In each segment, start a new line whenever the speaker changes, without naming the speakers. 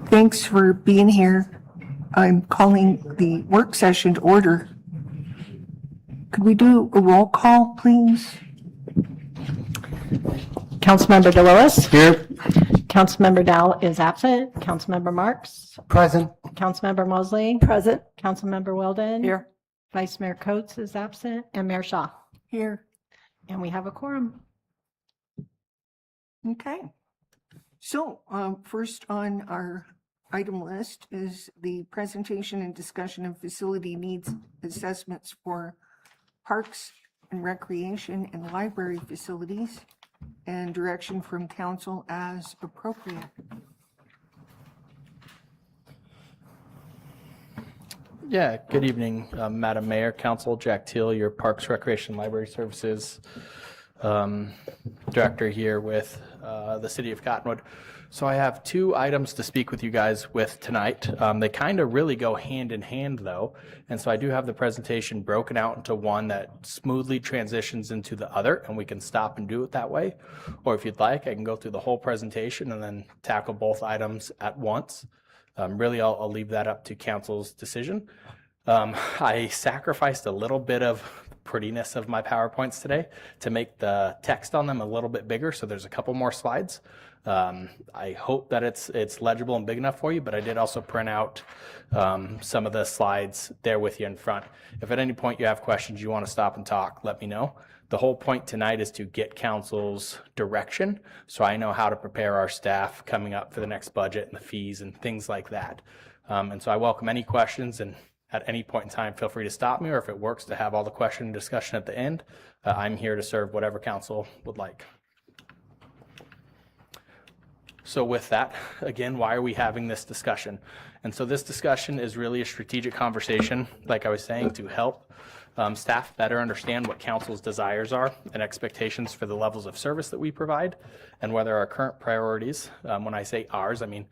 Thanks for being here. I'm calling the work session to order. Could we do a roll call, please?
Councilmember DeLillis.
Here.
Councilmember Dow is absent. Councilmember Marks.
Present.
Councilmember Mosley.
Present.
Councilmember Weldon.
Here.
Vice Mayor Coates is absent. And Mayor Shaw.
Here.
And we have a quorum.
Okay. So first on our item list is the presentation and discussion of facility needs assessments for parks and recreation and library facilities and direction from council as appropriate.
Yeah, good evening, Madam Mayor, Council, Jack Teal, your Parks, Recreation, Library Services Director here with the City of Cottonwood. So I have two items to speak with you guys with tonight. They kind of really go hand in hand though, and so I do have the presentation broken out into one that smoothly transitions into the other, and we can stop and do it that way. Or if you'd like, I can go through the whole presentation and then tackle both items at once. Really, I'll leave that up to council's decision. I sacrificed a little bit of prettiness of my PowerPoints today to make the text on them a little bit bigger, so there's a couple more slides. I hope that it's legible and big enough for you, but I did also print out some of the slides there with you in front. If at any point you have questions, you want to stop and talk, let me know. The whole point tonight is to get council's direction, so I know how to prepare our staff coming up for the next budget and the fees and things like that. And so I welcome any questions, and at any point in time, feel free to stop me, or if it works to have all the question and discussion at the end, I'm here to serve whatever council would like. So with that, again, why are we having this discussion? And so this discussion is really a strategic conversation, like I was saying, to help staff better understand what council's desires are and expectations for the levels of service that we provide, and whether our current priorities, when I say ours, I mean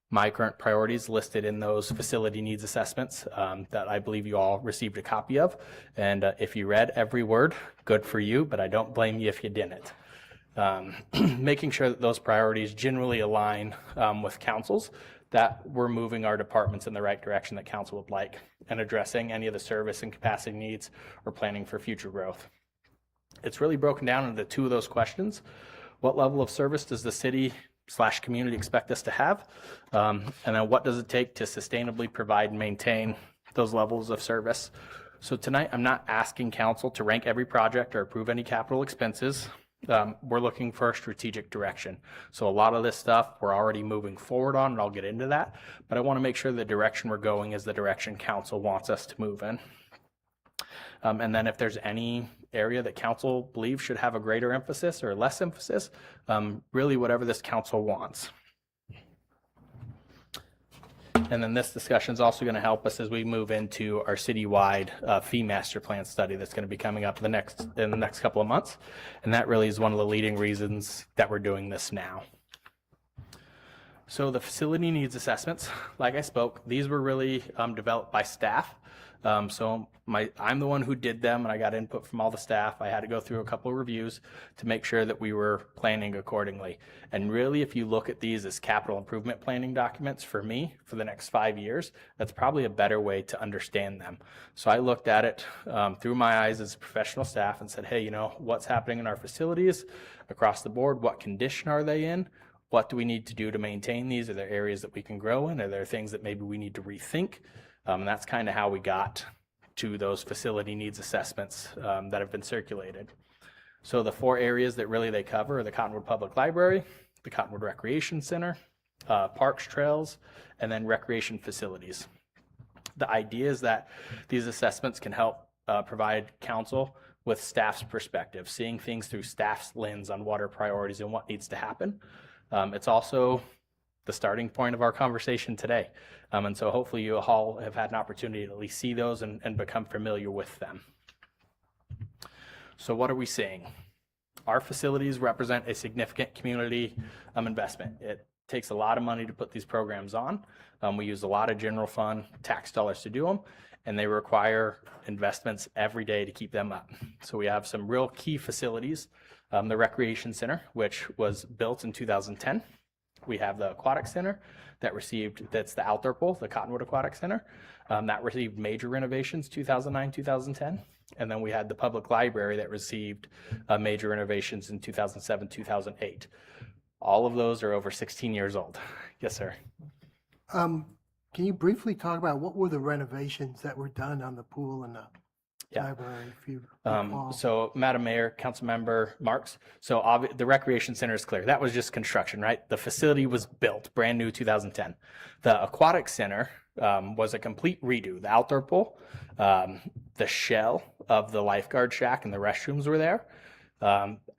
my current priorities listed in those facility needs assessments that I believe you all received a copy of. And if you read every word, good for you, but I don't blame you if you didn't. Making sure that those priorities generally align with council's, that we're moving our departments in the right direction that council would like, and addressing any of the service and capacity needs or planning for future growth. It's really broken down into two of those questions. What level of service does the city/community expect us to have? And then what does it take to sustainably provide and maintain those levels of service? So tonight, I'm not asking council to rank every project or approve any capital expenses. We're looking for a strategic direction. So a lot of this stuff we're already moving forward on, and I'll get into that, but I want to make sure the direction we're going is the direction council wants us to move in. And then if there's any area that council believes should have a greater emphasis or less emphasis, really whatever this council wants. And then this discussion is also going to help us as we move into our citywide fee master plan study that's going to be coming up in the next couple of months. And that really is one of the leading reasons that we're doing this now. So the facility needs assessments, like I spoke, these were really developed by staff. So I'm the one who did them, and I got input from all the staff. I had to go through a couple of reviews to make sure that we were planning accordingly. And really, if you look at these as capital improvement planning documents for me for the next 5 years, that's probably a better way to understand them. So I looked at it through my eyes as a professional staff and said, hey, you know, what's happening in our facilities across the board? What condition are they in? What do we need to do to maintain these? Are there areas that we can grow in? Are there things that maybe we need to rethink? And that's kind of how we got to those facility needs assessments that have been circulated. So the four areas that really they cover are the Cottonwood Public Library, the Cottonwood Recreation Center, parks, trails, and then recreation facilities. The idea is that these assessments can help provide council with staff's perspective, seeing things through staff's lens on what are priorities and what needs to happen. It's also the starting point of our conversation today. And so hopefully you all have had an opportunity to at least see those and become familiar with them. So what are we seeing? Our facilities represent a significant community investment. It takes a lot of money to put these programs on. We use a lot of general fund tax dollars to do them, and they require investments every day to keep them up. So we have some real key facilities. The Recreation Center, which was built in 2010. We have the Aquatic Center that's the outdoor pool, the Cottonwood Aquatic Center, that received major renovations 2009, 2010. And then we had the public library that received major renovations in 2007, 2008. All of those are over 16 years old. Yes, sir.
Can you briefly talk about what were the renovations that were done on the pool and the library, if you recall?
So, Madam Mayor, Councilmember Marks, the recreation center is clear. That was just construction, right? The facility was built, brand new 2010. The aquatic center was a complete redo. The outdoor pool, the shell of the lifeguard shack and the restrooms were there.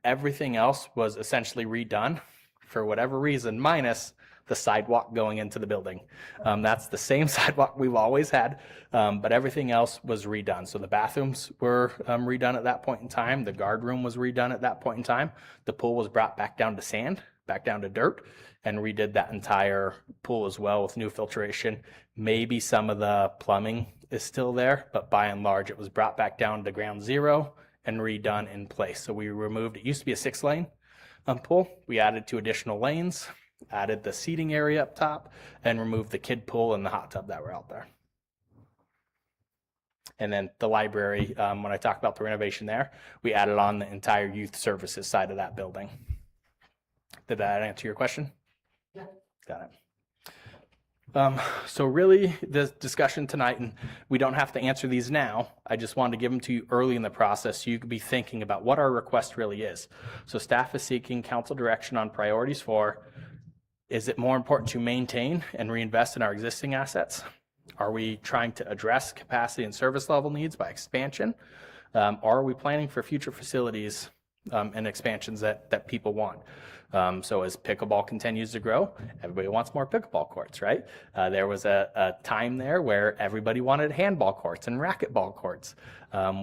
Everything else was essentially redone for whatever reason, minus the sidewalk going into the building. That's the same sidewalk we've always had, but everything else was redone. So the bathrooms were redone at that point in time. The guard room was redone at that point in time. The pool was brought back down to sand, back down to dirt, and redid that entire pool as well with new filtration. Maybe some of the plumbing is still there, but by and large, it was brought back down to ground zero and redone in place. So we removed, it used to be a 6-lane pool. We added 2 additional lanes, added the seating area up top, and removed the kid pool and the hot tub that were out there. And then the library, when I talk about the renovation there, we added on the entire youth services side of that building. Did that answer your question? Yeah. Got it. So really, the discussion tonight, and we don't have to answer these now, I just wanted to give them to you early in the process so you could be thinking about what our request really is. So staff is seeking council direction on priorities for, is it more important to maintain and reinvest in our existing assets? Are we trying to address capacity and service level needs by expansion? Or are we planning for future facilities and expansions that people want? So as pickleball continues to grow, everybody wants more pickleball courts, right? There was a time there where everybody wanted handball courts and racquetball courts.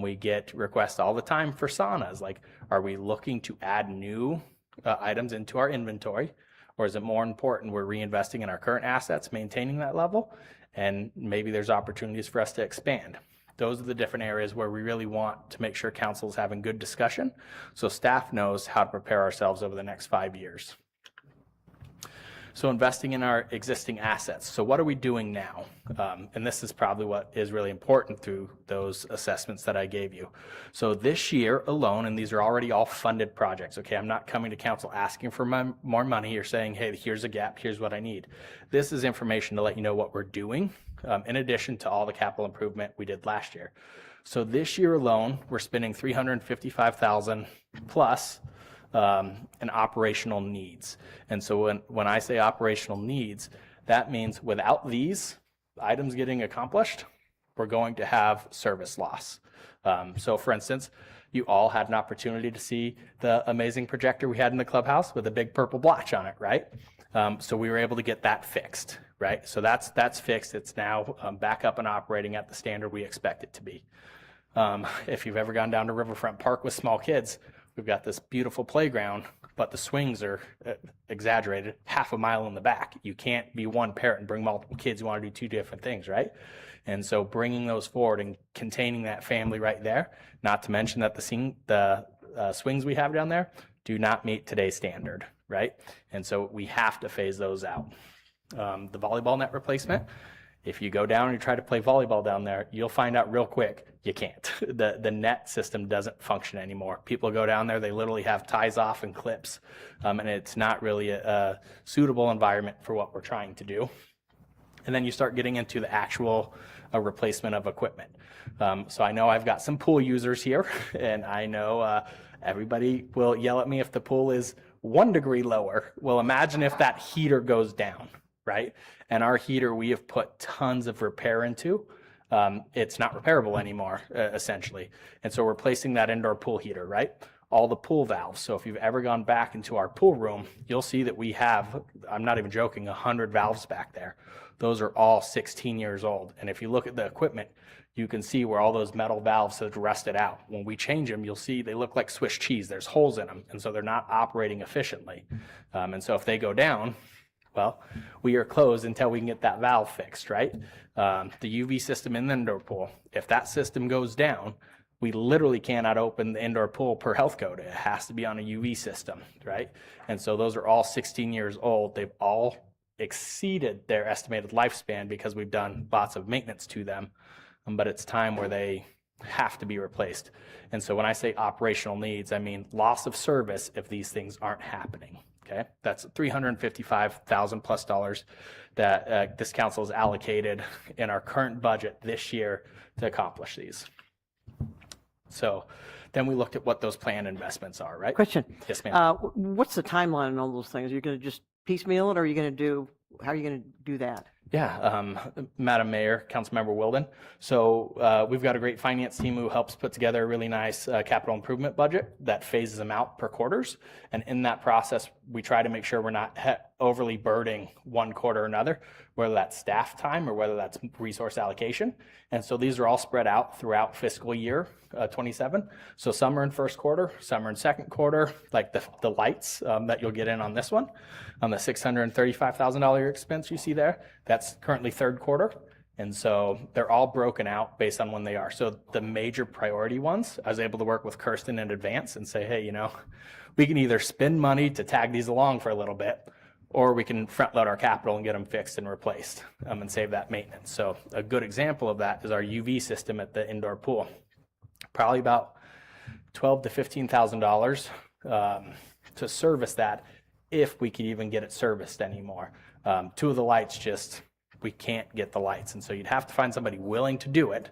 We get requests all the time for saunas. Like, are we looking to add new items into our inventory? Or is it more important we're reinvesting in our current assets, maintaining that level, and maybe there's opportunities for us to expand? Those are the different areas where we really want to make sure council is having good discussion so staff knows how to prepare ourselves over the next 5 years. So investing in our existing assets. So what are we doing now? And this is probably what is really important through those assessments that I gave you. So this year alone, and these are already all funded projects, okay? I'm not coming to council asking for more money or saying, hey, here's a gap, here's what I need. This is information to let you know what we're doing in addition to all the capital improvement we did last year. So this year alone, we're spending $355,000 plus and operational needs. And so when I say operational needs, that means without these items getting accomplished, we're going to have service loss. So for instance, you all had an opportunity to see the amazing projector we had in the clubhouse with a big purple blotch on it, right? So we were able to get that fixed, right? So that's fixed. It's now back up and operating at the standard we expect it to be. If you've ever gone down to Riverfront Park with small kids, we've got this beautiful playground, but the swings are exaggerated, half a mile in the back. You can't be one parent and bring multiple kids who want to do 2 different things, right? And so bringing those forward and containing that family right there, not to mention that the swings we have down there do not meet today's standard, right? And so we have to phase those out. The volleyball net replacement, if you go down and you try to play volleyball down there, you'll find out real quick you can't. The net system doesn't function anymore. People go down there, they literally have ties off and clips, and it's not really a suitable environment for what we're trying to do. And then you start getting into the actual replacement of equipment. So I know I've got some pool users here, and I know everybody will yell at me if the pool is 1 degree lower. Well, imagine if that heater goes down, right? And our heater we have put tons of repair into. It's not repairable anymore, essentially. And so we're replacing that indoor pool heater, right? All the pool valves. So if you've ever gone back into our pool room, you'll see that we have, I'm not even joking, 100 valves back there. Those are all 16 years old. And if you look at the equipment, you can see where all those metal valves have rusted out. When we change them, you'll see they look like Swiss cheese. There's holes in them, and so they're not operating efficiently. And so if they go down, well, we are closed until we can get that valve fixed, right? The UV system in the indoor pool, if that system goes down, we literally cannot open the indoor pool per health code. It has to be on a UV system, right? And so those are all 16 years old. They've all exceeded their estimated lifespan because we've done lots of maintenance to them, but it's time where they have to be replaced. And so when I say operational needs, I mean loss of service if these things aren't happening. Okay, that's $355,000 plus that this council has allocated in our current budget this year to accomplish these. So then we looked at what those planned investments are, right?
Question.
Yes, ma'am.
What's the timeline on all those things? Are you going to just piecemeal it, or are you going to do, how are you going to do that?
Yeah, Madam Mayor, Councilmember Wilden. So we've got a great finance team who helps put together a really nice capital improvement budget that phases them out per quarters. And in that process, we try to make sure we're not overly burdening one quarter or another, whether that's staff time or whether that's resource allocation. And so these are all spread out throughout fiscal year 27. So some are in first quarter, some are in second quarter, like the lights that you'll get in on this one. On the $635,000 expense you see there, that's currently third quarter. And so they're all broken out based on when they are. So the major priority ones, I was able to work with Kirsten in advance and say, hey, you know, we can either spend money to tag these along for a little bit, or we can front load our capital and get them fixed and replaced and save that maintenance. So a good example of that is our UV system at the indoor pool. Probably about $12,000 to $15,000 to service that, if we could even get it serviced anymore. Two of the lights just, we can't get the lights. And so you'd have to find somebody willing to do it.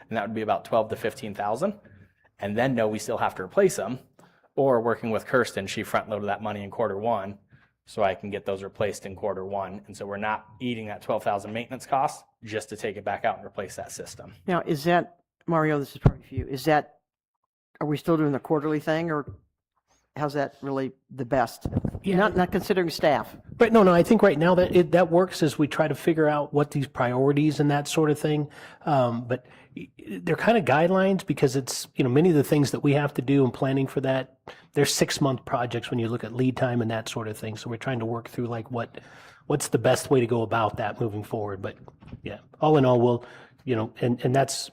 And that would be about $12,000 to $15,000. And then no, we still have to replace them. Or working with Kirsten, she front loaded that money in quarter one, so I can get those replaced in quarter one. And so we're not eating that $12,000 maintenance cost just to take it back out and replace that system.
Now, is that, Mario, this is probably for you, is that, are we still doing the quarterly thing, or how's that really the best?
Yeah.
Not considering staff.
But no, I think right now that works as we try to figure out what these priorities and that sort of thing. But they're kind of guidelines because it's, you know, many of the things that we have to do in planning for that, they're 6-month projects when you look at lead time and that sort of thing. So we're trying to work through like what's the best way to go about that moving forward. But yeah, all in all, we'll, you know, and that's,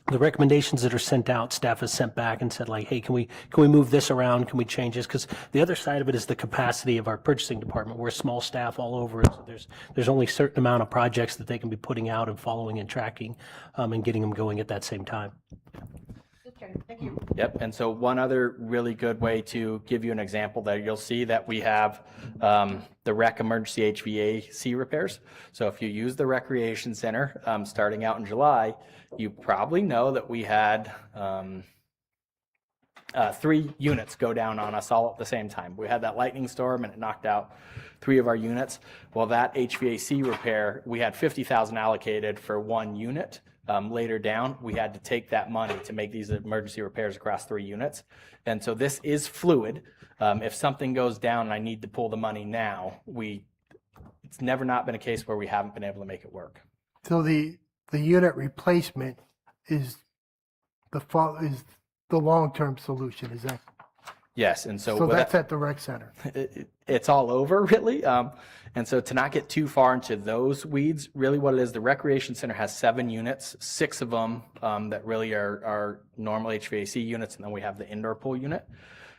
the recommendations that are sent out, staff has sent back and said like, hey, can we move this around? Can we change this? Because the other side of it is the capacity of our purchasing department. We're a small staff all over. So there's only a certain amount of projects that they can be putting out and following and tracking and getting them going at that same time.
Thank you.
Yep, and so one other really good way to give you an example there, you'll see that we have the rec emergency HVAC repairs. So if you use the recreation center starting out in July, you probably know that we had 3 units go down on us all at the same time. We had that lightning storm and it knocked out 3 of our units. Well, that HVAC repair, we had $50,000 allocated for 1 unit. Later down, we had to take that money to make these emergency repairs across 3 units. And so this is fluid. If something goes down and I need to pull the money now, it's never not been a case where we haven't been able to make it work.
So the unit replacement is the long-term solution, is that?
Yes, and so,
So
with
that's
that,
at the rec center.
it's all over really. And so to not get too far into those weeds, really what it is, the recreation center has 7 units, 6 of them that really are normal HVAC units, and then we have the indoor pool unit.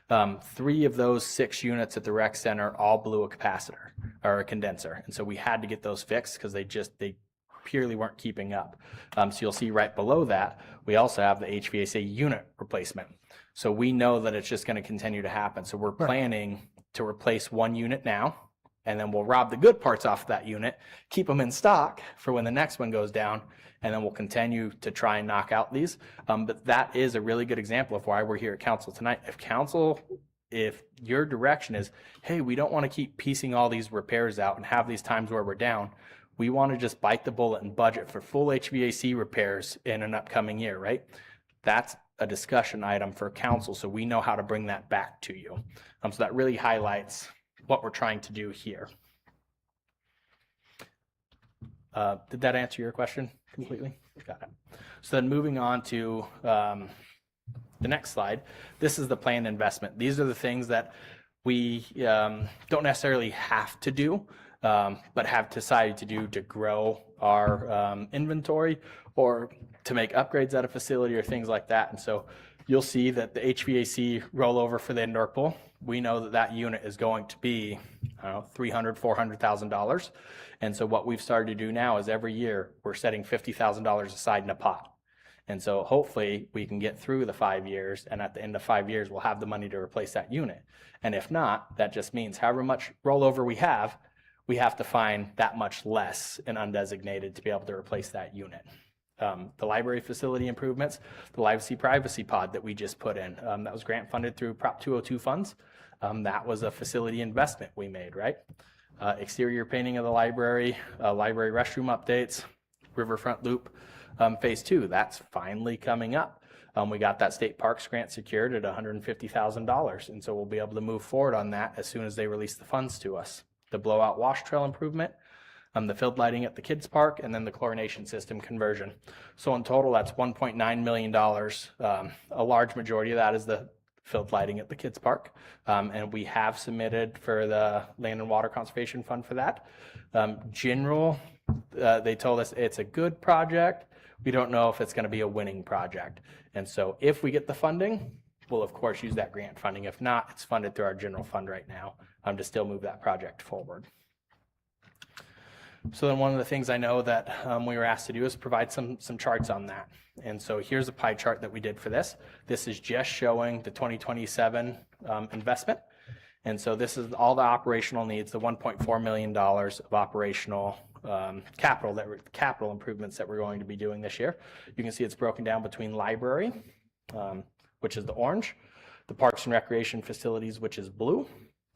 3 of those 6 units at the rec center all blew a capacitor or a condenser. And so we had to get those fixed because they purely weren't keeping up. So you'll see right below that, we also have the HVAC unit replacement. So we know that it's just going to continue to happen. So we're planning to replace 1 unit now, and then we'll rob the good parts off that unit, keep them in stock for when the next one goes down, and then we'll continue to try and knock out these. But that is a really good example of why we're here at council tonight. If your direction is, hey, we don't want to keep piecing all these repairs out and have these times where we're down, we want to just bite the bullet and budget for full HVAC repairs in an upcoming year, right? That's a discussion item for council, so we know how to bring that back to you. So that really highlights what we're trying to do here. Did that answer your question completely? Got it. So then moving on to the next slide, this is the planned investment. These are the things that we don't necessarily have to do, but have decided to do to grow our inventory or to make upgrades at a facility or things like that. And so you'll see that the HVAC rollover for the indoor pool, we know that that unit is going to be, I don't know, $300,000, $400,000. And so what we've started to do now is every year we're setting $50,000 aside in a pot. And so hopefully we can get through the 5 years, and at the end of 5 years, we'll have the money to replace that unit. And if not, that just means however much rollover we have to find that much less in undesignated to be able to replace that unit. The library facility improvements, the privacy pod that we just put in, that was grant funded through Prop 202 funds. That was a facility investment we made, right? Exterior painting of the library restroom updates, riverfront loop, phase 2, that's finally coming up. We got that state parks grant secured at $150,000, and so we'll be able to move forward on that as soon as they release the funds to us. The blowout wash trail improvement, the field lighting at the kids park, and then the chlorination system conversion. So in total, that's $1.9 million. A large majority of that is the field lighting at the kids park, and we have submitted for the Land and Water Conservation Fund for that. They told us it's a good project. We don't know if it's going to be a winning project. And so if we get the funding, we'll of course use that grant funding. If not, it's funded through our general fund right now to still move that project forward. So then one of the things I know that we were asked to do is provide some charts on that. And so here's a pie chart that we did for this. This is just showing the 2027 investment. And so this is all the operational needs, the $1.4 million of operational capital improvements that we're going to be doing this year. You can see it's broken down between library, which is the orange, the parks and recreation facilities, which is blue,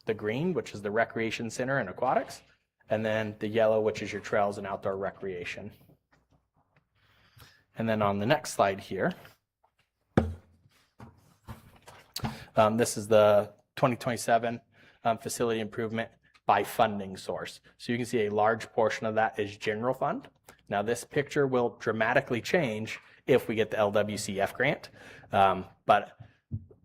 the green, which is the recreation center and aquatics, and then the yellow, which is your trails and outdoor recreation. And then on the next slide here, this is the 2027 facility improvement by funding source. So you can see a large portion of that is general fund. Now this picture will dramatically change if we get the LWCF grant, but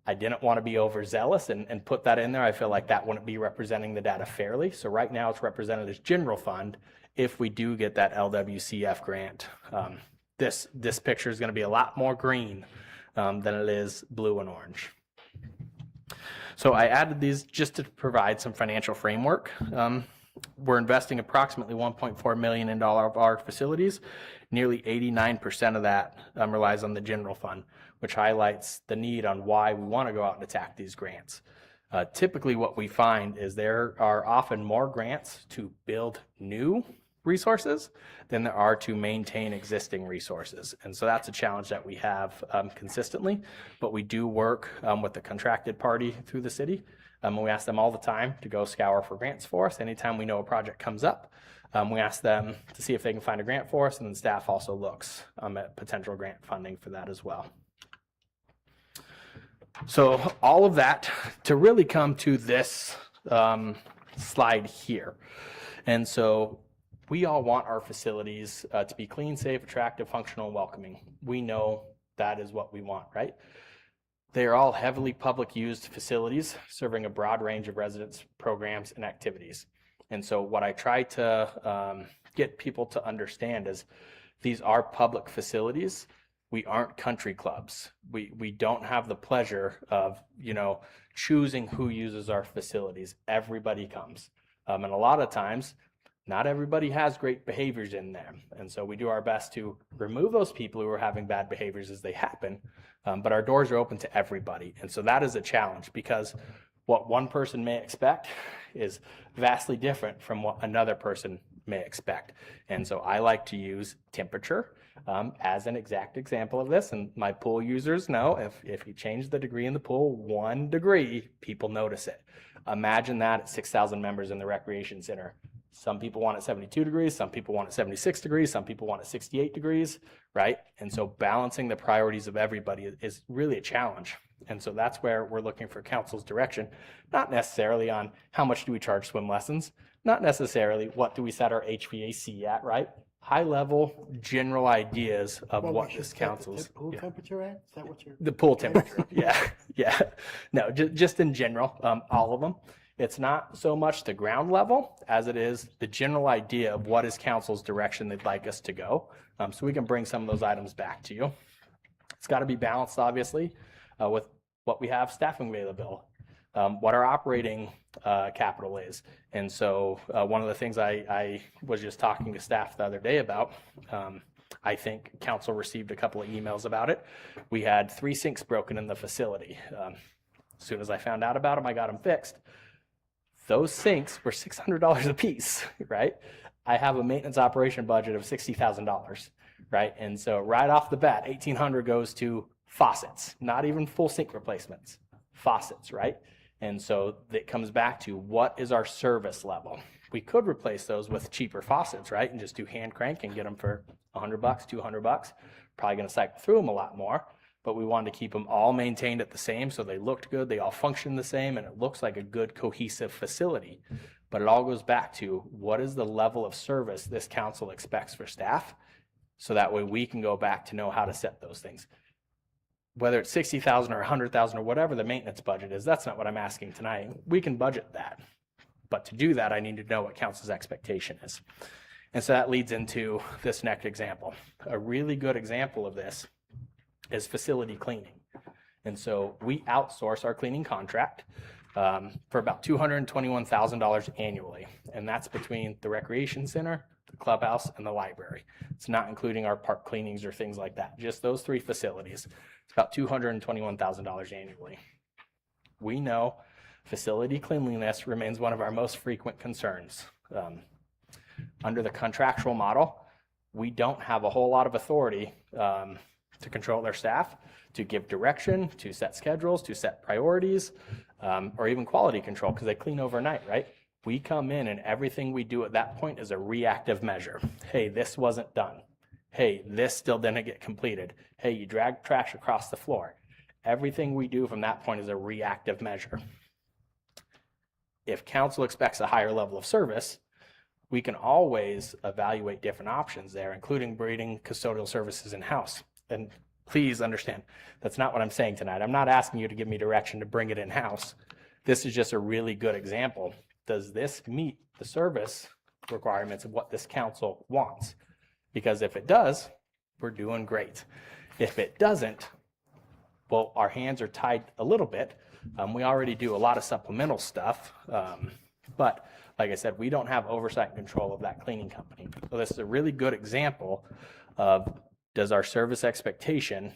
I didn't want to be overzealous and put that in there. I feel like that wouldn't be representing the data fairly. So right now it's represented as general fund. If we do get that LWCF grant, this picture is going to be a lot more green than it is blue and orange. So I added these just to provide some financial framework. We're investing approximately $1.4 million in all of our facilities. Nearly 89% of that relies on the general fund, which highlights the need on why we want to go out and attack these grants. Typically what we find is there are often more grants to build new resources than there are to maintain existing resources. And so that's a challenge that we have consistently, but we do work with the contracted party through the city. And we ask them all the time to go scour for grants for us. Anytime we know a project comes up, we ask them to see if they can find a grant for us, and then staff also looks at potential grant funding for that as well. So all of that to really come to this slide here. And so we all want our facilities to be clean, safe, attractive, functional, and welcoming. We know that is what we want, right? They are all heavily public used facilities serving a broad range of residents, programs, and activities. And so what I try to get people to understand is these are public facilities. We aren't country clubs. We don't have the pleasure of, choosing who uses our facilities. Everybody comes. And a lot of times, not everybody has great behaviors in them. And so we do our best to remove those people who are having bad behaviors as they happen. But our doors are open to everybody. And so that is a challenge, because what one person may expect is vastly different from what another person may expect. And so I like to use temperature as an exact example of this. And my pool users know if you change the degree in the pool 1 degree, people notice it. Imagine that at 6,000 members in the recreation center. Some people want it 72 degrees, some people want it 76 degrees, some people want it 68 degrees, right? And so balancing the priorities of everybody is really a challenge. And so that's where we're looking for council's direction, not necessarily on how much do we charge swim lessons, not necessarily what do we set our HVAC at, right? High level general ideas of what this council's.
Pool temperature at? Is that what you're?
The pool temperature, yeah. No, just in general, all of them. It's not so much the ground level as it is the general idea of what is council's direction they'd like us to go. So we can bring some of those items back to you. It's got to be balanced, obviously, with what we have staffing available, what our operating capital is. And so one of the things I was just talking to staff the other day about, I think council received a couple of emails about it. We had 3 sinks broken in the facility. As soon as I found out about them, I got them fixed. Those sinks were $600 a piece, right? I have a maintenance operation budget of $60,000, right? And so right off the bat, $1,800 goes to faucets, not even full sink replacements, faucets, right? And so that comes back to what is our service level? We could replace those with cheaper faucets, right? And just do hand crank and get them for $100, $200. Probably going to cycle through them a lot more, but we wanted to keep them all maintained at the same so they looked good, they all functioned the same, and it looks like a good cohesive facility. But it all goes back to what is the level of service this council expects for staff, so that way we can go back to know how to set those things. Whether it's $60,000 or $100,000 or whatever the maintenance budget is, that's not what I'm asking tonight. We can budget that. But to do that, I need to know what council's expectation is. And so that leads into this next example. A really good example of this is facility cleaning. And so we outsource our cleaning contract for about $221,000 annually. And that's between the recreation center, the clubhouse, and the library. It's not including our park cleanings or things like that. Just those 3 facilities. It's about $221,000 annually. We know facility cleanliness remains one of our most frequent concerns. Under the contractual model, we don't have a whole lot of authority to control their staff, to give direction, to set schedules, to set priorities, or even quality control, because they clean overnight, right? We come in and everything we do at that point is a reactive measure. Hey, this wasn't done. Hey, this still didn't get completed. Hey, you dragged trash across the floor. Everything we do from that point is a reactive measure. If council expects a higher level of service, we can always evaluate different options there, including bringing custodial services in-house. And please understand, that's not what I'm saying tonight. I'm not asking you to give me direction to bring it in-house. This is just a really good example. Does this meet the service requirements of what this council wants? Because if it does, we're doing great. If it doesn't, well, our hands are tied a little bit. We already do a lot of supplemental stuff, but like I said, we don't have oversight and control of that cleaning company. So this is a really good example of, does our service expectation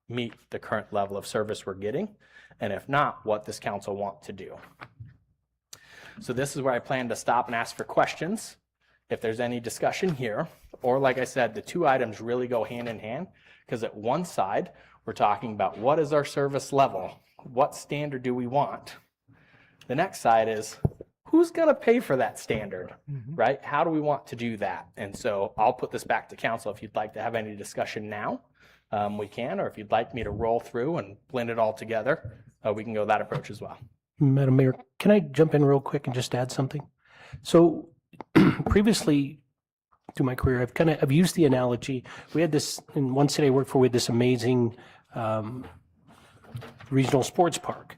meet the current level of service we're getting? And if not, what does council want to do? So this is where I plan to stop and ask for questions. If there's any discussion here, or like I said, the 2 items really go hand in hand, because at one side, we're talking about what is our service level? What standard do we want? The next side is, who's going to pay for that standard, right? How do we want to do that? And so I'll put this back to council. If you'd like to have any discussion now, we can, or if you'd like me to roll through and blend it all together, we can go that approach as well.
Madam Mayor, can I jump in real quick and just add something? So previously through my career, I've used the analogy. We had this, in one city I worked for, we had this amazing regional sports park.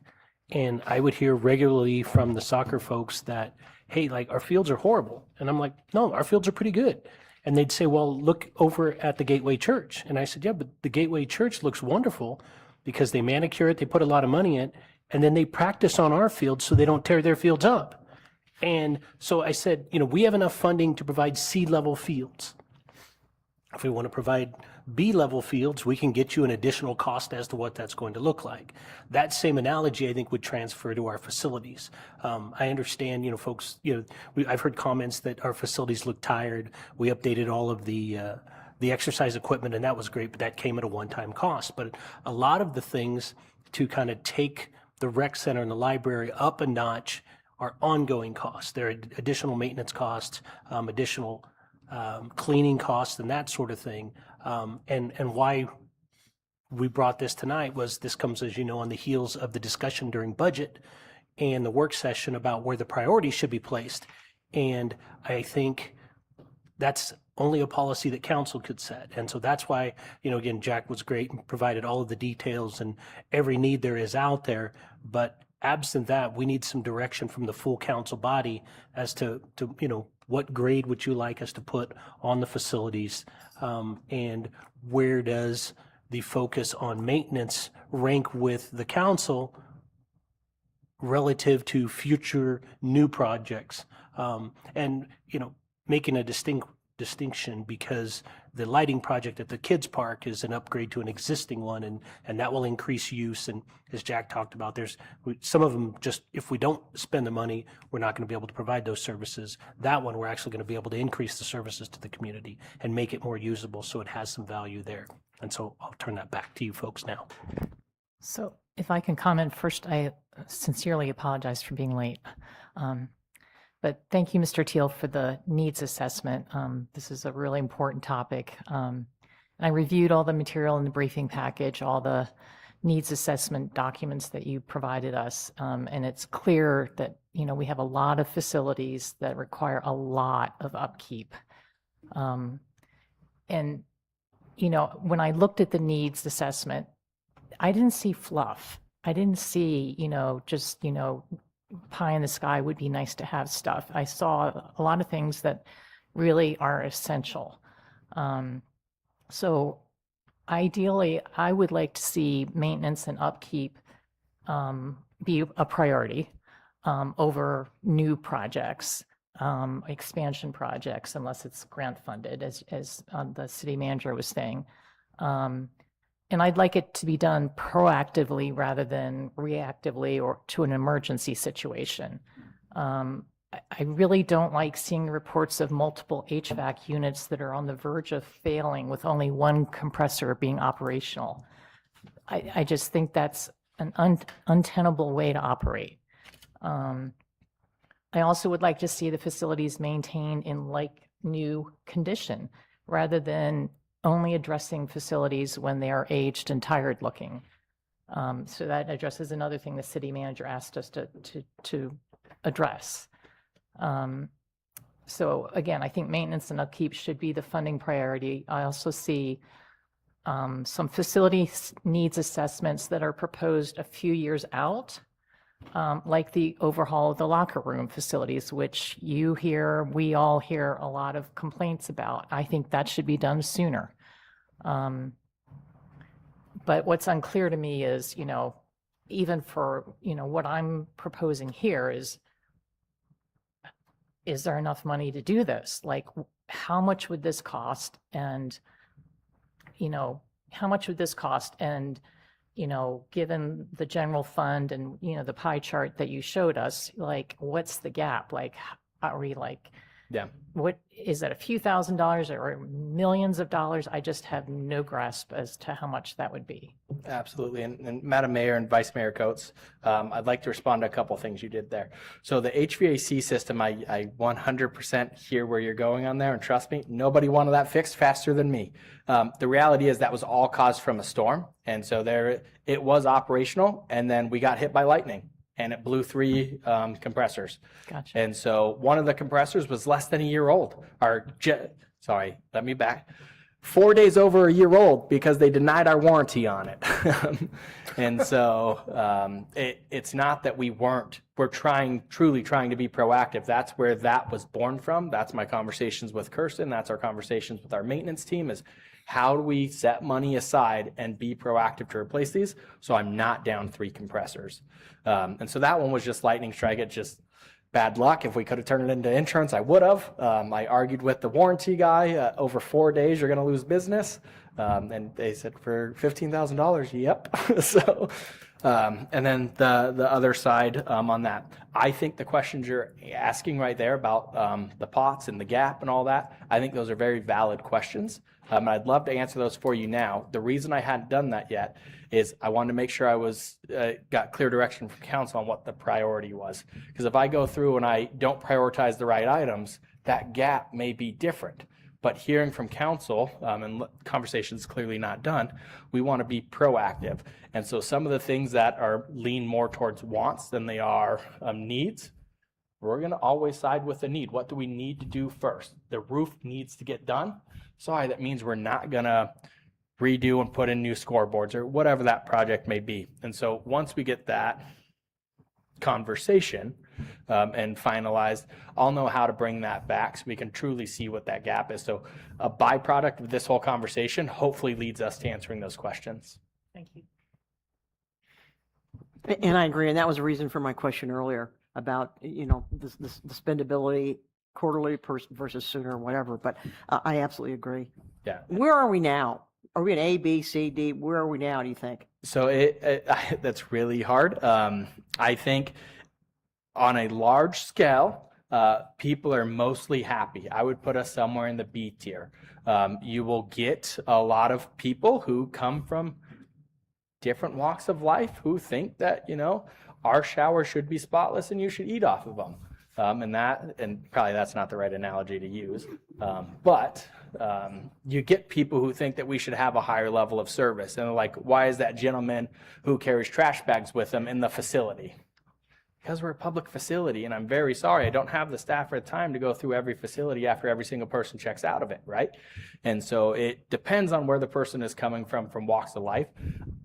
And I would hear regularly from the soccer folks that, hey, like, our fields are horrible. And I'm like, no, our fields are pretty good. And they'd say, well, look over at the Gateway Church. And I said, yeah, but the Gateway Church looks wonderful because they manicure it, they put a lot of money in it, and then they practice on our fields so they don't tear their fields up. And so I said, we have enough funding to provide C-level fields. If we want to provide B-level fields, we can get you an additional cost as to what that's going to look like. That same analogy, I think, would transfer to our facilities. I understand, folks, I've heard comments that our facilities look tired. We updated all of the exercise equipment, and that was great, but that came at a one-time cost. But a lot of the things to kind of take the rec center and the library up a notch are ongoing costs. There are additional maintenance costs, additional cleaning costs, and that sort of thing. And why we brought this tonight was this comes, as you know, on the heels of the discussion during budget and the work session about where the priorities should be placed. And I think that's only a policy that council could set. And so that's why, again, Jack was great and provided all of the details and every need there is out there. But absent that, we need some direction from the full council body as to what grade would you like us to put on the facilities? And where does the focus on maintenance rank with the council relative to future new projects? And, making a distinction, because the lighting project at the kids park is an upgrade to an existing one, and that will increase use. And as Jack talked about, some of them, just if we don't spend the money, we're not going to be able to provide those services. That one, we're actually going to be able to increase the services to the community and make it more usable, so it has some value there. And so I'll turn that back to you folks now.
So if I can comment first, I sincerely apologize for being late. But thank you, Mr. Teal, for the needs assessment. This is a really important topic. And I reviewed all the material in the briefing package, all the needs assessment documents that you provided us. And it's clear that, we have a lot of facilities that require a lot of upkeep. And, when I looked at the needs assessment, I didn't see fluff. I didn't see, just, pie in the sky would be nice to have stuff. I saw a lot of things that really are essential. So ideally, I would like to see maintenance and upkeep be a priority over new projects, expansion projects, unless it's grant funded, as the city manager was saying. And I'd like it to be done proactively rather than reactively or to an emergency situation. I really don't like seeing reports of multiple HVAC units that are on the verge of failing with only one compressor being operational. I just think that's an untenable way to operate. I also would like to see the facilities maintained in like new condition rather than only addressing facilities when they are aged and tired looking. So that addresses another thing the city manager asked us to address. So again, I think maintenance and upkeep should be the funding priority. I also see some facility needs assessments that are proposed a few years out, like the overhaul of the locker room facilities, which we all hear a lot of complaints about. I think that should be done sooner. But what's unclear to me is, even for, what I'm proposing here is there enough money to do this? Like, how much would this cost? And, given the general fund and, the pie chart that you showed us, like, what's the gap? Like, are we like,
Yeah.
what is that, a few $1,000s or millions of dollars? I just have no grasp as to how much that would be.
Absolutely. And Madam Mayor and Vice Mayor Coates, I'd like to respond to a couple of things you did there. So the HVAC system, I 100% hear where you're going on there. And trust me, nobody wanted that fixed faster than me. The reality is that was all caused from a storm. And so it was operational. And then we got hit by lightning and it blew 3 compressors.
Gotcha.
And so one of the compressors was less than a year old. Sorry, let me back. 4 days over a year old because they denied our warranty on it. And so it's not that we're truly trying to be proactive. That's where that was born from. That's my conversations with Kirsten. That's our conversations with our maintenance team is how do we set money aside and be proactive to replace these so I'm not down 3 compressors. And so that one was just lightning strike. It just bad luck. If we could have turned it into insurance, I would have. I argued with the warranty guy. Over 4 days, you're going to lose business. And they said for $15,000, yep. So, and then the other side on that, I think the questions you're asking right there about the pots and the gap and all that, I think those are very valid questions. And I'd love to answer those for you now. The reason I hadn't done that yet is I wanted to make sure I got clear direction from council on what the priority was. Because if I go through and I don't prioritize the right items, that gap may be different. But hearing from council, and conversation's clearly not done, we want to be proactive. And so some of the things that are lean more towards wants than they are needs, we're going to always side with the need. What do we need to do first? The roof needs to get done. Sorry, that means we're not going to redo and put in new scoreboards or whatever that project may be. And so once we get that, conversation and finalized, I'll know how to bring that back so we can truly see what that gap is. So a byproduct of this whole conversation hopefully leads us to answering those questions.
Thank you.
And I agree, and that was a reason for my question earlier about, the spendability quarterly versus sooner or whatever, but I absolutely agree.
Yeah.
Where are we now? Are we in A, B, C, D? Where are we now, do you think?
So that's really hard. I think on a large scale, people are mostly happy. I would put us somewhere in the B tier. You will get a lot of people who come from different walks of life who think that, our shower should be spotless and you should eat off of them. And probably that's not the right analogy to use. But you get people who think that we should have a higher level of service. And they're like, why is that gentleman who carries trash bags with him in the facility? Because we're a public facility, and I'm very sorry, I don't have the staff or the time to go through every facility after every single person checks out of it, right? And so it depends on where the person is coming from walks of life.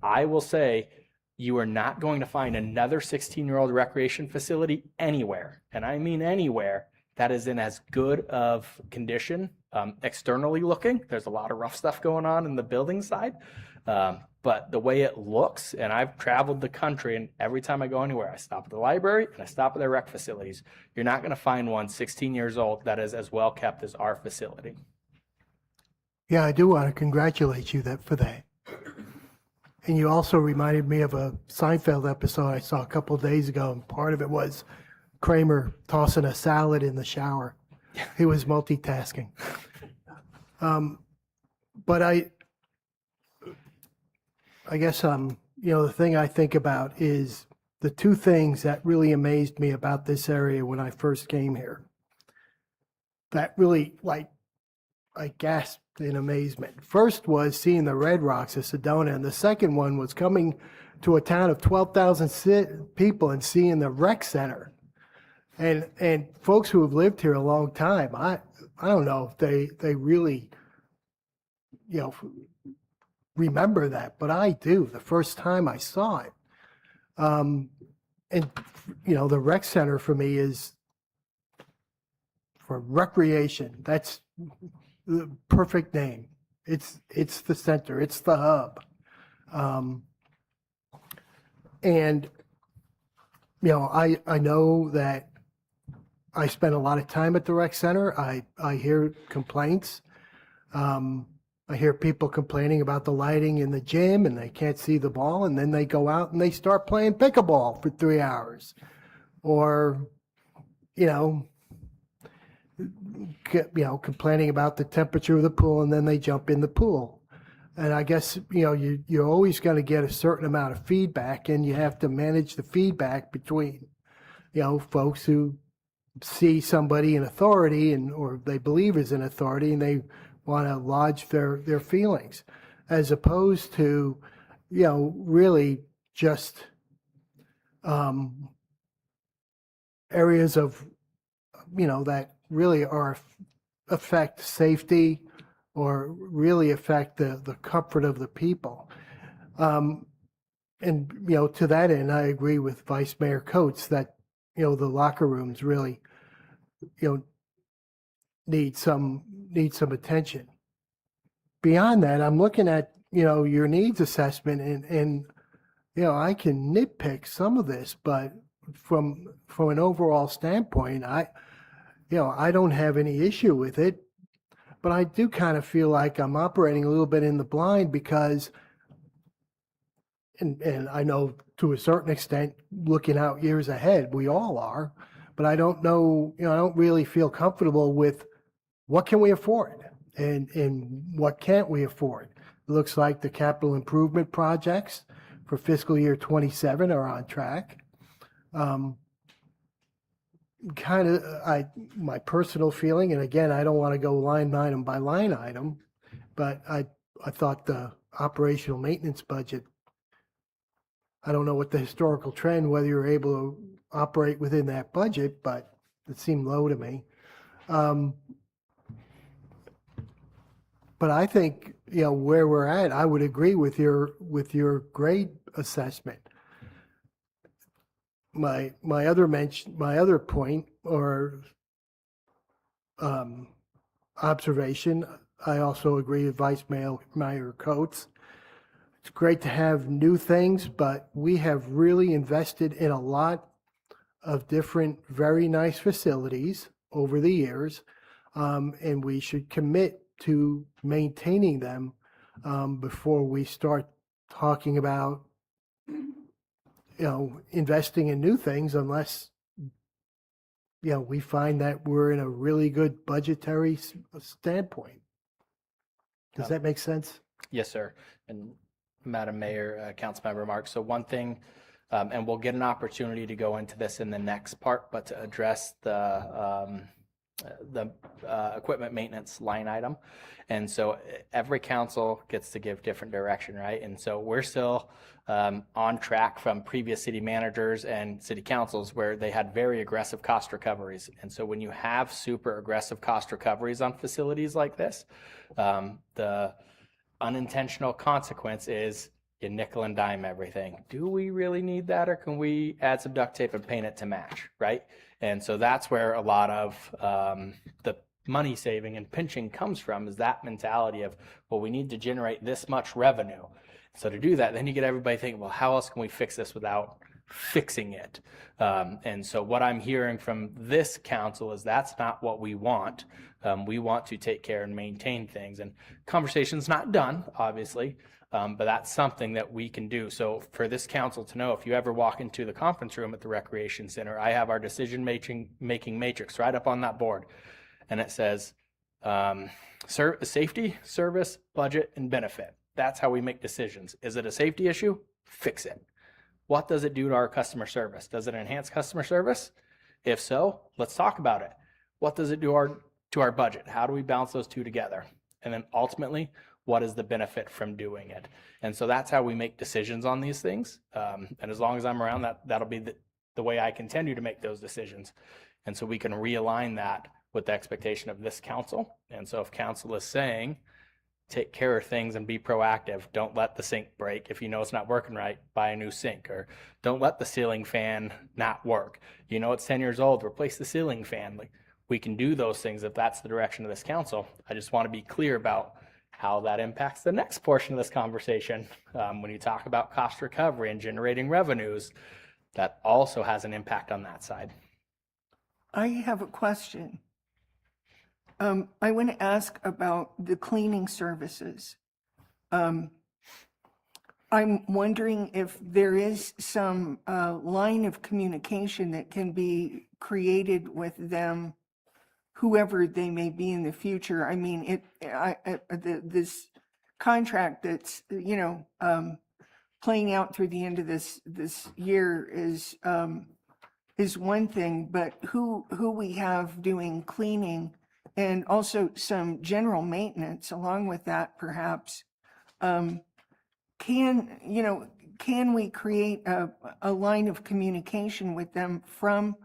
I will say you are not going to find another 16-year-old recreation facility anywhere, and I mean anywhere, that is in as good of condition externally looking. There's a lot of rough stuff going on in the building side. But the way it looks, and I've traveled the country, and every time I go anywhere, I stop at the library and I stop at their rec facilities. You're not going to find one 16 years old that is as well kept as our facility.
Yeah, I do want to congratulate you for that. And you also reminded me of a Seinfeld episode I saw a couple of days ago, and part of it was Kramer tossing a salad in the shower. He was multitasking. But I guess, the thing I think about is the two things that really amazed me about this area when I first came here. That really, I gasped in amazement. First was seeing the Red Rocks of Sedona, and the second one was coming to a town of 12,000 people and seeing the rec center. And folks who have lived here a long time, I don't know if they really, remember that, but I do. The first time I saw it, and the rec center for me is for recreation. That's the perfect name. It's the center. It's the hub, and I know that I spend a lot of time at the rec center. I hear complaints. I hear people complaining about the lighting in the gym and they can't see the ball, and then they go out and they start playing pickleball for 3 hours, or complaining about the temperature of the pool, and then they jump in the pool. And I guess you're always going to get a certain amount of feedback, and you have to manage the feedback between folks who see somebody in authority or they believe is in authority, and they want to lodge their feelings, as opposed to, really just areas of, that really affect safety or really affect the comfort of the people. And, to that end, I agree with Vice Mayor Coates that, the locker rooms really, need some attention. Beyond that, I'm looking at, your needs assessment, and I can nitpick some of this, but from an overall standpoint, I don't have any issue with it, but I do kind of feel like I'm operating a little bit in the blind because, and I know to a certain extent, looking out years ahead, we all are, but I don't know, I don't really feel comfortable with what can we afford and what can't we afford. It looks like the capital improvement projects for fiscal year 27 are on track. My personal feeling, and again, I don't want to go line item by line item, but I thought the operational maintenance budget, I don't know what the historical trend, whether you're able to operate within that budget, but it seemed low to me. But I think, where we're at, I would agree with your grade assessment. my other point or observation, I also agree with Mayor Coates. It's great to have new things, but we have really invested in a lot of different very nice facilities over the years, and we should commit to maintaining them before we start talking about, investing in new things unless, we find that we're in a really good budgetary standpoint. Does that make sense?
Yes, sir. And Madam Mayor, Councilmember Marks, so one thing, and we'll get an opportunity to go into this in the next part, but to address the equipment maintenance line item. And so every council gets to give different direction, right? And so we're still on track from previous city managers and city councils where they had very aggressive cost recoveries. And so when you have super aggressive cost recoveries on facilities like this, the unintentional consequence is you nickel and dime everything. Do we really need that, or can we add some duct tape and paint it to match, right? And so that's where a lot of the money saving and pinching comes from, is that mentality of, well, we need to generate this much revenue. So to do that, then you get everybody thinking, well, how else can we fix this without fixing it? And so what I'm hearing from this council is that's not what we want. We want to take care and maintain things. And conversation's not done, obviously, but that's something that we can do. So for this council to know, if you ever walk into the conference room at the Recreation Center, I have our decision-making matrix right up on that board. And it says safety, service, budget, and benefit. That's how we make decisions. Is it a safety issue? Fix it. What does it do to our customer service? Does it enhance customer service? If so, let's talk about it. What does it do to our budget? How do we balance those two together? And then ultimately, what is the benefit from doing it? And so that's how we make decisions on these things. And as long as I'm around, that'll be the way I continue to make those decisions. And so we can realign that with the expectation of this council. And so if council is saying, take care of things and be proactive. Don't let the sink break. If you know it's not working right, buy a new sink. Or don't let the ceiling fan not work. You know it's 10 years old, replace the ceiling fan. Like, we can do those things if that's the direction of this council. I just want to be clear about how that impacts the next portion of this conversation. When you talk about cost recovery and generating revenues, that also has an impact on that side.
I have a question. I want to ask about the cleaning services. I'm wondering if there is some line of communication that can be created with them, whoever they may be in the future. I mean, this contract that's, playing out through the end of this year is one thing, but who we have doing cleaning and also some general maintenance along with that, perhaps, can we create a line of communication with them from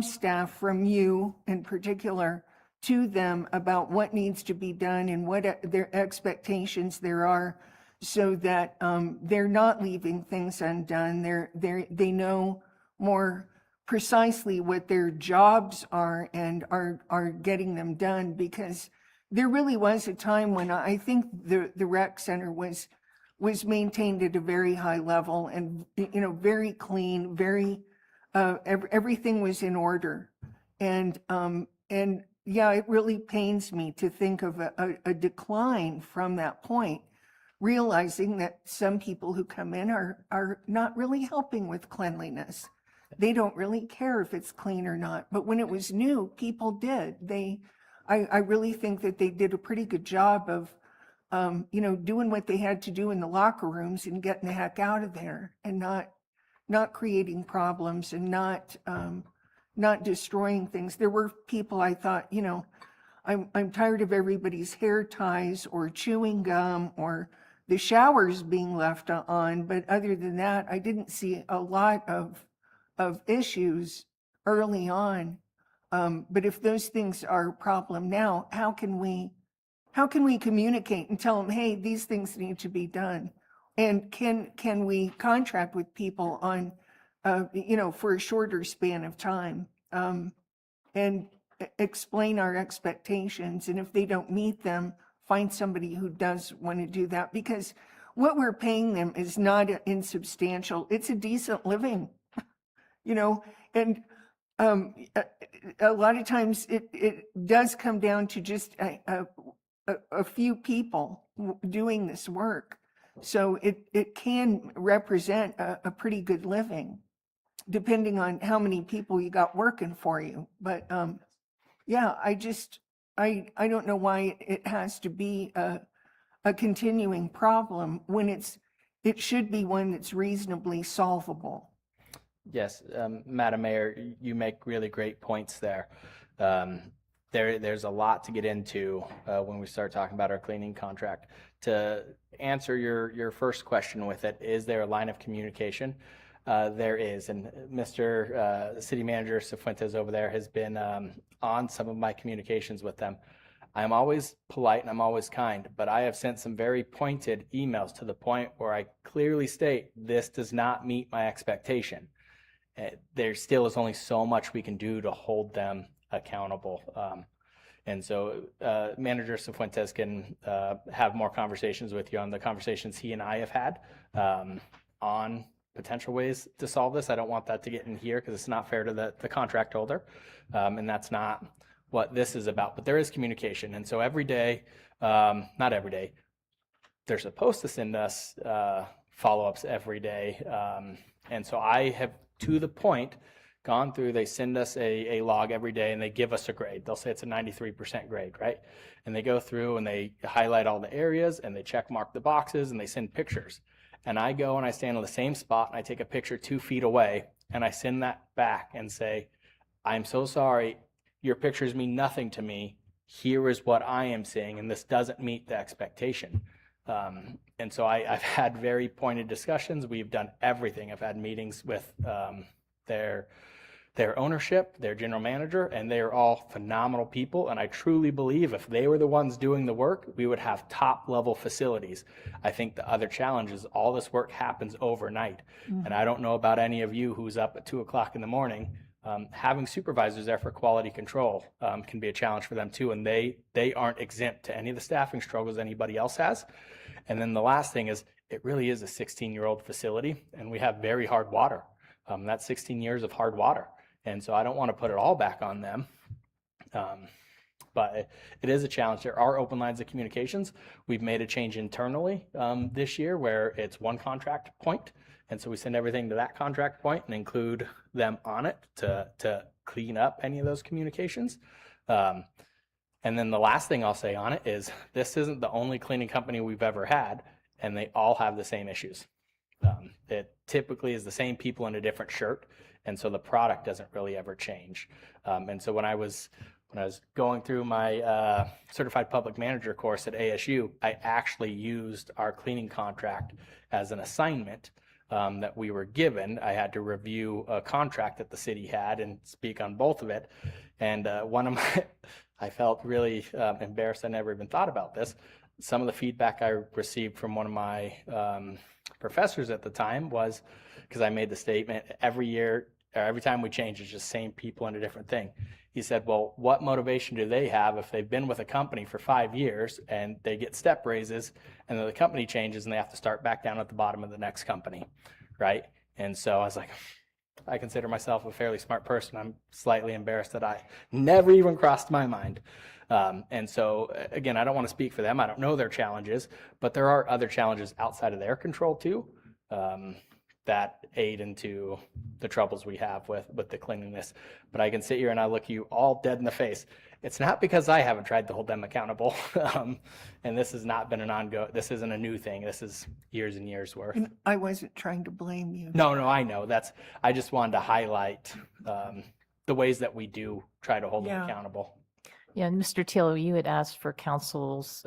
staff, from you in particular, to them about what needs to be done and what their expectations there are, so that they're not leaving things undone. They know more precisely what their jobs are and are getting them done, because there really was a time when I think the rec center was maintained at a very high level and, very clean, very, everything was in order. And yeah, it really pains me to think of a decline from that point, realizing that some people who come in are not really helping with cleanliness. They don't really care if it's clean or not. But when it was new, people did. I really think that they did a pretty good job of, doing what they had to do in the locker rooms and getting the heck out of there and not creating problems and not destroying things. There were people I thought, I'm tired of everybody's hair ties or chewing gum or the showers being left on. But other than that, I didn't see a lot of issues early on. But if those things are a problem now, how can we communicate and tell them, hey, these things need to be done? And can we contract with people on for a shorter span of time, and explain our expectations. And if they don't meet them, find somebody who does want to do that, because what we're paying them is not insubstantial. It's a decent living, and a lot of times it does come down to just a few people doing this work. So it can represent a pretty good living, depending on how many people you got working for you. But yeah, I don't know why it has to be a continuing problem when it should be one that's reasonably solvable.
Yes, Madam Mayor, you make really great points there. There's a lot to get into when we start talking about our cleaning contract. To answer your first question with it, is there a line of communication? There is, and Mr. City Manager Cifuentes over there has been on some of my communications with them. I'm always polite and I'm always kind, but I have sent some very pointed emails to the point where I clearly state this does not meet my expectation. There still is only so much we can do to hold them accountable. And so Manager Cifuentes can have more conversations with you on the conversations he and I have had on potential ways to solve this. I don't want that to get in here because it's not fair to the contract holder. And that's not what this is about. But there is communication. And so every day, not every day, they're supposed to send us follow-ups every day. And so I have, to the point, gone through, they send us a log every day and they give us a grade. They'll say it's a 93% grade, right? And they go through and they highlight all the areas and they check mark the boxes and they send pictures. And I go and I stand on the same spot and I take a picture 2 feet away and I send that back and say, I'm so sorry, your pictures mean nothing to me. Here is what I am seeing, and this doesn't meet the expectation. And so I've had very pointed discussions. We've done everything. I've had meetings with their ownership, their general manager, and they are all phenomenal people. And I truly believe if they were the ones doing the work, we would have top level facilities. I think the other challenge is all this work happens overnight. And I don't know about any of you who's up at 2 o'clock in the morning. Having supervisors there for quality control can be a challenge for them too. And they aren't exempt to any of the staffing struggles anybody else has. And then the last thing is it really is a 16-year-old facility and we have very hard water. That's 16 years of hard water. And so I don't want to put it all back on them. But it is a challenge. There are open lines of communications. We've made a change internally this year where it's one contract point. And so we send everything to that contract point and include them on it to clean up any of those communications. And then the last thing I'll say on it is this isn't the only cleaning company we've ever had, and they all have the same issues. It typically is the same people in a different shirt, and so the product doesn't really ever change. And so when I was going through my certified public manager course at ASU, I actually used our cleaning contract as an assignment that we were given. I had to review a contract that the city had and speak on both of it. And I felt really embarrassed. I never even thought about this. Some of the feedback I received from one of my professors at the time was, because I made the statement, every year, or every time we change, it's just same people in a different thing. He said, well, what motivation do they have if they've been with a company for 5 years and they get step raises and then the company changes and they have to start back down at the bottom of the next company, right? And so I was like, I consider myself a fairly smart person. I'm slightly embarrassed that I never even crossed my mind. And so, again, I don't want to speak for them. I don't know their challenges, but there are other challenges outside of their control too that aid into the troubles we have with the cleanliness. But I can sit here and I look you all dead in the face. It's not because I haven't tried to hold them accountable. And this has not been an ongoing, this isn't a new thing. This is years and years worth.
And I wasn't trying to blame you.
No, I know. I just wanted to highlight the ways that we do try to hold them accountable.
Yeah, and Mr. Teal, you had asked for council's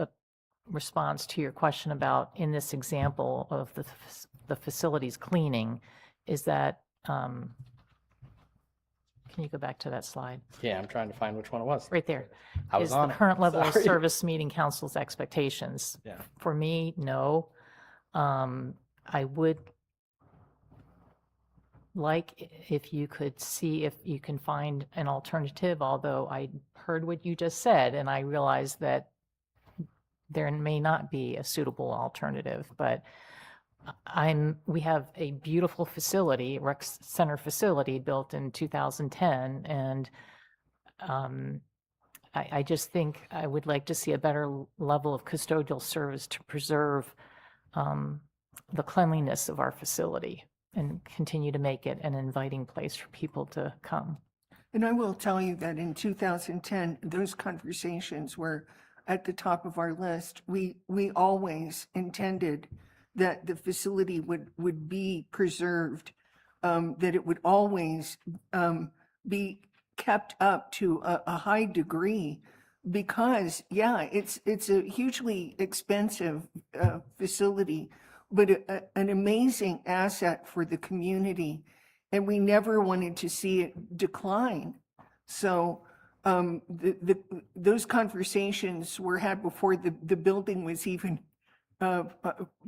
response to your question about, in this example of the facilities cleaning, is that, can you go back to that slide?
Yeah, I'm trying to find which one it was.
Right there.
I was
Is
on
the
it.
current level of
Sorry.
service meeting council's expectations?
Yeah.
For me, no. I would like if you could see if you can find an alternative, although I heard what you just said, and I realized that there may not be a suitable alternative, but we have a beautiful facility, rec center facility built in 2010, and I just think I would like to see a better level of custodial service to preserve the cleanliness of our facility and continue to make it an inviting place for people to come.
And I will tell you that in 2010, those conversations were at the top of our list. We always intended that the facility would be preserved, that it would always be kept up to a high degree, because, yeah, it's a hugely expensive facility, but an amazing asset for the community. And we never wanted to see it decline. So those conversations were had before the building was even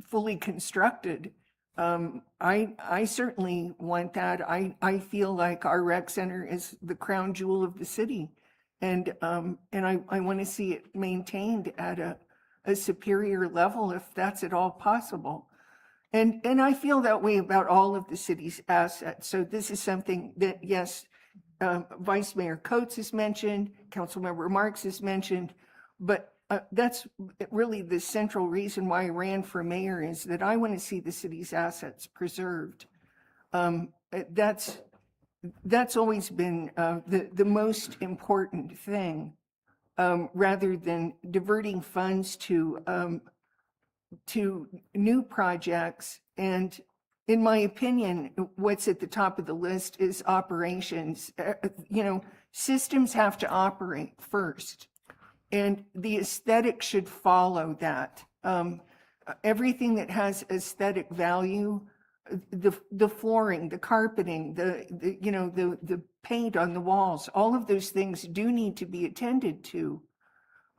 fully constructed. I certainly want that. I feel like our rec center is the crown jewel of the city. And I want to see it maintained at a superior level if that's at all possible. And I feel that way about all of the city's assets. So this is something that, yes, Vice Mayor Coates has mentioned, Councilmember Marks has mentioned, but that's really the central reason why I ran for mayor, is that I want to see the city's assets preserved. That's always been the most important thing, rather than diverting funds to new projects. And in my opinion, what's at the top of the list is operations. Systems have to operate first, and the aesthetic should follow that. Everything that has aesthetic value, the flooring, the carpeting, the paint on the walls, all of those things do need to be attended to,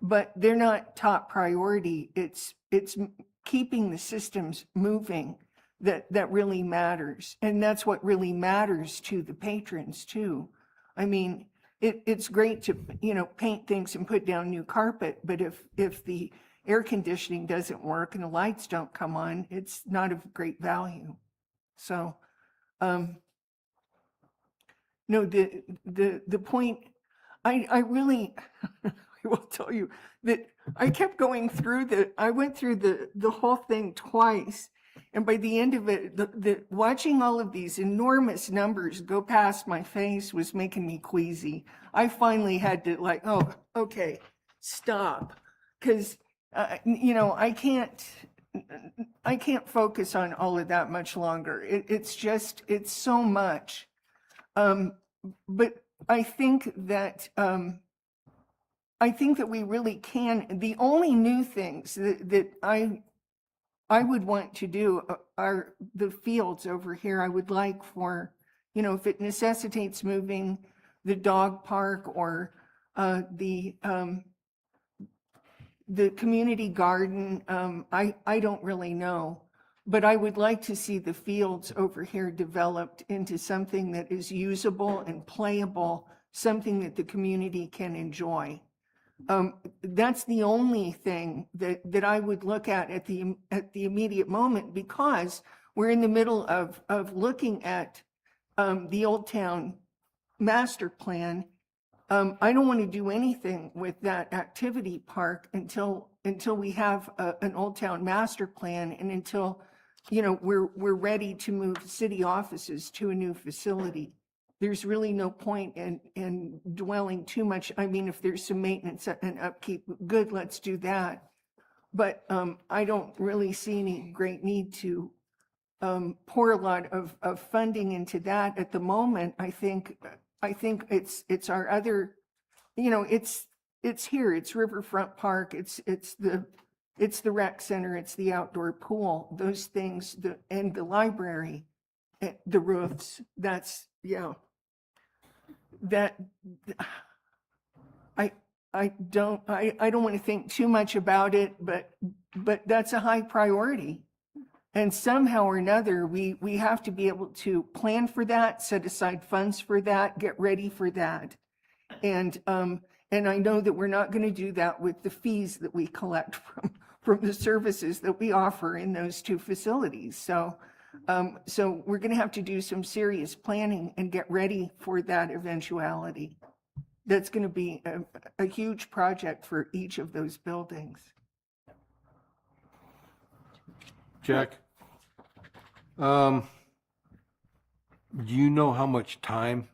but they're not top priority. It's keeping the systems moving that really matters. And that's what really matters to the patrons too. I mean, it's great to, paint things and put down new carpet, but if the air conditioning doesn't work and the lights don't come on, it's not of great value. So, no, the point, I really, I will tell you that I kept going through I went through the whole thing twice. And by the end of it, watching all of these enormous numbers go past my face was making me queasy. I finally had to oh, okay, stop. Because, I can't focus on all of that much longer. It's so much. But I think that we really can. The only new things that I would want to do are the fields over here. I would like for, if it necessitates moving the dog park or the community garden, I don't really know. But I would like to see the fields over here developed into something that is usable and playable, something that the community can enjoy. That's the only thing that I would look at the immediate moment, because we're in the middle of looking at the Old Town Master Plan. I don't want to do anything with that activity park until we have an Old Town Master Plan, and until we're ready to move city offices to a new facility. There's really no point in dwelling too much. I mean, if there's some maintenance and upkeep, good, let's do that. But I don't really see any great need to pour a lot of funding into that at the moment. I think it's our other, it's here, it's Riverfront Park, it's the rec center, it's the outdoor pool, those things, and the library, the roofs. That's, yeah. That I don't want to think too much about it, but that's a high priority. And somehow or another, we have to be able to plan for that, set aside funds for that, get ready for that. And I know that we're not going to do that with the fees that we collect from the services that we offer in those two facilities. So we're going to have to do some serious planning and get ready for that eventuality. That's going to be a huge project for each of those buildings.
Jack, do you know how much time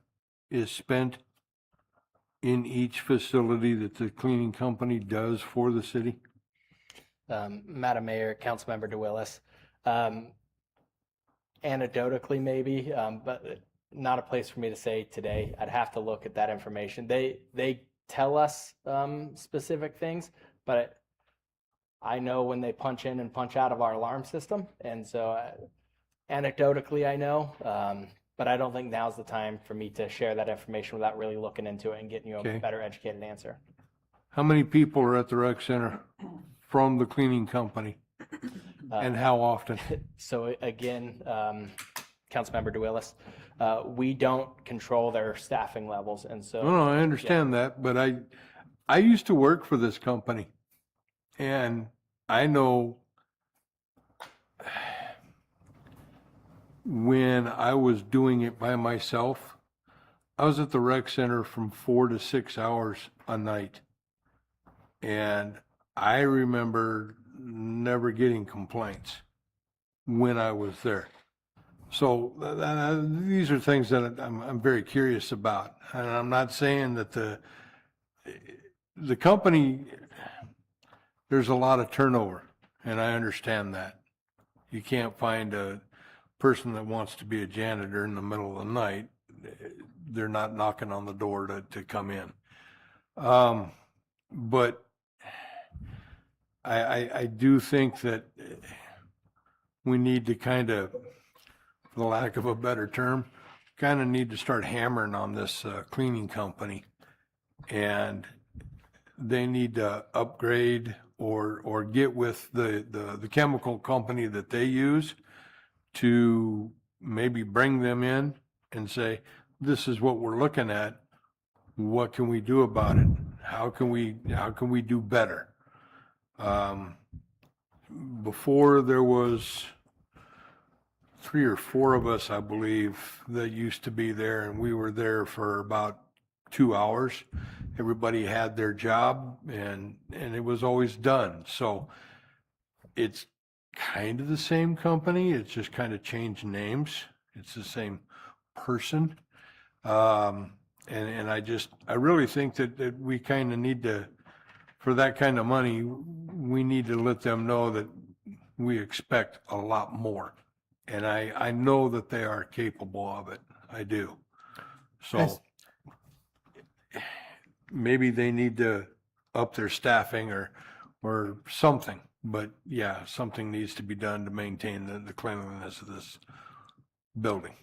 is spent in each facility that the cleaning company does for the city?
Madam Mayor, Councilmember DeWillis, anecdotally maybe, but not a place for me to say today. I'd have to look at that information. They tell us specific things, but I know when they punch in and punch out of our alarm system, and so anecdotally I know, but I don't think now's the time for me to share that information without really looking into it and getting you a
Okay.
better educated answer.
How many people are at the rec center from the cleaning company? And how often?
So again, Councilmember DeWillis, we don't control their staffing levels, and so.
No, I understand that, but I used to work for this company, and I know when I was doing it by myself, I was at the rec center from 4 to 6 hours a night. And I remember never getting complaints when I was there. So these are things that I'm very curious about. And I'm not saying that the company, there's a lot of turnover, and I understand that. You can't find a person that wants to be a janitor in the middle of the night. They're not knocking on the door to come in. But I do think that we need to kind of, for the lack of a better term, kind of need to start hammering on this cleaning company. And they need to upgrade or get with the chemical company that they use to maybe bring them in and say, this is what we're looking at. What can we do about it? How can we do better? Before there was 3 or 4 of us, I believe, that used to be there, and we were there for about 2 hours. Everybody had their job, and it was always done. So it's kind of the same company. It's just kind of changed names. It's the same person. And I really think that we kind of need to, for that kind of money, we need to let them know that we expect a lot more. And I know that they are capable of it. I do. So
Yes.
maybe they need to up their staffing or something. But yeah, something needs to be done to maintain the cleanliness of this building.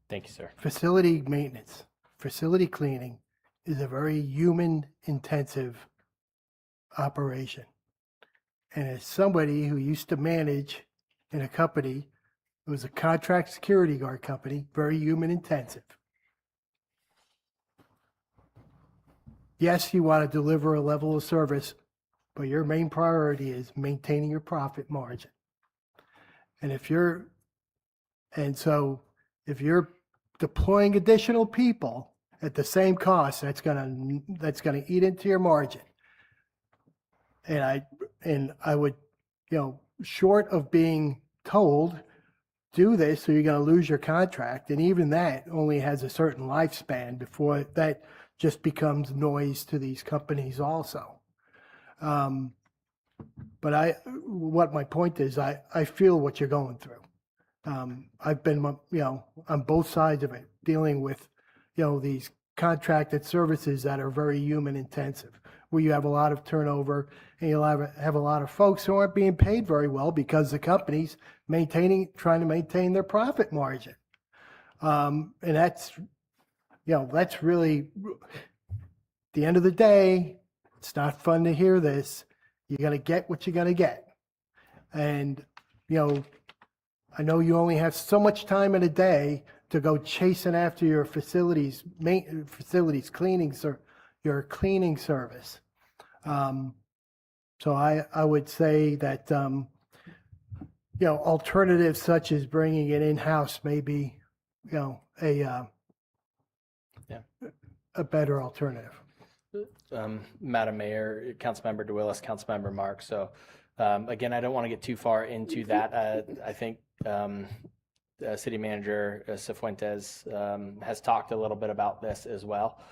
Thank you, sir.
Facility maintenance, facility cleaning is a very human-intensive operation. And as somebody who used to manage in a company, it was a contract security guard company, very human-intensive. Yes, you want to deliver a level of service, but your main priority is maintaining your profit margin. And if you're deploying additional people at the same cost, that's gonna eat into your margin. And I would, short of being told, do this, or you're gonna lose your contract, and even that only has a certain lifespan before that just becomes noise to these companies also. But what my point is, I feel what you're going through. I've been, on both sides of it, dealing with, these contracted services that are very human intensive, where you have a lot of turnover and you'll have a lot of folks who aren't being paid very well because the company's trying to maintain their profit margin. And that's really, at the end of the day, it's not fun to hear this. you got to get what you got to get. And, I know you only have so much time in a day to go chasing after your facilities cleaning, your cleaning service. So I would say that, alternatives such as bringing it in-house may be, a better alternative.
Madam Mayor, Councilmember DeWillis, Councilmember Mark. So again, I don't want to get too far into that. I think City Manager Cifuentes has talked a little bit about this as well.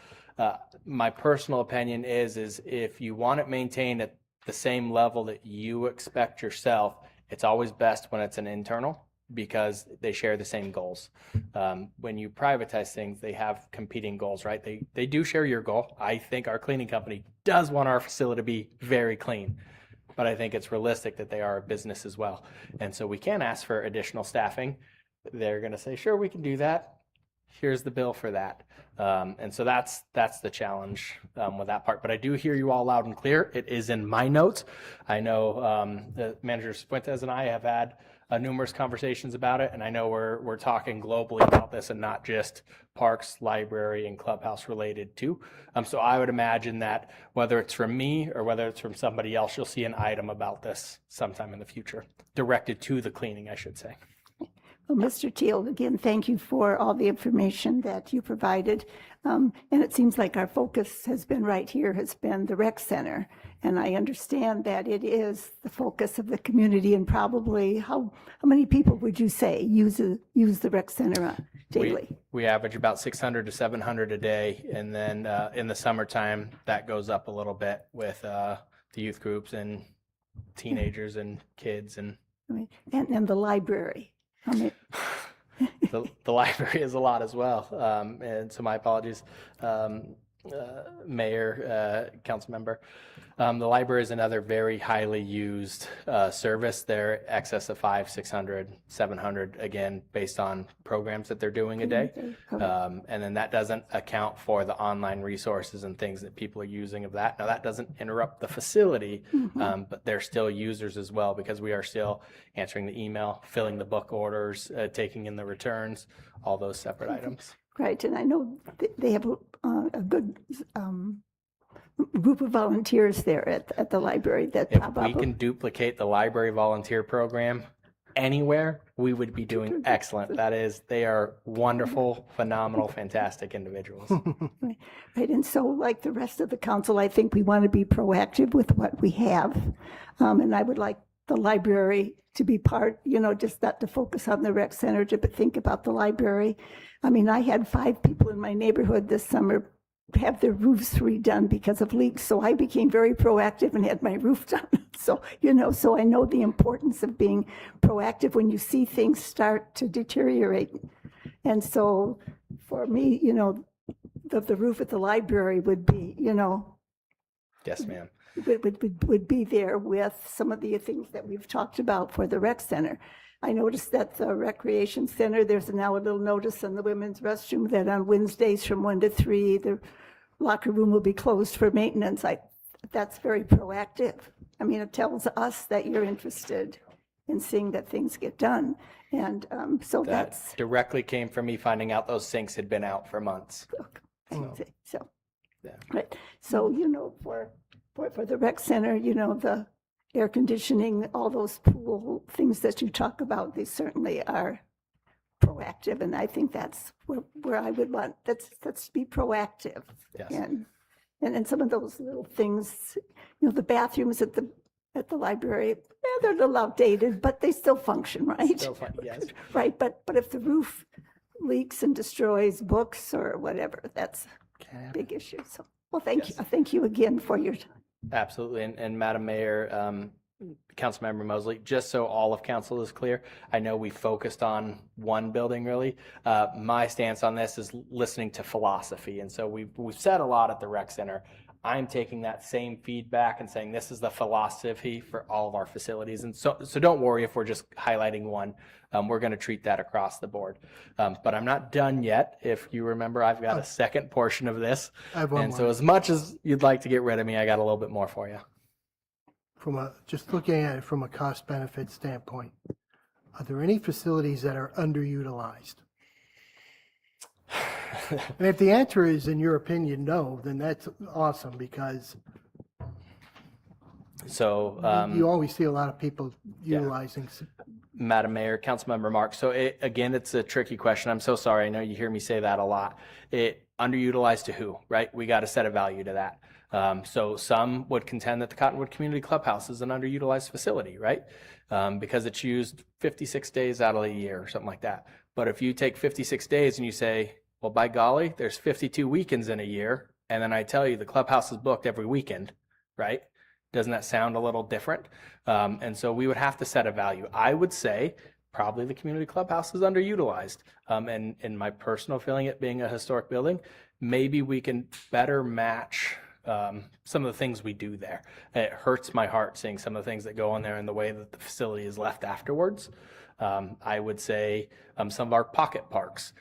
My personal opinion is if you want it maintained at the same level that you expect yourself, it's always best when it's an internal, because they share the same goals. When you privatize things, they have competing goals, right? They do share your goal. I think our cleaning company does want our facility to be very clean, but I think it's realistic that they are a business as well. And so we can ask for additional staffing. They're going to say, sure, we can do that. Here's the bill for that. And so that's the challenge with that part. But I do hear you all loud and clear. It is in my notes. I know the Manager Fuentes and I have had numerous conversations about it, and I know we're talking globally about this and not just parks, library, and clubhouse related too. So I would imagine that whether it's from me or whether it's from somebody else, you'll see an item about this sometime in the future, directed to the cleaning, I should say.
Well, Mr. Teal, again, thank you for all the information that you provided. And it seems like our focus has been right here, has been the rec center. And I understand that it is the focus of the community, and probably how many people would you say use the rec center daily?
We average about 600 to 700 a day. And then in the summertime, that goes up a little bit with the youth groups and teenagers and kids. And
the library. How many?
the library is a lot as well. And so my apologies, Mayor, council member. The library is another very highly used service. They're excess of 500, 600, 700, again, based on programs that they're doing a day. And then that doesn't account for the online resources and things that people are using of that. Now, that doesn't interrupt the facility, but they're still users as well, because we are still answering the email, filling the book orders, taking in the returns, all those separate items.
Right, and I know they have a good group of volunteers there at the library that
If
pop
we
up.
can duplicate the library volunteer program anywhere, we would be doing excellent. That is, they are wonderful, phenomenal, fantastic individuals.
Right, and so like the rest of the council, I think we want to be proactive with what we have. And I would like the library to be part, just not to focus on the rec center, but think about the library. I mean, I had 5 people in my neighborhood this summer have their roofs redone because of leaks. So I became very proactive and had my roof done. So, so I know the importance of being proactive when you see things start to deteriorate. And so for me, the roof at the library would be,
Yes, ma'am.
would be there with some of the things that we've talked about for the rec center. I noticed that the recreation center, there's now a little notice in the women's restroom that on Wednesdays from 1 to 3, the locker room will be closed for maintenance. That's very proactive. I mean, it tells us that you're interested in seeing that things get done. And so
That
that's,
directly came from me finding out those sinks had been out for months.
so,
Yeah.
right. So, for the rec center, the air conditioning, all those pool things that you talk about, they certainly are proactive. And I think that's where I would want, let's be proactive.
Yes.
And some of those little things, the bathrooms at the library, they're a little outdated, but they still function, right?
Still fun, yes.
Right, but if the roof leaks and destroys books or whatever, that's a big issue. So, well, thank you again for your time.
Absolutely. And Madam Mayor, Councilmember Mosley, just so all of council is clear, I know we focused on one building really. My stance on this is listening to philosophy. And so we've said a lot at the rec center. I'm taking that same feedback and saying this is the philosophy for all of our facilities. And so don't worry if we're just highlighting one. We're going to treat that across the board. But I'm not done yet. If you remember, I've got a second portion of this.
I have one
And
more.
so as much as you'd like to get rid of me, I got a little bit more for you.
just looking at it from a cost benefit standpoint, are there any facilities that are underutilized? And if the answer is, in your opinion, no, then that's awesome, because
So,
you always see a lot of people utilizing.
Madam Mayor, Councilmember Mark. So again, it's a tricky question. I'm so sorry. I know you hear me say that a lot. Underutilized to who, right? We got to set a value to that. So some would contend that the Cottonwood Community Clubhouse is an underutilized facility, right? Because it's used 56 days out of the year or something like that. But if you take 56 days and you say, well, by golly, there's 52 weekends in a year, and then I tell you the clubhouse is booked every weekend, right? Doesn't that sound a little different? And so we would have to set a value. I would say probably the community clubhouse is underutilized. And in my personal feeling, it being a historic building, maybe we can better match some of the things we do there. It hurts my heart seeing some of the things that go on there and the way that the facility is left afterwards. I would say some of our pocket parks,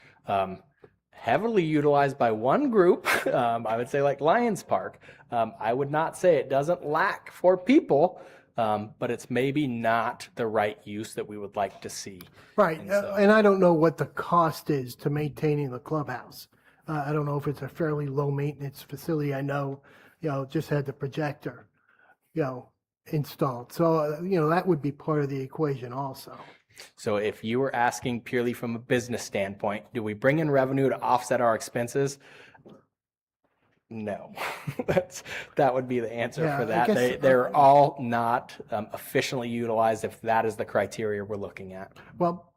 heavily utilized by one group. I would say like Lions Park. I would not say it doesn't lack for people, but it's maybe not the right use that we would like to see.
Right,
And so-
and I don't know what the cost is to maintaining the clubhouse. I don't know if it's a fairly low maintenance facility. I know, just had the projector, installed. So, that would be part of the equation also.
So if you were asking purely from a business standpoint, do we bring in revenue to offset our expenses? No, that would be the answer
Yeah,
for
I
that.
guess-
They're all not efficiently utilized if that is the criteria we're looking at.
Well,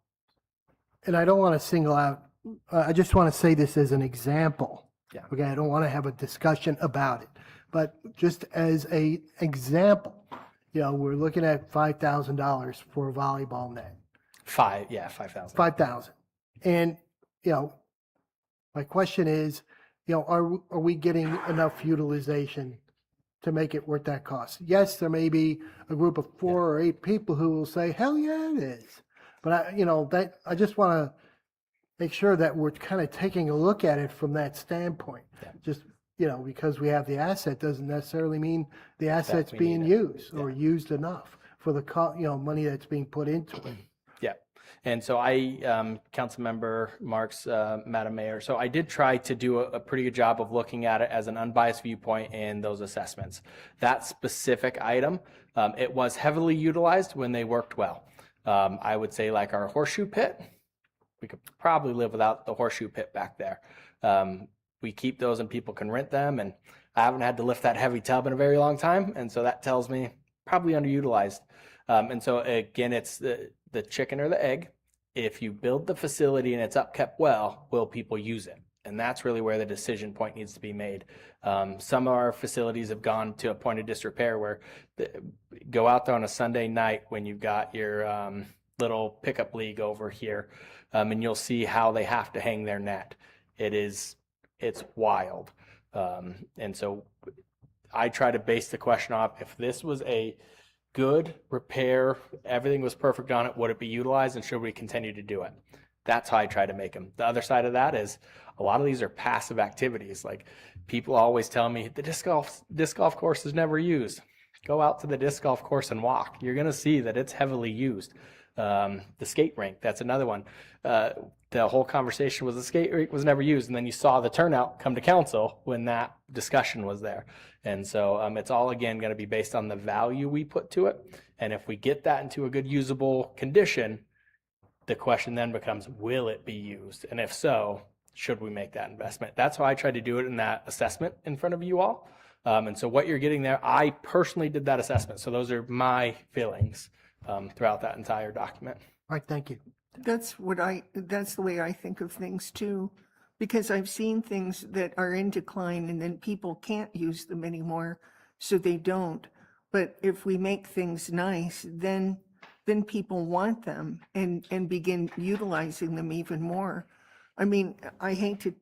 and I don't want to single out, I just want to say this as an example.
Yeah.
Okay, I don't want to have a discussion about it, but just as a example, we're looking at $5,000 for a volleyball net.
5,000.
5,000. And, my question is, are we getting enough utilization to make it worth that cost? Yes, there may be a group of 4 or 8 people who will say, hell yeah, it is. But I just want to make sure that we're kind of taking a look at it from that standpoint. Just, because we have the asset doesn't necessarily mean the asset's
we
being
need it.
used or used enough for the, money that's being put into it.
Yeah. And so Councilmember Marks, Madam Mayor, so I did try to do a pretty good job of looking at it as an unbiased viewpoint in those assessments. That specific item, it was heavily utilized when they worked well. I would say like our horseshoe pit, we could probably live without the horseshoe pit back there. We keep those and people can rent them, and I haven't had to lift that heavy tub in a very long time, and so that tells me probably underutilized. And so again, it's the chicken or the egg. If you build the facility and it's upkept well, will people use it? And that's really where the decision point needs to be made. Some of our facilities have gone to a point of disrepair where go out there on a Sunday night when you've got your little pickup league over here, and you'll see how they have to hang their net. It's wild. And so I try to base the question off, if this was a good repair, everything was perfect on it, would it be utilized, and should we continue to do it? That's how I try to make them. The other side of that is a lot of these are passive activities. Like people always tell me the disc golf course is never used. Go out to the disc golf course and walk. You're going to see that it's heavily used. The skate rink, that's another one. The whole conversation was the skate rink was never used, and then you saw the turnout come to council when that discussion was there. And so it's all, again, going to be based on the value we put to it. And if we get that into a good usable condition, the question then becomes, will it be used? And if so, should we make that investment? That's how I tried to do it in that assessment in front of you all. And so what you're getting there, I personally did that assessment. So those are my feelings throughout that entire document.
All right, thank you.
That's the way I think of things too, because I've seen things that are in decline and then people can't use them anymore, so they don't. But if we make things nice, then people want them and begin utilizing them even more. I mean, I hate to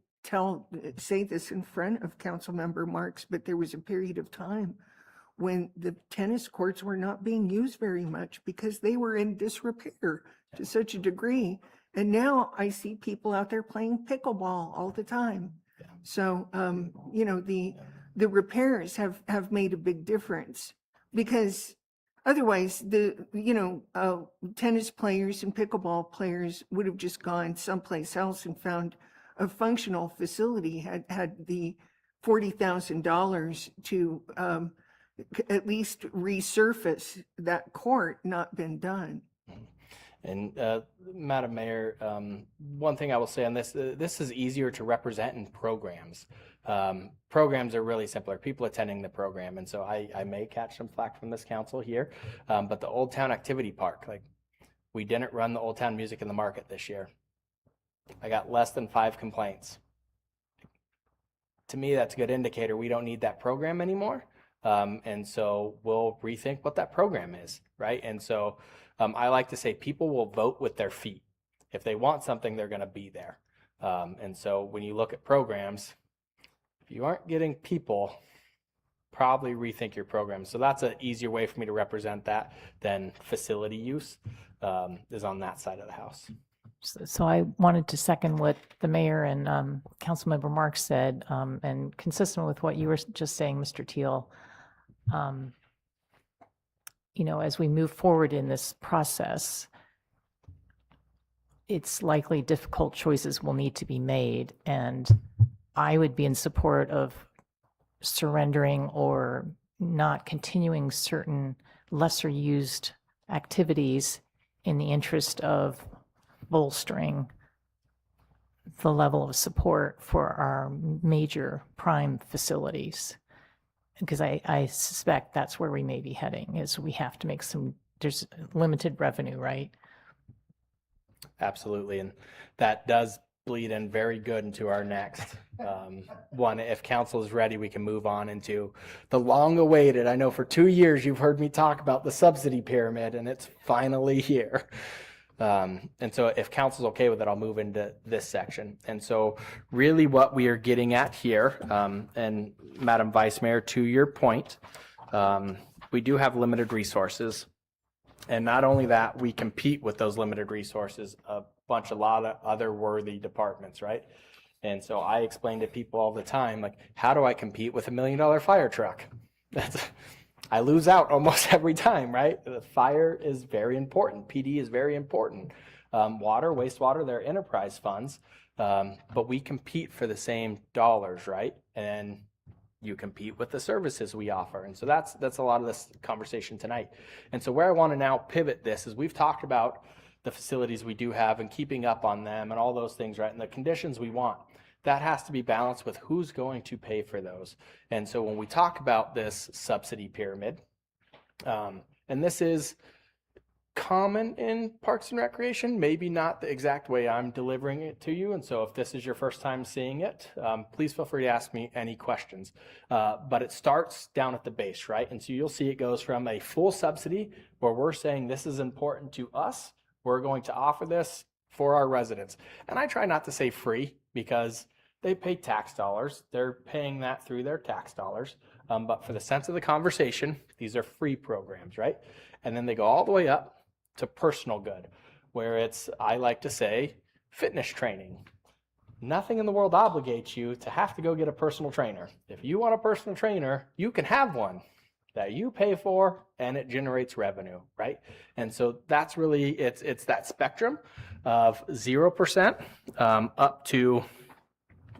say this in front of Councilmember Marks, but there was a period of time when the tennis courts were not being used very much because they were in disrepair to such a degree. And now I see people out there playing pickleball all the time. So, the repairs have made a big difference, because Otherwise, tennis players and pickleball players would have just gone someplace else and found a functional facility, had the $40,000 to at least resurface that court not been done.
And Madam Mayor, one thing I will say on this, this is easier to represent in programs. Programs are really simpler, people attending the program. And so I may catch some flack from this council here, but the Old Town Activity Park, like, we didn't run the Old Town Music in the Market this year. I got less than 5 complaints. To me, that's a good indicator we don't need that program anymore. And so we'll rethink what that program is, right? And so I like to say people will vote with their feet. If they want something, they're going to be there. And so when you look at programs, if you aren't getting people, probably rethink your program. So that's an easier way for me to represent that than facility use is on that side of the house.
So I wanted to second what the mayor and Councilmember Marks said, and consistent with what you were just saying, Mr. Teal. As we move forward in this process, it's likely difficult choices will need to be made, and I would be in support of surrendering or not continuing certain lesser used activities in the interest of bolstering the level of support for our major prime facilities. Because I suspect that's where we may be heading, is we have to make there's limited revenue, right?
Absolutely. And that does bleed in very good into our next one. If council is ready, we can move on into the long awaited, I know for 2 years you've heard me talk about the subsidy pyramid, and it's finally here. And so if council's okay with it, I'll move into this section. And so really what we are getting at here, and Madam Vice Mayor, to your point, we do have limited resources. And not only that, we compete with those limited resources, a lot of other worthy departments, right? And so I explain to people all the time, like, how do I compete with $1 million fire truck? I lose out almost every time, right? The fire is very important. PD is very important. Water, wastewater, they're enterprise funds, but we compete for the same dollars, right? And you compete with the services we offer. And so that's a lot of this conversation tonight. And so where I want to now pivot this is we've talked about the facilities we do have and keeping up on them and all those things, right? And the conditions we want. That has to be balanced with who's going to pay for those. And so when we talk about this subsidy pyramid, and this is common in Parks and Recreation, maybe not the exact way I'm delivering it to you. And so if this is your first time seeing it, please feel free to ask me any questions. But it starts down at the base, right? And so you'll see it goes from a full subsidy where we're saying this is important to us. We're going to offer this for our residents. And I try not to say free because they pay tax dollars. They're paying that through their tax dollars. But for the sense of the conversation, these are free programs, right? And then they go all the way up to personal good, where it's, I like to say, fitness training. Nothing in the world obligates you to have to go get a personal trainer. If you want a personal trainer, you can have one that you pay for and it generates revenue, right? And so that's really, it's that spectrum of 0% up to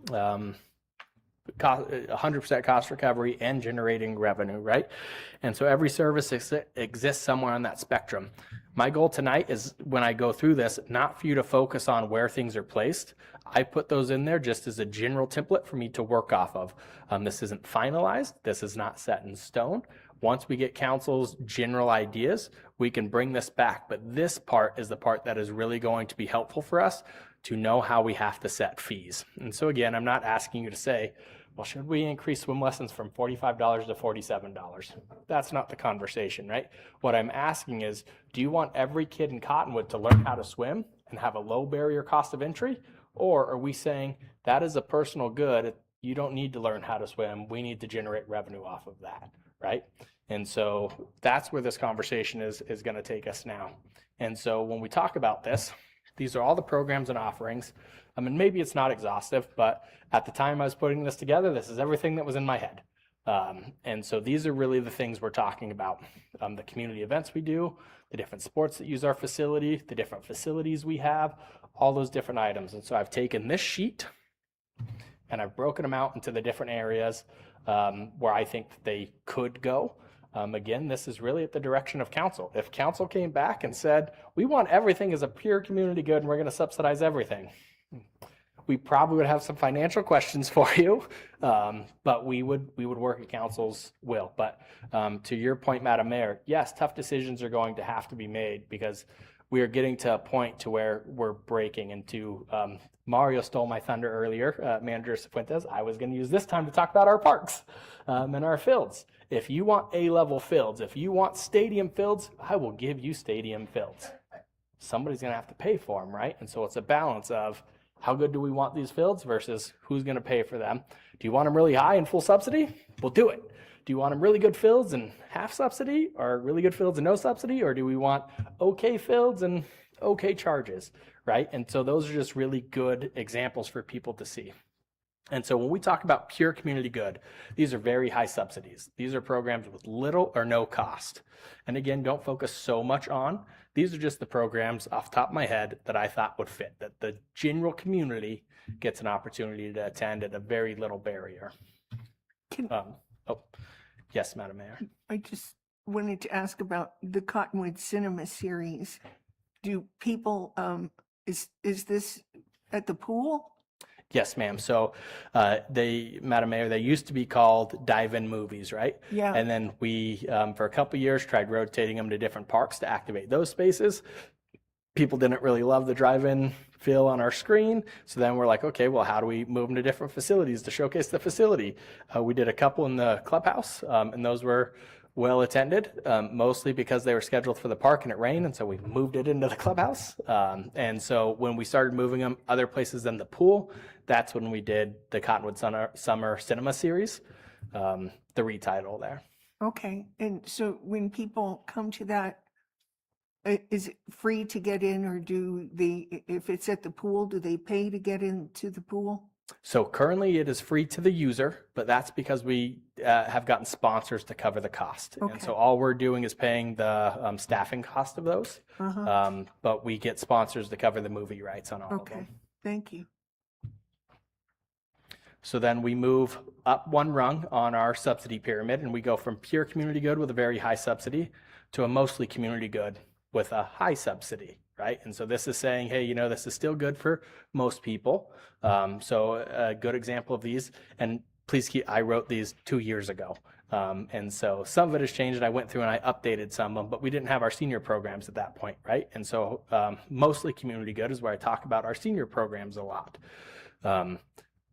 100% cost recovery and generating revenue, right? And so every service exists somewhere on that spectrum. My goal tonight is, when I go through this, not for you to focus on where things are placed. I put those in there just as a general template for me to work off of. This isn't finalized. This is not set in stone. Once we get council's general ideas, we can bring this back. But this part is the part that is really going to be helpful for us to know how we have to set fees. And so again, I'm not asking you to say, well, should we increase swim lessons from $45 to $47? That's not the conversation, right? What I'm asking is, do you want every kid in Cottonwood to learn how to swim and have a low barrier cost of entry? Or are we saying that is a personal good? You don't need to learn how to swim. We need to generate revenue off of that, right? And so that's where this conversation is going to take us now. And so when we talk about this, these are all the programs and offerings. I mean, maybe it's not exhaustive, but at the time I was putting this together, this is everything that was in my head. And so these are really the things we're talking about. The community events we do, the different sports that use our facility, the different facilities we have, all those different items. And so I've taken this sheet and I've broken them out into the different areas where I think they could go. Again, this is really at the direction of council. If council came back and said, we want everything as a pure community good and we're going to subsidize everything, we probably would have some financial questions for you, but we would work at council's will. But to your point, Madam Mayor, yes, tough decisions are going to have to be made because we are getting to a point to where we're breaking into, Mario stole my thunder earlier, Manager Cifuentes. I was going to use this time to talk about our parks and our fields. If you want A-level fields, if you want stadium fields, I will give you stadium fields. Somebody's going to have to pay for them, right? And so it's a balance of how good do we want these fields versus who's going to pay for them. Do you want them really high and full subsidy? We'll do it. Do you want them really good fields and half subsidy, or really good fields and no subsidy? Or do we want okay fields and okay charges, right? And so those are just really good examples for people to see. And so when we talk about pure community good, these are very high subsidies. These are programs with little or no cost. And again, don't focus so much on. These are just the programs off the top of my head that I thought would fit, that the general community gets an opportunity to attend at a very little barrier. Yes, Madam Mayor.
I just wanted to ask about the Cottonwood Cinema series. Do people, is this at the pool?
Yes, ma'am. So Madam Mayor, they used to be called dive-in movies, right?
Yeah.
And then we, for a couple years, tried rotating them to different parks to activate those spaces. People didn't really love the drive-in feel on our screen. So then we're like, okay, well, how do we move them to different facilities to showcase the facility? We did a couple in the clubhouse, and those were well attended, mostly because they were scheduled for the park and it rained, and so we moved it into the clubhouse. And so when we started moving them other places than the pool, that's when we did the Cottonwood Summer Cinema Series, the retitle there.
Okay, and so when people come to that, is it free to get in, or do they, if it's at the pool, do they pay to get into the pool?
So currently it is free to the user, but that's because we have gotten sponsors to cover the cost.
Okay.
And so all we're doing is paying the staffing cost of those, but we get sponsors to cover the movie rights on all of
Okay,
them.
thank you.
So then we move up one rung on our subsidy pyramid, and we go from pure community good with a very high subsidy to a mostly community good with a high subsidy, right? And so this is saying, hey, you know, this is still good for most people. So a good example of these, and please keep, I wrote these 2 years ago. And so some of it has changed, and I went through and I updated some of them, but we didn't have our senior programs at that point, right? And so mostly community good is where I talk about our senior programs a lot.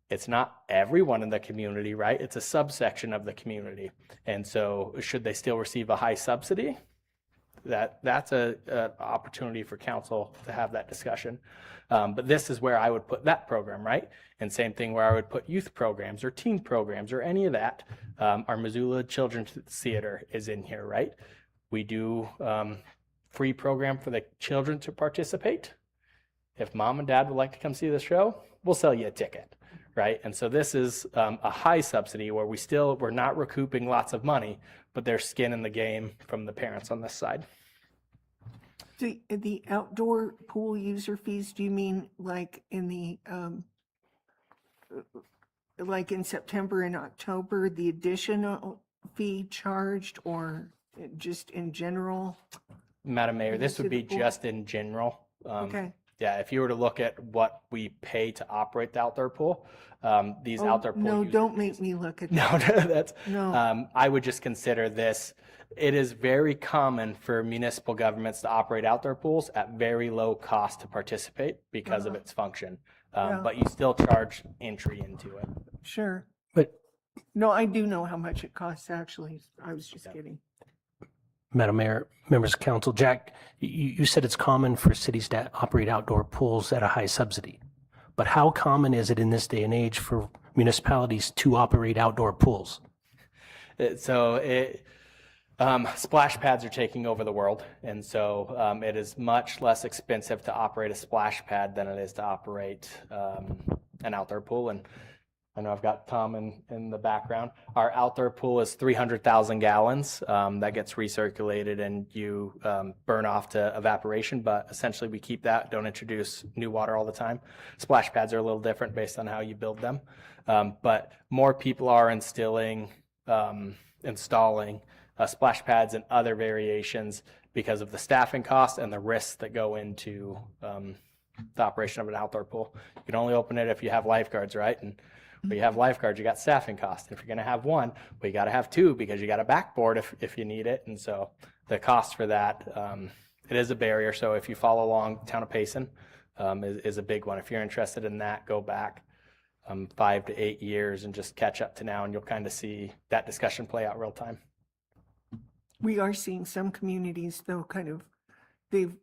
It's not everyone in the community, right? It's a subsection of the community. And so should they still receive a high subsidy? That's an opportunity for council to have that discussion. But this is where I would put that program, right? And same thing where I would put youth programs or teen programs or any of that. Our Missoula Children's Theater is in here, right? We do free program for the children to participate. If mom and dad would like to come see the show, we'll sell you a ticket. Right. And so this is a high subsidy where we're not recouping lots of money, but there's skin in the game from the parents on this side.
The outdoor pool user fees, do you mean like in the, like in September and October, the additional fee charged, or just in general?
Madam Mayor, this would be
Municipal?
just in general.
Okay.
Yeah, if you were to look at what we pay to operate the outdoor pool, these
Oh,
outdoor pool
no,
users-
don't make me look at
No,
that.
that's,
No.
I would just consider this, it is very common for municipal governments to operate outdoor pools at very low cost to participate because of its function.
Yeah.
But you still charge entry into it.
Sure.
But
No, I do know how much it costs, actually. I was just kidding.
Madam Mayor, members of council, Jack, you said it's common for cities to operate outdoor pools at a high subsidy. But how common is it in this day and age for municipalities to operate outdoor pools?
Splash pads are taking over the world. And so it is much less expensive to operate a splash pad than it is to operate an outdoor pool. And I know I've got Tom in the background. Our outdoor pool is 300,000 gallons. That gets recirculated and you burn off to evaporation, but essentially we keep that, don't introduce new water all the time. Splash pads are a little different based on how you build them. But more people are installing splash pads and other variations because of the staffing costs and the risks that go into the operation of an outdoor pool. You can only open it if you have lifeguards, right? And when you have lifeguards, you got staffing costs. If you're going to have one, well, you got to have two because you got a backboard if you need it. And so the cost for that, it is a barrier. So if you follow along, Town of Payson is a big one. If you're interested in that, go back 5 to 8 years and just catch up to now, and you'll kind of see that discussion play out real time.
We are seeing some communities though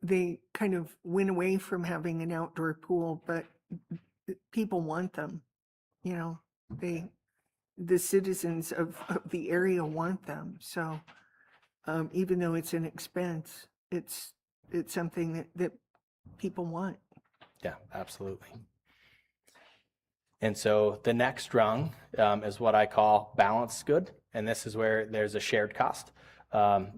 they kind of went away from having an outdoor pool, but people want them. You know, the citizens of the area want them. So even though it's an expense, it's something that people want.
Yeah, absolutely. And so the next rung is what I call balanced good. And this is where there's a shared cost.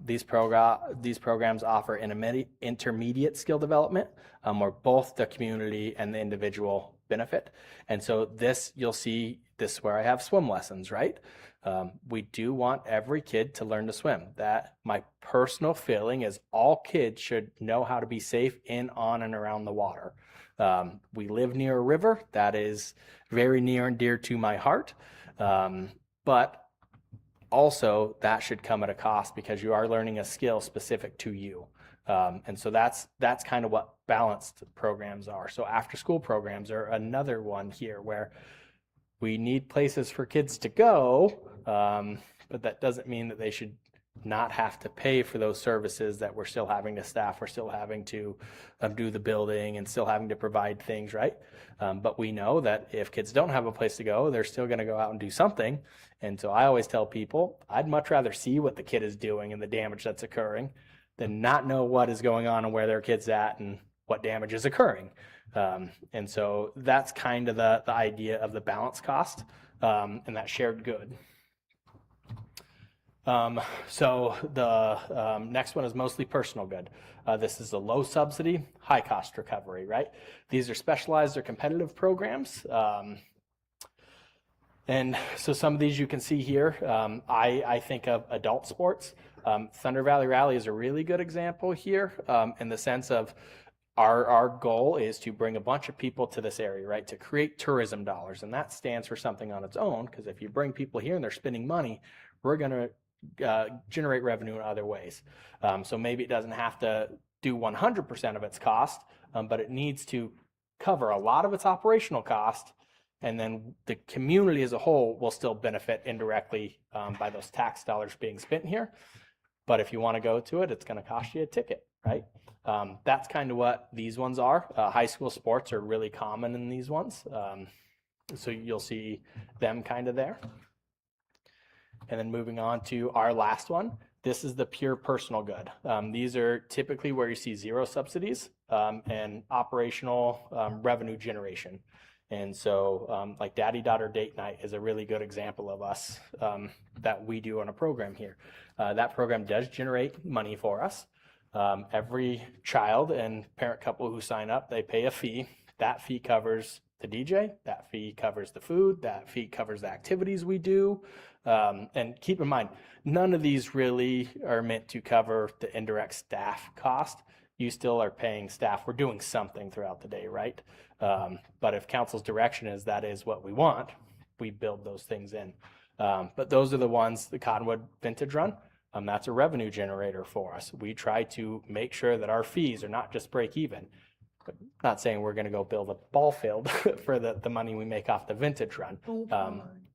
These programs offer intermediate skill development where both the community and the individual benefit. And so this, you'll see this where I have swim lessons, right? We do want every kid to learn to swim. That my personal feeling is all kids should know how to be safe in, on, and around the water. We live near a river. That is very near and dear to my heart. But also that should come at a cost because you are learning a skill specific to you. And so that's kind of what balanced programs are. So after school programs are another one here where we need places for kids to go, but that doesn't mean that they should not have to pay for those services that we're still having to staff, we're still having to do the building and still having to provide things, right? But we know that if kids don't have a place to go, they're still going to go out and do something. And so I always tell people, I'd much rather see what the kid is doing and the damage that's occurring than not know what is going on and where their kid's at and what damage is occurring. And so that's kind of the idea of the balance cost and that shared good. So the next one is mostly personal good. This is a low subsidy, high cost recovery, right? These are specialized or competitive programs. And so some of these you can see here. I think of adult sports. Thunder Valley Rally is a really good example here in the sense of our goal is to bring a bunch of people to this area, right? To create tourism dollars. And that stands for something on its own, because if you bring people here and they're spending money, we're going to generate revenue in other ways. So maybe it doesn't have to do 100% of its cost, but it needs to cover a lot of its operational cost. And then the community as a whole will still benefit indirectly by those tax dollars being spent here. But if you want to go to it, it's going to cost you a ticket, right? That's kind of what these ones are. High school sports are really common in these ones. So you'll see them kind of there. And then moving on to our last one, this is the pure personal good. These are typically where you see zero subsidies and operational revenue generation. And so like Daddy Daughter Date Night is a really good example of us that we do on a program here. That program does generate money for us. Every child and parent couple who sign up, they pay a fee. That fee covers the DJ, that fee covers the food, that fee covers the activities we do. And keep in mind, none of these really are meant to cover the indirect staff cost. You still are paying staff. We're doing something throughout the day, right? But if council's direction is that is what we want, we build those things in. But those are the ones, the Cottonwood Vintage Run, that's a revenue generator for us. We try to make sure that our fees are not just break even. But not saying we're going to go build a ball field for the money we make off the Vintage Run.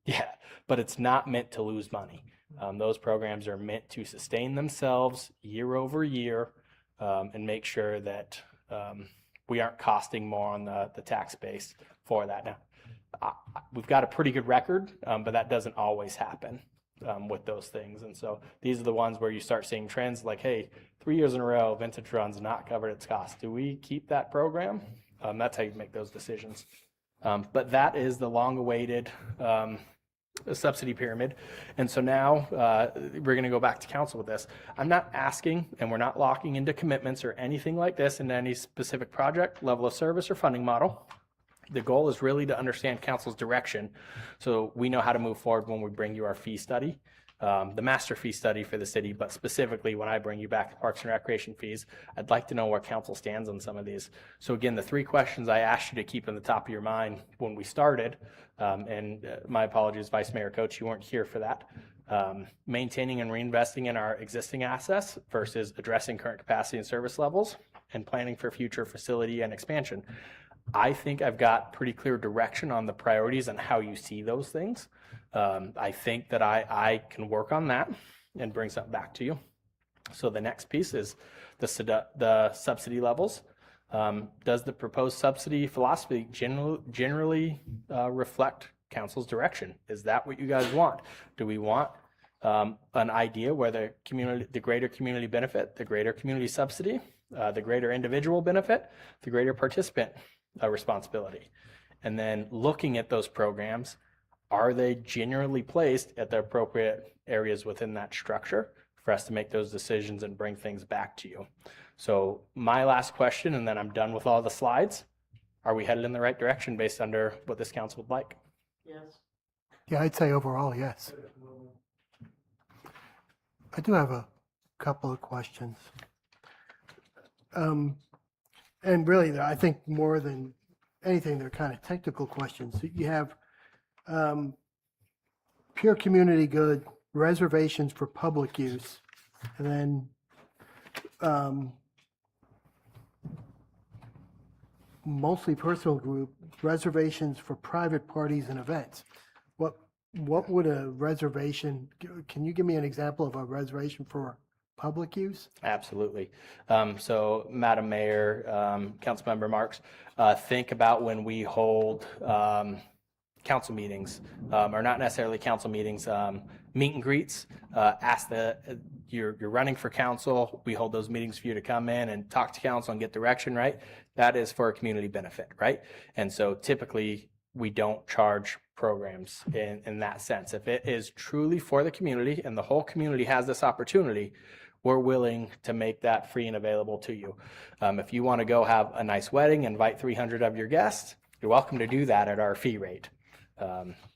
Yeah, but it's not meant to lose money. Those programs are meant to sustain themselves year over year and make sure that we aren't costing more on the tax base for that. Now, we've got a pretty good record, but that doesn't always happen with those things. And so these are the ones where you start seeing trends like, hey, 3 years in a row, Vintage Run's not covered its cost. Do we keep that program? That's how you make those decisions. But that is the long-awaited subsidy pyramid. And so now we're going to go back to council with this. I'm not asking, and we're not locking into commitments or anything like this in any specific project, level of service, or funding model. The goal is really to understand council's direction so we know how to move forward when we bring you our fee study, the master fee study for the city, but specifically when I bring you back the Parks and Recreation fees, I'd like to know where council stands on some of these. So again, the 3 questions I asked you to keep in the top of your mind when we started, and my apologies, Vice Mayor Coach, you weren't here for that. Maintaining and reinvesting in our existing assets versus addressing current capacity and service levels, and planning for future facility and expansion. I think I've got pretty clear direction on the priorities and how you see those things. I think that I can work on that and bring something back to you. So the next piece is the subsidy levels. Does the proposed subsidy philosophy generally reflect council's direction? Is that what you guys want? Do we want an idea where the greater community benefit, the greater community subsidy, the greater individual benefit, the greater participant responsibility? And then looking at those programs, are they generally placed at the appropriate areas within that structure for us to make those decisions and bring things back to you? So my last question, and then I'm done with all the slides. Are we headed in the right direction based under what this council would like?
Yes.
Yeah, I'd say overall, yes. I do have a couple of questions. And really, I think more than anything, they're kind of technical questions. You have pure community good, reservations for public use, and then mostly personal group, reservations for private parties and events. What would a reservation, can you give me an example of a reservation for public use?
Absolutely. So, Madam Mayor, Councilmember Marks, think about when we hold council meetings, or not necessarily council meetings, meet and greets. You're running for council. We hold those meetings for you to come in and talk to council and get direction, right? That is for a community benefit, right? And so typically we don't charge programs in that sense. If it is truly for the community and the whole community has this opportunity, we're willing to make that free and available to you. If you want to go have a nice wedding, invite 300 of your guests, you're welcome to do that at our fee rate.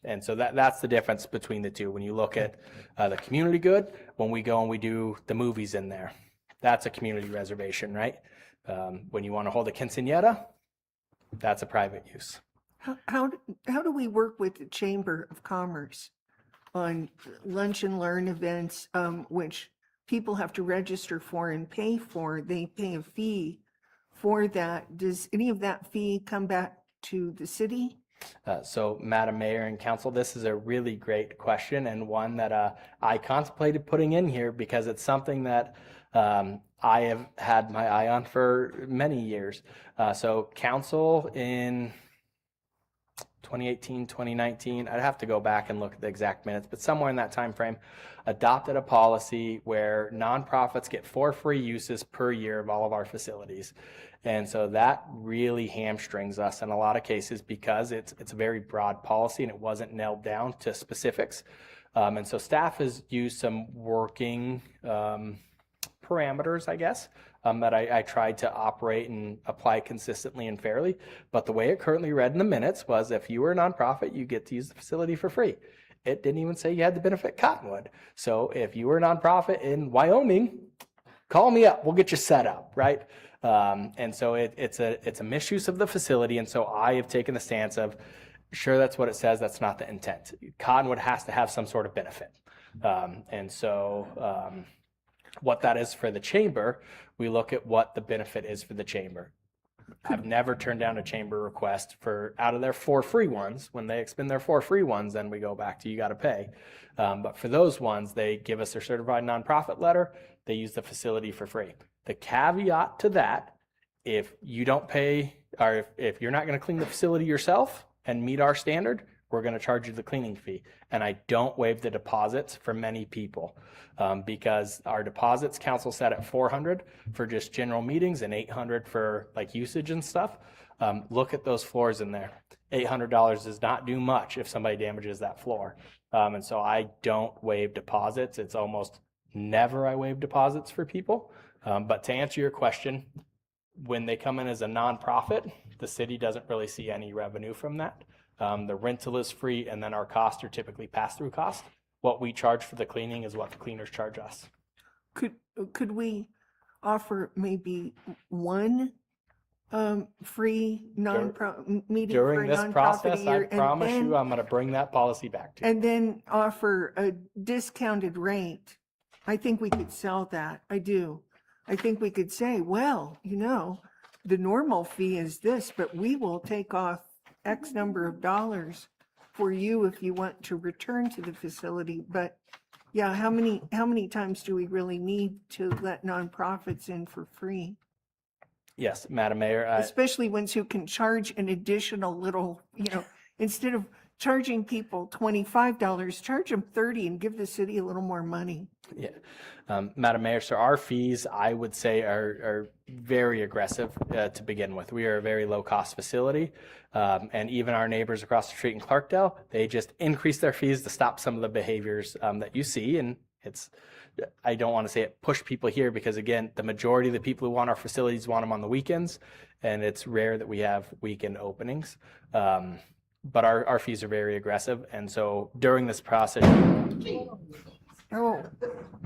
And so that's the difference between the two. When you look at the community good, when we go and we do the movies in there, that's a community reservation, right? When you want to hold a quinceañera, that's a private use.
How do we work with the Chamber of Commerce on lunch and learn events, which people have to register for and pay for? They pay a fee for that. Does any of that fee come back to the city?
So, Madam Mayor and Council, this is a really great question, and one that I contemplated putting in here because it's something that I have had my eye on for many years. So, Council in 2018, 2019, I'd have to go back and look at the exact minutes, but somewhere in that time frame, adopted a policy where nonprofits get 4 free uses per year of all of our facilities. And so that really hamstrings us in a lot of cases because it's a very broad policy and it wasn't nailed down to specifics. And so staff has used some working parameters, I guess, that I tried to operate and apply consistently and fairly. But the way it currently read in the minutes was if you were a nonprofit, you get to use the facility for free. It didn't even say you had to benefit Cottonwood. So if you were a nonprofit in Wyoming, call me up. We'll get you set up, right? And so it's a misuse of the facility. And so I have taken the stance of, sure, that's what it says. That's not the intent. Cottonwood has to have some sort of benefit. And so what that is for the chamber, we look at what the benefit is for the chamber. I've never turned down a chamber request for out of their 4 free ones. When they expend their 4 free ones, then we go back to you got to pay. But for those ones, they give us their certified nonprofit letter. They use the facility for free. The caveat to that, if you don't pay, or if you're not going to clean the facility yourself and meet our standard, we're going to charge you the cleaning fee. And I don't waive the deposits for many people because our deposits council set at $400 for just general meetings and $800 for like usage and stuff. Look at those floors in there. $800 does not do much if somebody damages that floor. And so I don't waive deposits. It's almost never I waive deposits for people. But to answer your question, when they come in as a nonprofit, the city doesn't really see any revenue from that. The rental is free, and then our costs are typically pass-through costs. What we charge for the cleaning is what the cleaners charge us.
Could we offer maybe one free meeting for
During
a
this
nonprofit a
process, I
year,
promise you, I'm going to bring that policy back to you.
and then offer a discounted rate? I think we could sell that. I do. I think we could say, well, the normal fee is this, but we will take off X number of dollars for you if you want to return to the facility. But yeah, how many times do we really need to let nonprofits in for free?
Yes, Madam Mayor.
Especially ones who can charge an additional little, instead of charging people $25, charge them $30 and give the city a little more money.
Yeah. Madam Mayor, so our fees, I would say, are very aggressive to begin with. We are a very low-cost facility, and even our neighbors across the street in Clarkdale, they just increase their fees to stop some of the behaviors that you see, and I don't want to say it push people here because, again, the majority of the people who want our facilities want them on the weekends, and it's rare that we have weekend openings. But our fees are very aggressive, and so during this process,
Oh,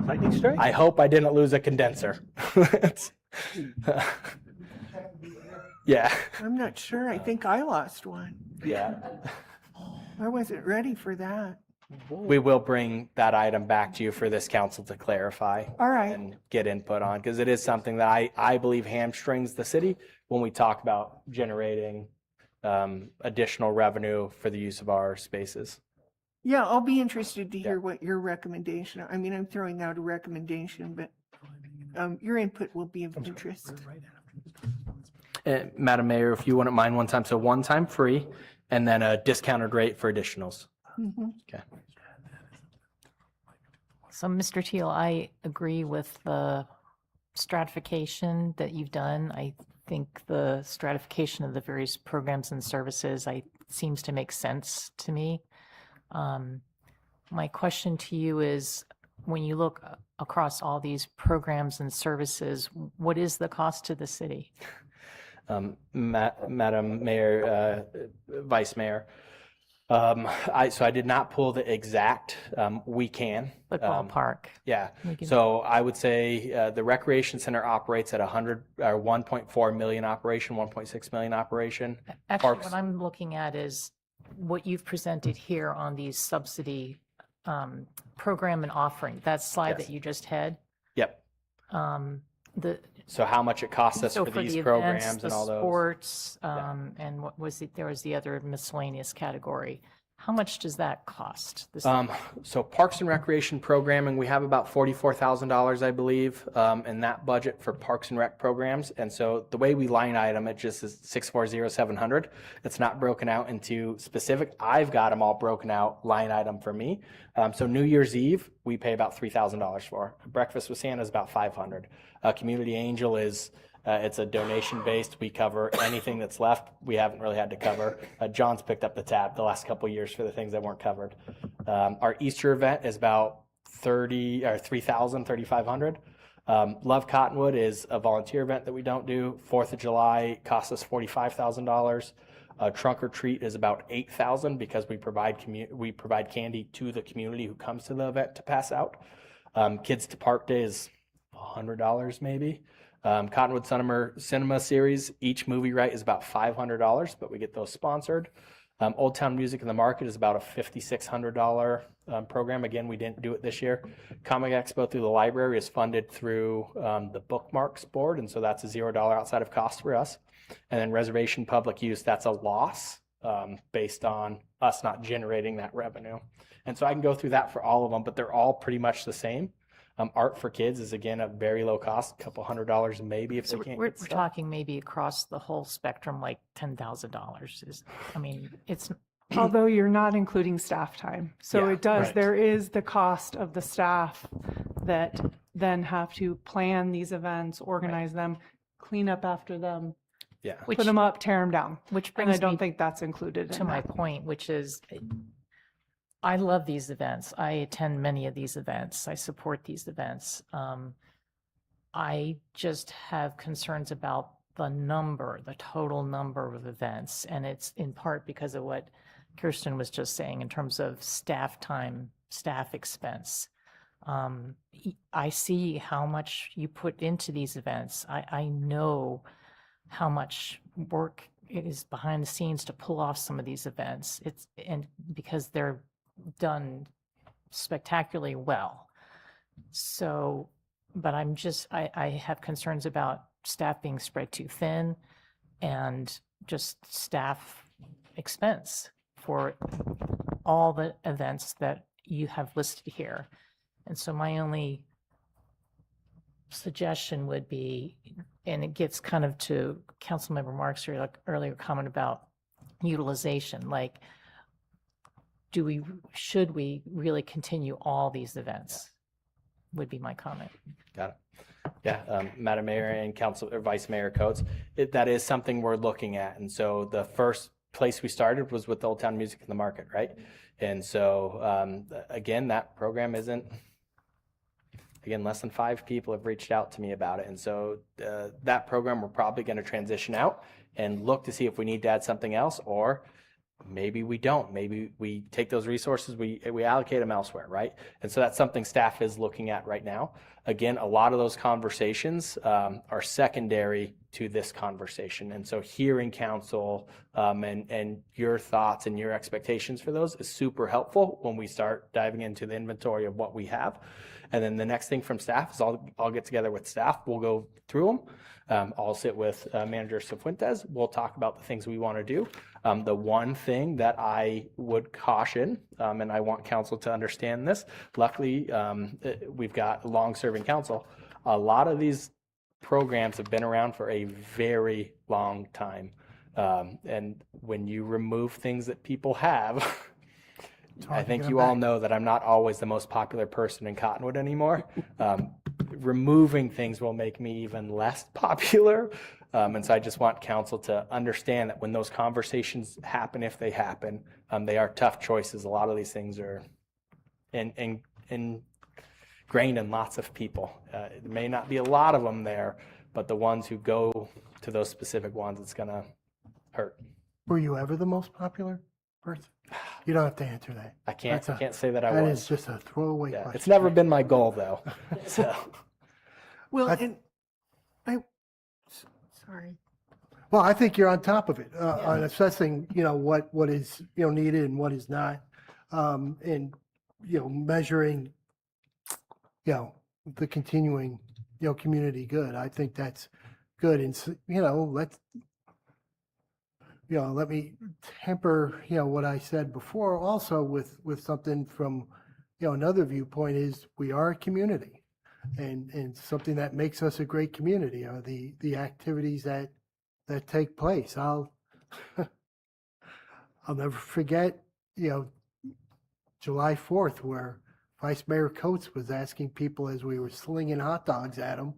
Lightning strike?
I hope I didn't lose a condenser. Yeah,
I'm not sure. I think I lost one.
yeah.
I wasn't ready for that.
We will bring that item back to you for this council to clarify.
All right.
And get input on, because it is something that I believe hamstrings the city when we talk about generating additional revenue for the use of our spaces.
Yeah, I'll be interested to hear what your recommendation. I mean, I'm throwing out a recommendation, but your input will be of interest.
Madam Mayor, if you wouldn't mind one time free, and then a discounted rate for additionals.
Mhm.
Okay.
So, Mr. Teal, I agree with the stratification that you've done. I think the stratification of the various programs and services seems to make sense to me. My question to you is, when you look across all these programs and services, what is the cost to the city?
Madam Mayor, Vice Mayor, I did not pull the exact, we can.
But ballpark.
Yeah,
We can-
so I would say the Recreation Center operates at 1.4 million operation, 1.6 million operation.
Actually,
Parks-
what I'm looking at is what you've presented here on these subsidy program and offering, that slide
Yes.
that you just had.
Yep,
The
so how much it costs us
So
for
for
these
the
programs
events,
and
the
all those.
sports, and what was it, there was the other miscellaneous category. How much does that cost?
So Parks and Recreation programming, we have about $44,000, I believe, in that budget for Parks and Rec programs. And so the way we line item, it just is 640,700. It's not broken out into specific. I've got them all broken out line item for me. So New Year's Eve, we pay about $3,000 for. Breakfast with Santa is about $500. Community Angel is, it's a donation based. We cover anything that's left. We haven't really had to cover. John's picked up the tab the last couple of years for the things that weren't covered. Our Easter event is about $3,500. Love Cottonwood is a volunteer event that we don't do. 4th of July costs us $45,000. Trunk or treat is about $8,000 because we provide candy to the community who comes to the event to pass out. Kids to Park Day is $100 maybe. Cottonwood Cinema Series, each movie right is about $500, but we get those sponsored. Old Town Music in the Market is about a $5,600 program. Again, we didn't do it this year. Comic Expo through the library is funded through the Bookmarks Board, and so that's a $0 outside of cost for us. And then Reservation Public Use, that's a loss based on us not generating that revenue. And so I can go through that for all of them, but they're all pretty much the same. Art for Kids is, again, a very low cost, a couple $100 maybe if
So
they can't
we're
get stuff.
talking maybe across the whole spectrum, like $10,000 is, I mean, it's,
Although you're not including staff time. So
Yeah,
it does,
right.
there is the cost of the staff that then have to plan these events, organize them, clean up after them.
Yeah.
Which,
put them up, tear them down.
which
And I
brings
don't
me
think that's included
to
in
my
that.
point, which is I love these events. I attend many of these events. I support these events. I just have concerns about the total number of events. And it's in part because of what Kirsten was just saying in terms of staff time, staff expense. I see how much you put into these events. I know how much work it is behind the scenes to pull off some of these events. And because they're done spectacularly well. So, but I have concerns about staff being spread too thin and just staff expense for all the events that you have listed here. And so my only suggestion would be, and it gets kind of to Councilmember Mark's earlier comment about utilization, like, should we really continue all these events? Would be my comment.
Got it. Yeah, Madam Mayor and Council or Vice Mayor Coates, that is something we're looking at. And so the first place we started was with Old Town Music in the Market, right? And so again, that program isn't. Again, less than 5 people have reached out to me about it. And so that program, we're probably going to transition out and look to see if we need to add something else, or maybe we don't. Maybe we take those resources, we allocate them elsewhere, right? And so that's something staff is looking at right now. Again, a lot of those conversations are secondary to this conversation. And so hearing council and your thoughts and your expectations for those is super helpful when we start diving into the inventory of what we have. And then the next thing from staff is I'll get together with staff. We'll go through them. I'll sit with Manager Cifuentes. We'll talk about the things we want to do. The one thing that I would caution, and I want council to understand this, luckily we've got long-serving council. A lot of these programs have been around for a very long time. And when you remove things that people have, I think you all know that I'm not always the most popular person in Cottonwood anymore. Removing things will make me even less popular. And so I just want council to understand that when those conversations happen, if they happen, they are tough choices. A lot of these things are ingrained in lots of people. There may not be a lot of them there, but the ones who go to those specific ones, it's going to hurt.
Were you ever the most popular person? You don't have to answer that.
I can't say that I
That
was.
is just a throwaway
Yeah,
question.
it's never been my goal, though. So.
Well,
I-
and sorry.
Well, I think you're on top of it, on assessing, what is, needed and what is not. And, measuring, the continuing, community good. I think that's good. And, let me temper, what I said before also with something from, another viewpoint is we are a community, and something that makes us a great community are the activities that take place. I'll never forget, July 4th, where Vice Mayor Coates was asking people as we were slinging hot dogs at them,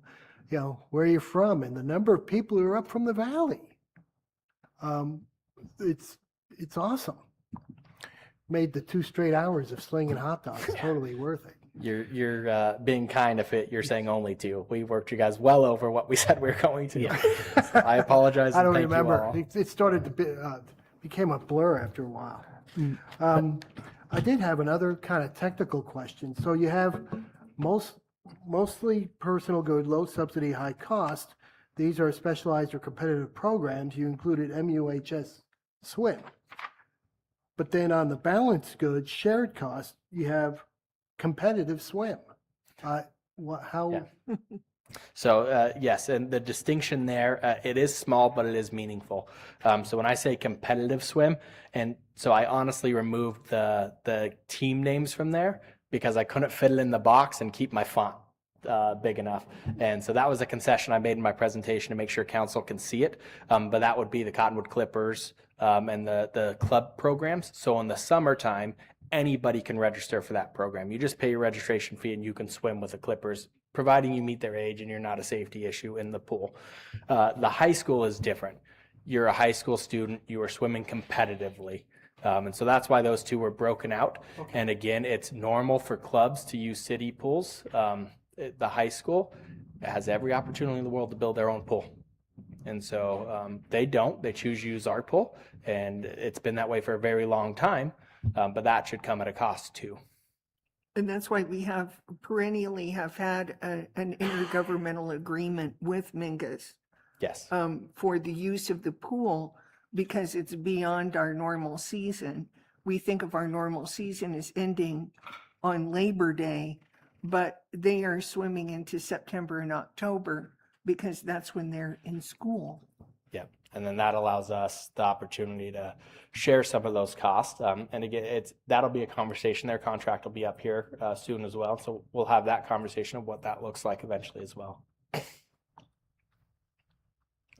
where are you from? And the number of people who are up from the valley. It's awesome. Made the 2 straight hours of slinging hot dogs totally worth it.
You're being kind if you're saying only 2. We worked you guys well over what we said we were going to. Yeah. So I apologize.
I don't
and thank you
remember.
all.
It started to became a blur after a while. I did have another kind of technical question. So you have mostly personal good, low subsidy, high cost. These are specialized or competitive programs. You included MUHS swim. But then on the balanced goods, shared cost, you have competitive swim. How?
Yeah. So yes, and the distinction there, it is small, but it is meaningful. So when I say competitive swim, and so I honestly removed the team names from there because I couldn't fit it in the box and keep my font big enough. And so that was a concession I made in my presentation to make sure council can see it. But that would be the Cottonwood Clippers and the club programs. So in the summertime, anybody can register for that program. You just pay your registration fee and you can swim with the Clippers, providing you meet their age and you're not a safety issue in the pool. The high school is different. you're a high school student, you are swimming competitively. And so that's why those two were broken out. And again, it's normal for clubs to use city pools. The high school has every opportunity in the world to build their own pool. And so they don't. They choose to use our pool. And it's been that way for a very long time. But that should come at a cost too.
And that's why we have perennially have had an intergovernmental agreement with Mingus
Yes.
for the use of the pool, because it's beyond our normal season. We think of our normal season as ending on Labor Day, but they are swimming into September and October because that's when they're in school.
Yeah. And then that allows us the opportunity to share some of those costs. And again, that'll be a conversation. Their contract will be up here soon as well. So we'll have that conversation of what that looks like eventually as well.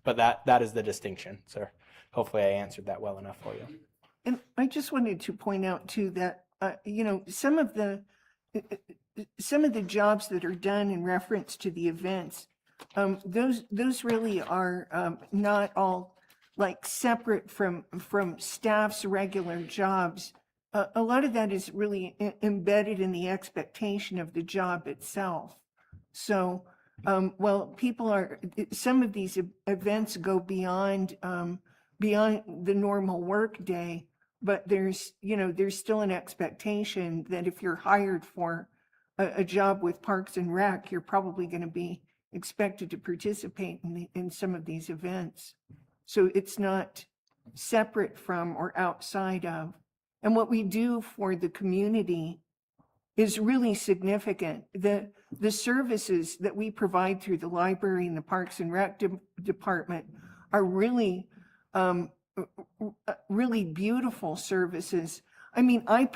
But that is the distinction, sir. Hopefully I answered that well enough for you.
And I just wanted to point out too that, some of the jobs that are done in reference to the events, those really are not all like separate from staff's regular jobs. A lot of that is really embedded in the expectation of the job itself. So, some of these events go beyond the normal work day, but there's still an expectation that if you're hired for a job with Parks and Rec, you're probably going to be expected to participate in some of these events. So it's not separate from or outside of. And what we do for the community is really significant. The services that we provide through the library and the Parks and Rec department are really really beautiful services. I mean, I'm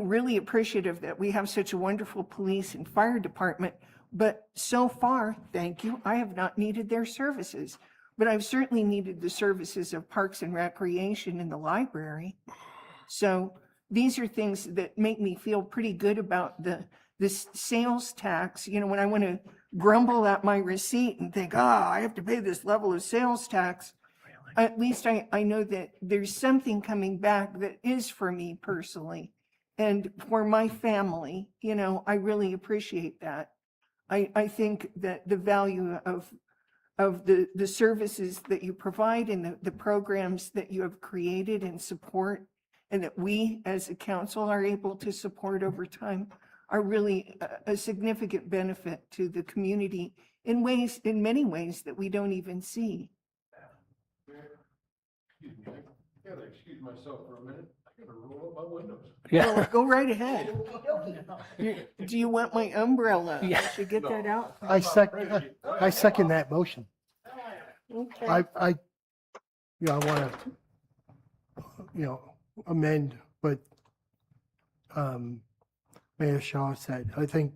really appreciative that we have such a wonderful police and fire department, but so far, thank you, I have not needed their services. But I've certainly needed the services of Parks and Recreation in the library. So these are things that make me feel pretty good about this sales tax. When I want to grumble at my receipt and think, I have to pay this level of sales tax, at least I know that there's something coming back that is for me personally and for my family. I really appreciate that. I think that the value of the services that you provide and the programs that you have created and support, and that we as a council are able to support over time, are really a significant benefit to the community in many ways that we don't even see.
Excuse me, I gotta excuse myself for a minute. I gotta roll up my windows.
Yeah.
Well, go right ahead. Do you want my umbrella?
Yeah.
I should get that out.
I second that motion.
Okay.
I want to, amend what Mayor Shaw said. I think,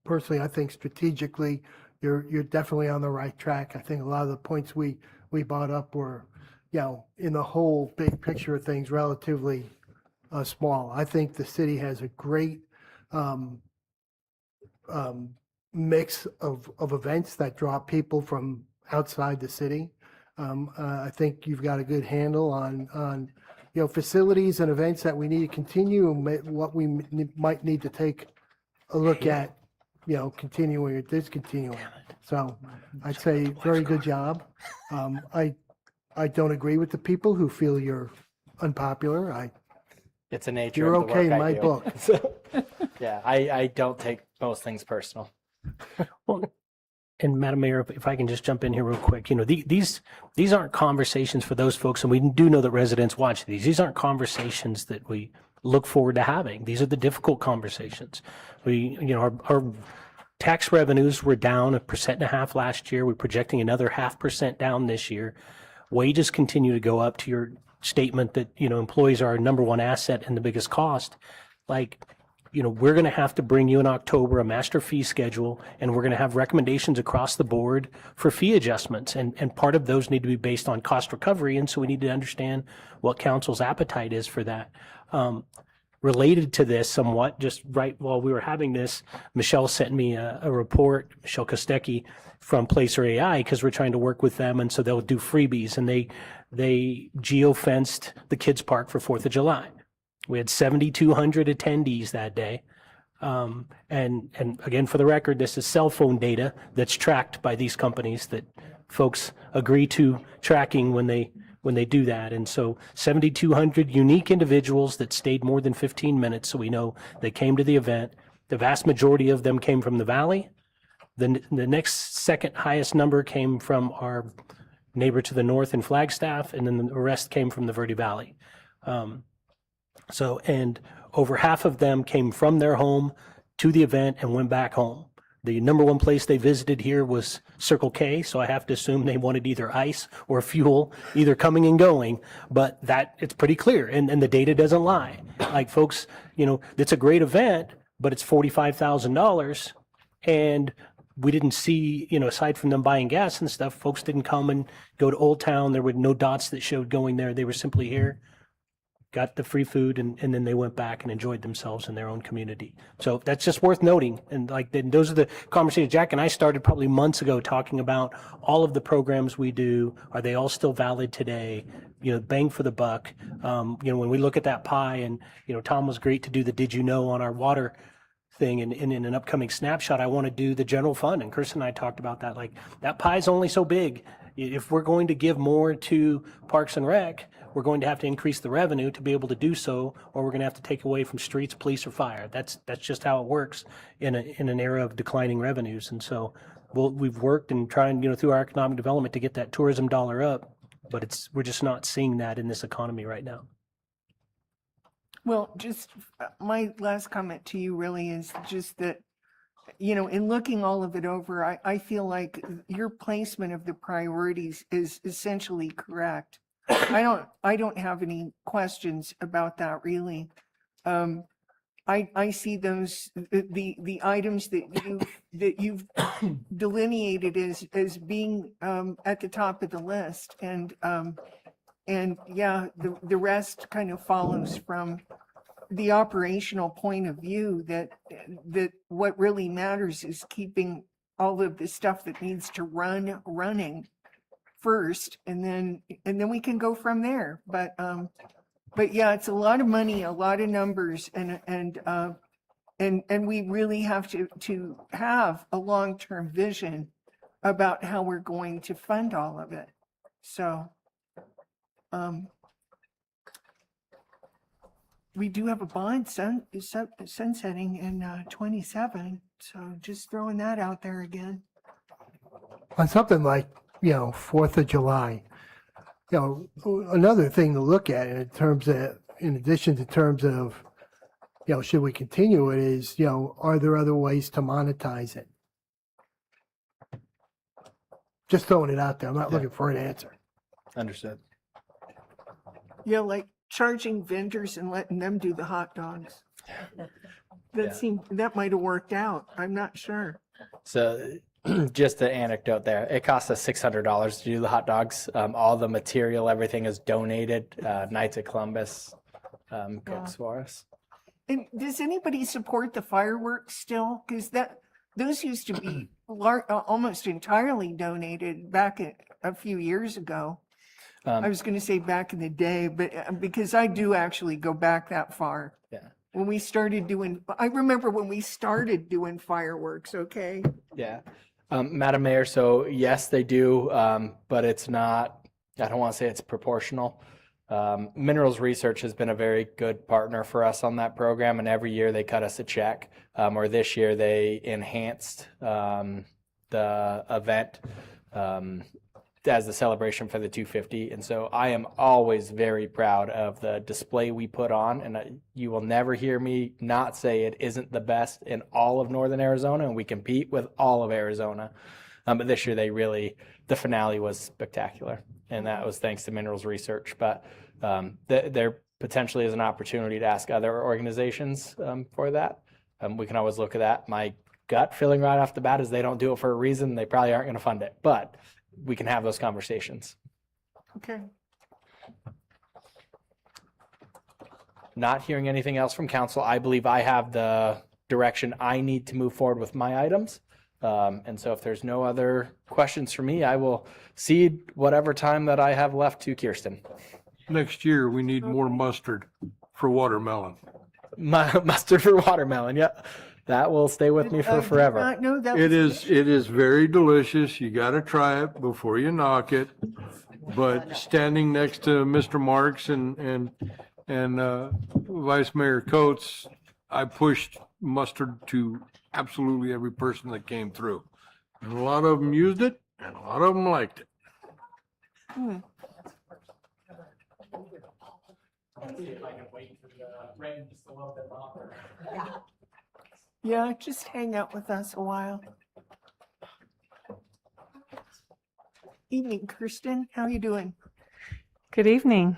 personally, I think strategically, you're definitely on the right track. I think a lot of the points we brought up were, in the whole big picture of things, relatively small. I think the city has a great mix of events that draw people from outside the city. I think you've got a good handle on facilities and events that we need to continue, and what we might need to take a look at, continuing or discontinuing. So I'd say very good job. I don't agree with the people who feel you're unpopular.
It's a nature
You're
of the
okay in
work
my
I do.
book.
So, yeah, I don't take most things personal.
Well, and Madam Mayor, if I can just jump in here real quick, these aren't conversations for those folks, and we do know that residents watch these. These aren't conversations that we look forward to having. These are the difficult conversations. Our tax revenues were down 1.5% last year. We're projecting another 0.5% down this year. Wages continue to go up. To your statement that employees are our number one asset and the biggest cost, we're going to have to bring you in October a master fee schedule, and we're going to have recommendations across the board for fee adjustments. And part of those need to be based on cost recovery. And so we need to understand what council's appetite is for that. related to this somewhat, just right while we were having this, Michelle sent me a report, Michelle Kostecki from Placer AI, because we're trying to work with them, and so they'll do freebies, and they geo-fenced the kids' park for 4th of July. We had 7,200 attendees that day. And again, for the record, this is cell phone data that's tracked by these companies that folks agree to tracking when they do that. And so 7,200 unique individuals that stayed more than 15 minutes. So we know they came to the event. The vast majority of them came from the Valley. The next second highest number came from our neighbor to the north in Flagstaff, and then the rest came from the Verde Valley. And over half of them came from their home to the event and went back home. The number one place they visited here was Circle K, so I have to assume they wanted either ice or fuel, either coming and going, but that it's pretty clear, and the data doesn't lie. Like, folks, it's a great event, but it's $45,000, and we didn't see, aside from them buying gas and stuff, folks didn't come and go to Old Town. There were no dots that showed going there. They were simply here, got the free food, and then they went back and enjoyed themselves in their own community. So that's just worth noting. And those are the conversations Jack and I started probably months ago, talking about all of the programs we do. Are they all still valid today? Bang for the buck. When we look at that pie, and, Tom was great to do the did you know on our water thing, and in an upcoming snapshot, I want to do the general fund. And Chris and I talked about that. Like, that pie is only so big. If we're going to give more to Parks and Rec, we're going to have to increase the revenue to be able to do so, or we're going to have to take away from streets, police, or fire. That's just how it works in an era of declining revenues. And so we've worked and trying, through our economic development to get that tourism dollar up, but we're just not seeing that in this economy right now.
Well, just my last comment to you really is just that, in looking all of it over, I feel like your placement of the priorities is essentially correct. I don't have any questions about that, really. I see those, the items that you've delineated as being at the top of the list, and yeah, the rest kind of follows from the operational point of view, that what really matters is keeping all of the stuff that needs to run running first, and then we can go from there. But yeah, it's a lot of money, a lot of numbers, and we really have to have a long-term vision about how we're going to fund all of it. So we do have a bond sunsetting in 27, so just throwing that out there again.
On something like, 4th of July, another thing to look at in addition to terms of, should we continue it, is, are there other ways to monetize it? Just throwing it out there. I'm not looking for an answer.
Understood.
Yeah, like charging vendors and letting them do the hot dogs. That might have worked out. I'm not sure.
So just an anecdote there. It costs us $600 to do the hot dogs. All the material, everything is donated. Knights of Columbus cooks for us.
And does anybody support the fireworks still? Because those used to be almost entirely donated back a few years ago. I was going to say back in the day, but because I do actually go back that far.
Yeah.
When we started I remember when we started doing fireworks, okay?
Yeah. Madam Mayor, so yes, they do, but it's not, I don't want to say it's proportional. Minerals Research has been a very good partner for us on that program, and every year they cut us a check, or this year they enhanced the event as the celebration for the 250. And so I am always very proud of the display we put on, and you will never hear me not say it isn't the best in all of Northern Arizona, and we compete with all of Arizona. But this year the finale was spectacular, and that was thanks to Minerals Research. But there potentially is an opportunity to ask other organizations for that. We can always look at that. My gut feeling right off the bat is they don't do it for a reason. They probably aren't going to fund it, but we can have those conversations.
Okay.
not hearing anything else from council, I believe I have the direction I need to move forward with my items. And so if there's no other questions for me, I will cede whatever time that I have left to Kirsten.
Next year, we need more mustard for watermelon.
Mustard for watermelon. Yep. That will stay with me
I
for
did
forever.
not know that
It
was-
is very delicious. You got to try it before you knock it. But standing next to Mr. Marks and Vice Mayor Coates, I pushed mustard to absolutely every person that came through. And a lot of them used it, and a lot of them liked it.
Yeah, just hang out with us a while. Evening, Kirsten. How you doing?
Good evening.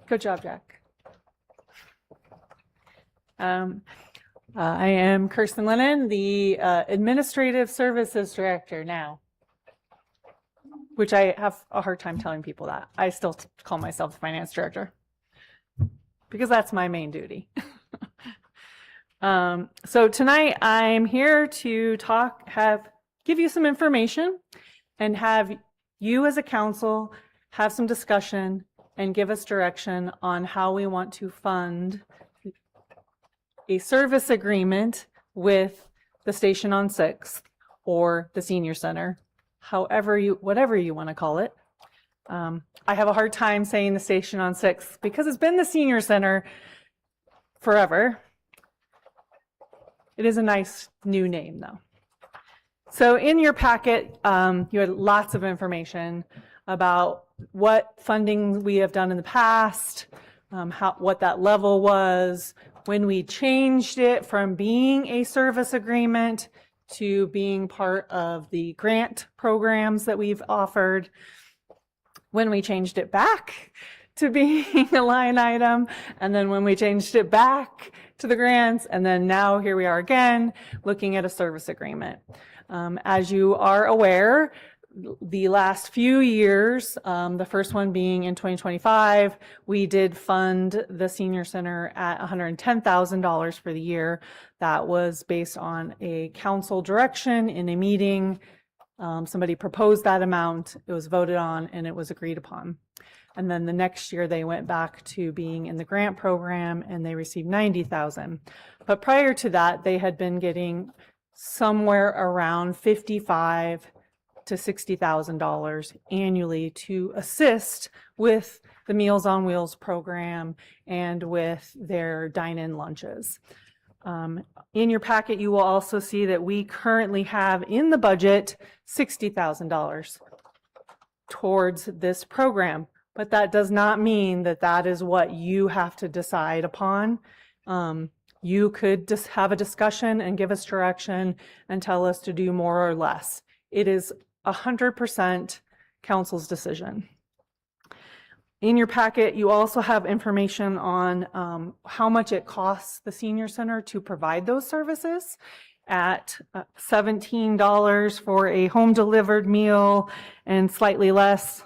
Good job, Jack. I am Kirsten Lennon, the Administrative Services Director now, which I have a hard time telling people that. I still call myself the Finance Director because that's my main duty. So tonight I'm here to give you some information and have you as a council have some discussion and give us direction on how we want to fund a service agreement with the Station on 6th or the Senior Center, whatever you want to call it. I have a hard time saying the Station on 6th because it's been the Senior Center forever. It is a nice new name though. So in your packet, you had lots of information about what funding we have done in the past, what that level was, when we changed it from being a service agreement to being part of the grant programs that we've offered, when we changed it back to being a line item, and then when we changed it back to the grants, and then now here we are again looking at a service agreement. As you are aware, the last few years, the first one being in 2025, we did fund the Senior Center at $110,000 for the year. That was based on a council direction in a meeting. Somebody proposed that amount, it was voted on, and it was agreed upon. And then the next year they went back to being in the grant program and they received $90,000. But prior to that, they had been getting somewhere around $55,000 to $60,000 annually to assist with the Meals on Wheels program and with their dine-in lunches. In your packet, you will also see that we currently have in the budget $60,000 towards this program, but that does not mean that that is what you have to decide upon. You could just have a discussion and give us direction and tell us to do more or less. It is 100% council's decision. In your packet, you also have information on how much it costs the Senior Center to provide those services at $17 for a home delivered meal and slightly less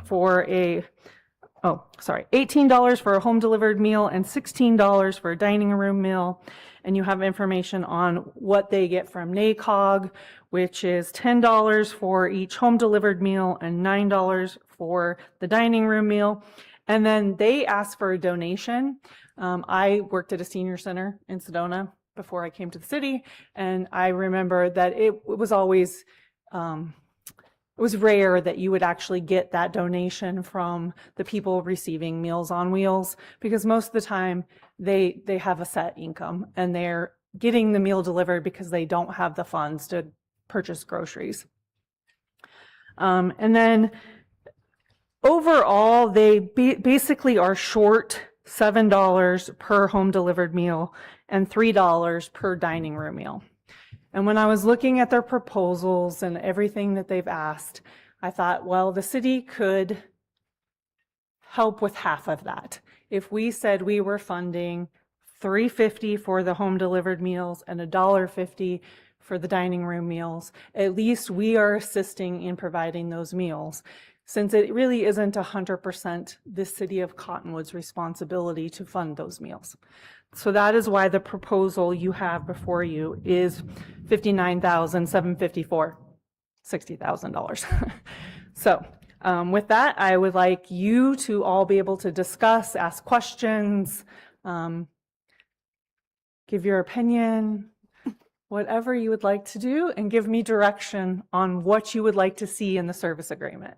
for $18 for a home delivered meal and $16 for a dining room meal. And you have information on what they get from NACOG, which is $10 for each home delivered meal and $9 for the dining room meal. And then they ask for a donation. I worked at a senior center in Sedona before I came to the city, and I remember that it was always, it was rare that you would actually get that donation from the people receiving Meals on Wheels, because most of the time they have a set income and they're getting the meal delivered because they don't have the funds to purchase groceries. And then overall, they basically are short $7 per home delivered meal and $3 per dining room meal. And when I was looking at their proposals and everything that they've asked, I thought, well, the city could help with half of that. If we said we were funding $3.50 for the home delivered meals and $1.50 for the dining room meals, at least we are assisting in providing those meals. since it really isn't 100% the city of Cottonwood's responsibility to fund those meals. So that is why the proposal you have before you is $59,754, $60,000. So with that, I would like you to all be able to discuss, ask questions, give your opinion, whatever you would like to do, and give me direction on what you would like to see in the service agreement.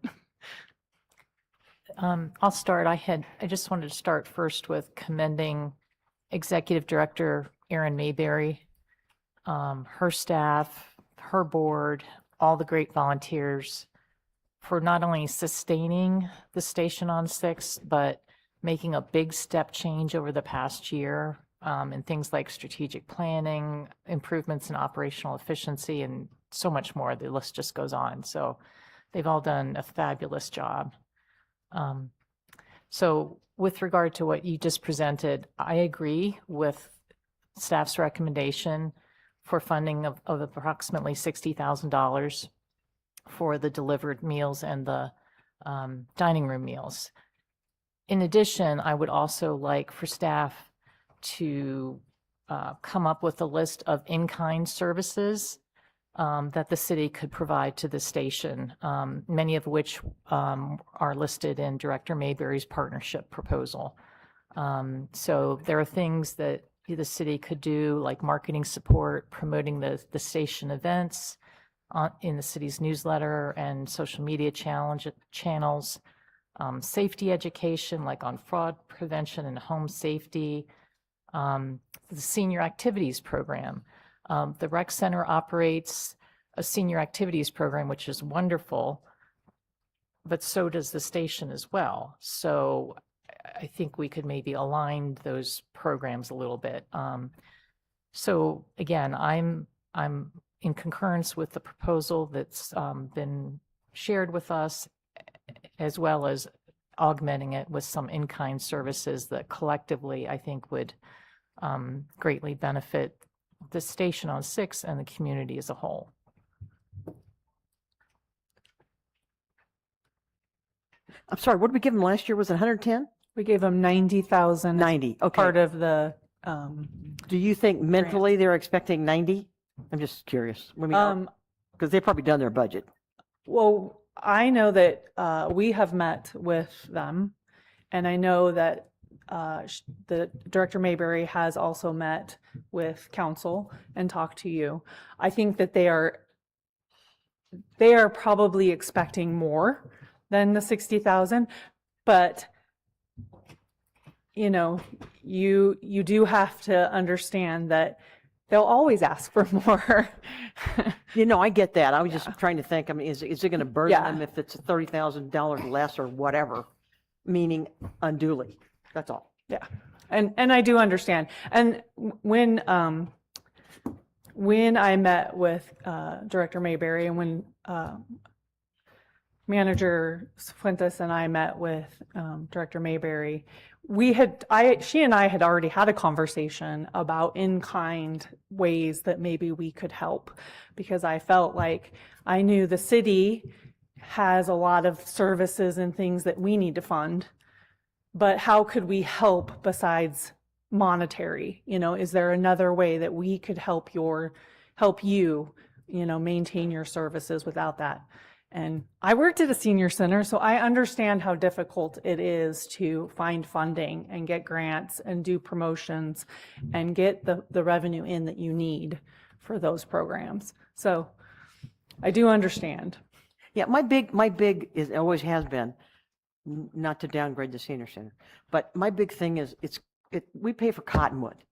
I'll start. I just wanted to start first with commending Executive Director Erin Mayberry, her staff, her board, all the great volunteers for not only sustaining the Station on 6, but making a big step change over the past year in things like strategic planning, improvements in operational efficiency, and so much more. The list just goes on. So they've all done a fabulous job. So with regard to what you just presented, I agree with staff's recommendation for funding of approximately $60,000 for the delivered meals and the dining room meals. In addition, I would also like for staff to come up with a list of in-kind services that the city could provide to the station, many of which are listed in Director Mayberry's partnership proposal. So there are things that the city could do, like marketing support, promoting the station events in the city's newsletter and social media channels, safety education, like on fraud prevention and home safety, the senior activities program. The rec center operates a senior activities program, which is wonderful, but so does the station as well. So I think we could maybe align those programs a little bit. So again, I'm in concurrence with the proposal that's been shared with us, as well as augmenting it with some in-kind services that collectively I think would greatly benefit the Station on 6 and the community as a whole.
I'm sorry, what did we give them last year? Was it 110?
We gave them 90,000.
90, okay.
Part of the.
Do you think mentally they're expecting 90? I'm just curious. Because they've probably done their budget.
Well, I know that we have met with them, and I know that the Director Mayberry has also met with council and talked to you. I think that they are probably expecting more than the 60,000, but you know, you do have to understand that they'll always ask for more.
I get that. I was just trying to think, I mean, is it going to burden them if it's $30,000 less or whatever, meaning unduly? That's all.
Yeah. And I do understand. And when I met with Director Mayberry and when Manager Fuentes and I met with Director Mayberry, she and I had already had a conversation about in-kind ways that maybe we could help, because I felt like I knew the city has a lot of services and things that we need to fund, but how could we help besides monetary? Is there another way that we could help you, maintain your services without that? And I worked at a senior center, so I understand how difficult it is to find funding and get grants and do promotions and get the revenue in that you need for those programs. So I do understand.
Yeah, my big is always has been, not to downgrade the senior center, but my big thing is we pay for Cottonwood,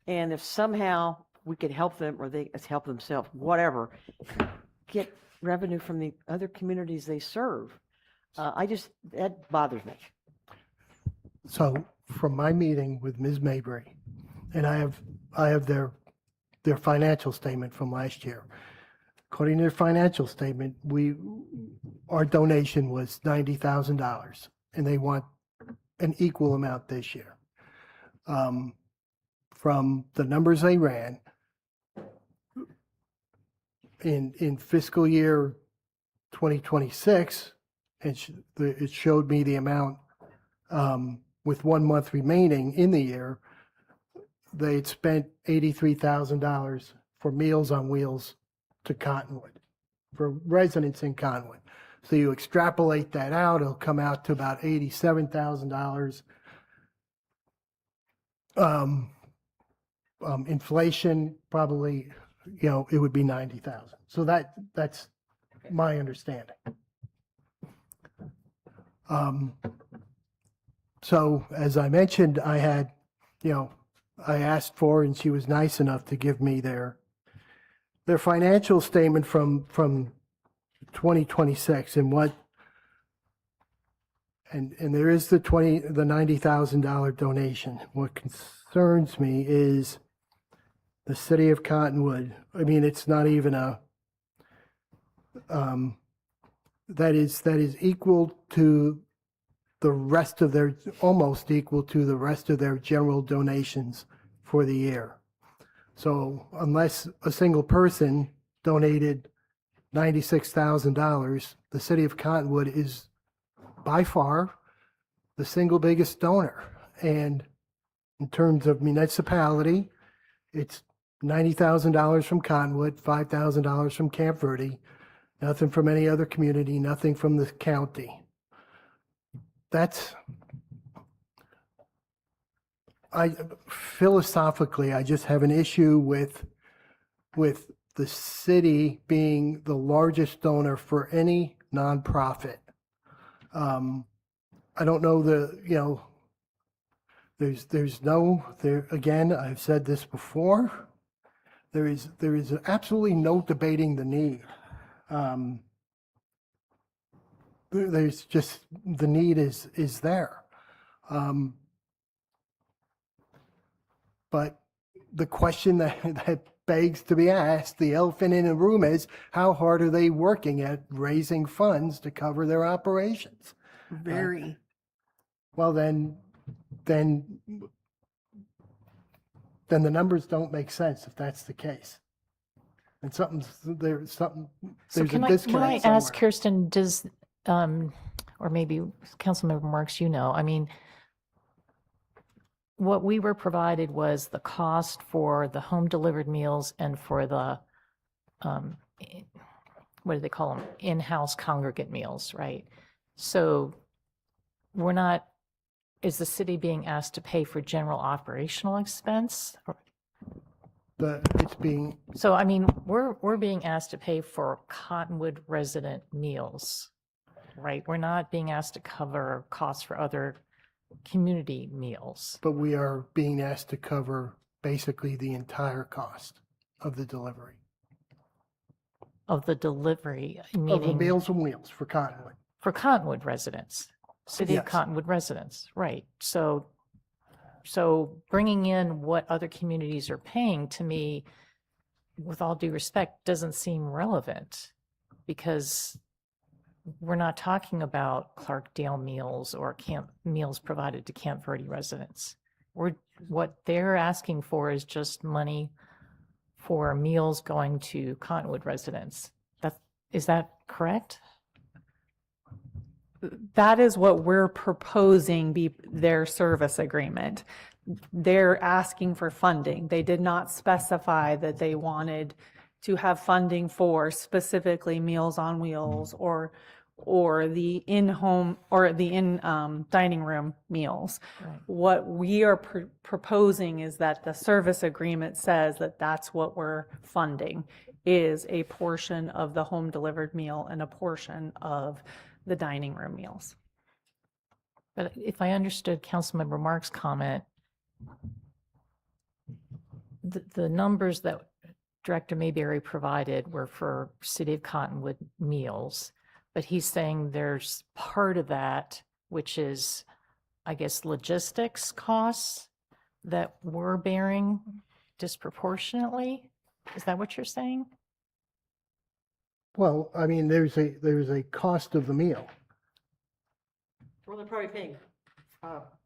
and if somehow we could help them or they help themselves, whatever, get revenue from the other communities they serve. That bothers me.
So from my meeting with Ms. Mayberry, and I have their financial statement from last year. According to their financial statement, our donation was $90,000, and they want an equal amount this year. From the numbers they ran, in fiscal year 2026, and it showed me the amount, with 1 month remaining in the year, they'd spent $83,000 for Meals on Wheels to Cottonwood, for residents in Cottonwood. So you extrapolate that out, it'll come out to about $87,000. Inflation, probably, it would be 90,000. So that's my understanding. So as I mentioned, I had, I asked for, and she was nice enough to give me their financial statement from 2026 and and there is the $90,000 donation. What concerns me is the city of Cottonwood. I mean, it's not even that is equal to the rest of their, almost equal to the rest of their general donations for the year. So unless a single person donated $96,000, the city of Cottonwood is by far the single biggest donor. And in terms of municipality, it's $90,000 from Cottonwood, $5,000 from Camp Verde, nothing from any other community, nothing from the county. Philosophically, I just have an issue with the city being the largest donor for any nonprofit. I don't know again, I've said this before, there is absolutely no debating the need. There's just, the need is there. But the question that begs to be asked, the elephant in the room, is how hard are they working at raising funds to cover their operations?
Very.
Well, then the numbers don't make sense if that's the case. And there's
So
a
can I
disconnect
ask
somewhere.
Kirsten, does, or maybe Councilmember Marks, I mean, what we were provided was the cost for the home delivered meals and for the, what do they call them? In-house congregate meals, right? So is the city being asked to pay for general operational expense?
It's being,
So, I mean, we're being asked to pay for Cottonwood resident meals, right? We're not being asked to cover costs for other community meals.
but we are being asked to cover basically the entire cost of the delivery.
Of the delivery,
Of the
meaning
Meals on Wheels for Cottonwood.
for Cottonwood residents, City of
Yes.
Cottonwood residents, right? So bringing in what other communities are paying, to me, with all due respect, doesn't seem relevant, because we're not talking about Clarkdale meals or meals provided to Camp Verde residents. What they're asking for is just money for meals going to Cottonwood residents. Is that correct?
That is what we're proposing be their service agreement. They're asking for funding. They did not specify that they wanted to have funding for specifically Meals on Wheels or the in-home or the dining room meals.
Right.
What we are proposing is that the service agreement says that that's what we're funding, is a portion of the home delivered meal and a portion of the dining room meals.
But if I understood Councilmember Marks' comment, the numbers that Director Mayberry provided were for City of Cottonwood meals, but he's saying there's part of that, which is, I guess, logistics costs that we're bearing disproportionately. Is that what you're saying?
Well, I mean, there's a cost of the meal.
Well, they're probably paying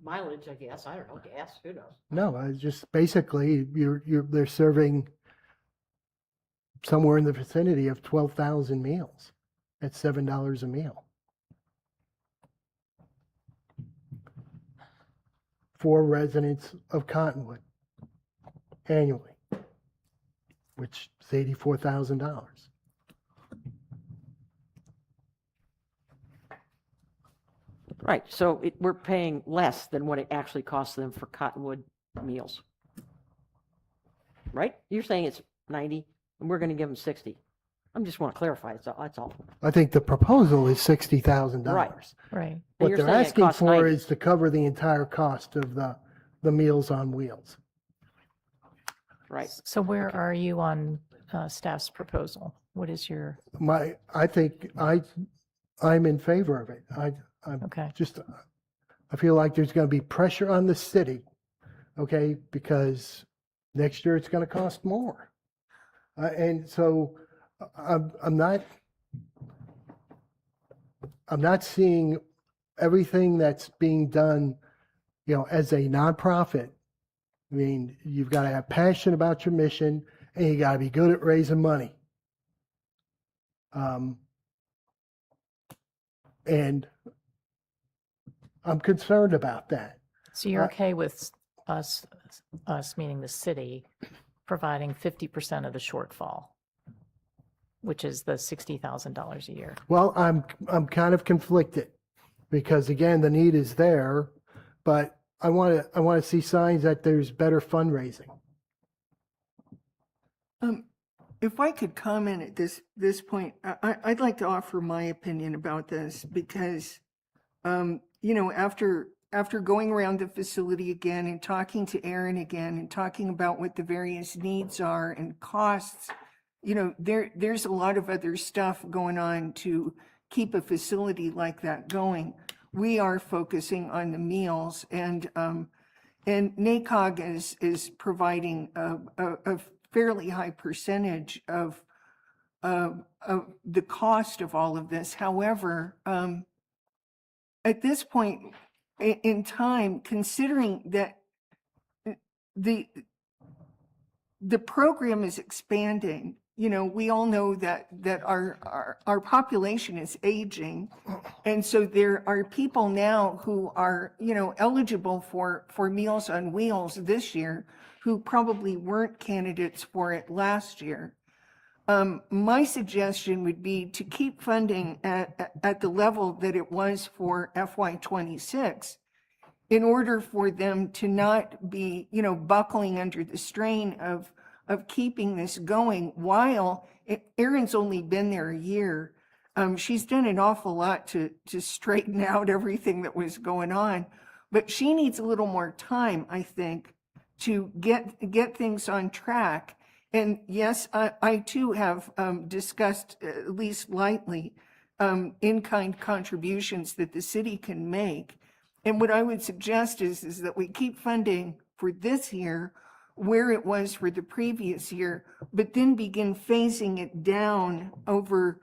mileage, I guess. I don't know, gas, who knows?
No, it's just basically they're serving somewhere in the vicinity of 12,000 meals at $7 a meal. for residents of Cottonwood annually, which is $84,000.
Right, so we're paying less than what it actually costs them for Cottonwood meals. Right? You're saying it's 90, and we're going to give them 60. I just want to clarify, that's all.
I think the proposal is $60,000.
Right.
Right.
And
What
you're
they're
saying it
asking
costs
for
90.
is to cover the entire cost of the Meals on Wheels.
Right.
So where are you on staff's proposal? What is your,
I think I'm in favor of it. I'm
okay.
just, I feel like there's going to be pressure on the city, okay, because next year it's going to cost more. And so I'm not seeing everything that's being done, as a nonprofit. I mean, you've got to have passion about your mission, and you got to be good at raising money. And I'm concerned about that.
So you're okay with us meaning the city, providing 50% of the shortfall, which is the $60,000 a year?
Well, I'm kind of conflicted because again, the need is there, but I want to see signs that there's better fundraising.
If I could comment at this point, I'd like to offer my opinion about this because, after going around the facility again and talking to Aaron again and talking about what the various needs are and costs, there's a lot of other stuff going on to keep a facility like that going. We are focusing on the meals, and NACOG is providing a fairly high percentage of the cost of all of this. However, at this point in time, considering that the program is expanding, we all know that our population is aging. And so there are people now who are, eligible for Meals on Wheels this year who probably weren't candidates for it last year. My suggestion would be to keep funding at the level that it was for FY26 in order for them to not be, buckling under the strain of keeping this going while Erin's only been there a year. She's done an awful lot to straighten out everything that was going on, but she needs a little more time, I think, to get things on track. And yes, I too have discussed, at least lightly, in-kind contributions that the city can make. And what I would suggest is that we keep funding for this year where it was for the previous year, but then begin phasing it down over,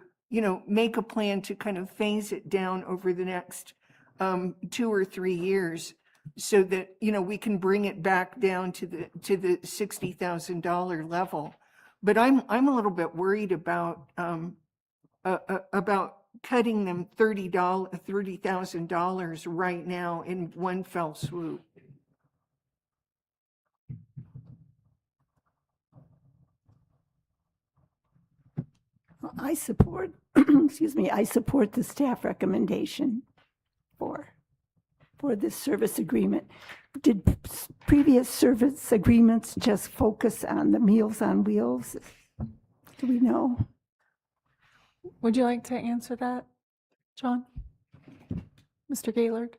make a plan to kind of phase it down over the next 2 or 3 years so that, we can bring it back down to the $60,000 level. But I'm a little bit worried about cutting them $30,000 right now in one fell swoop.
I support, I support the staff recommendation for this service agreement. Did previous service agreements just focus on the Meals on Wheels? Do we know?
Would you like to answer that, John? Mr. Gaylord?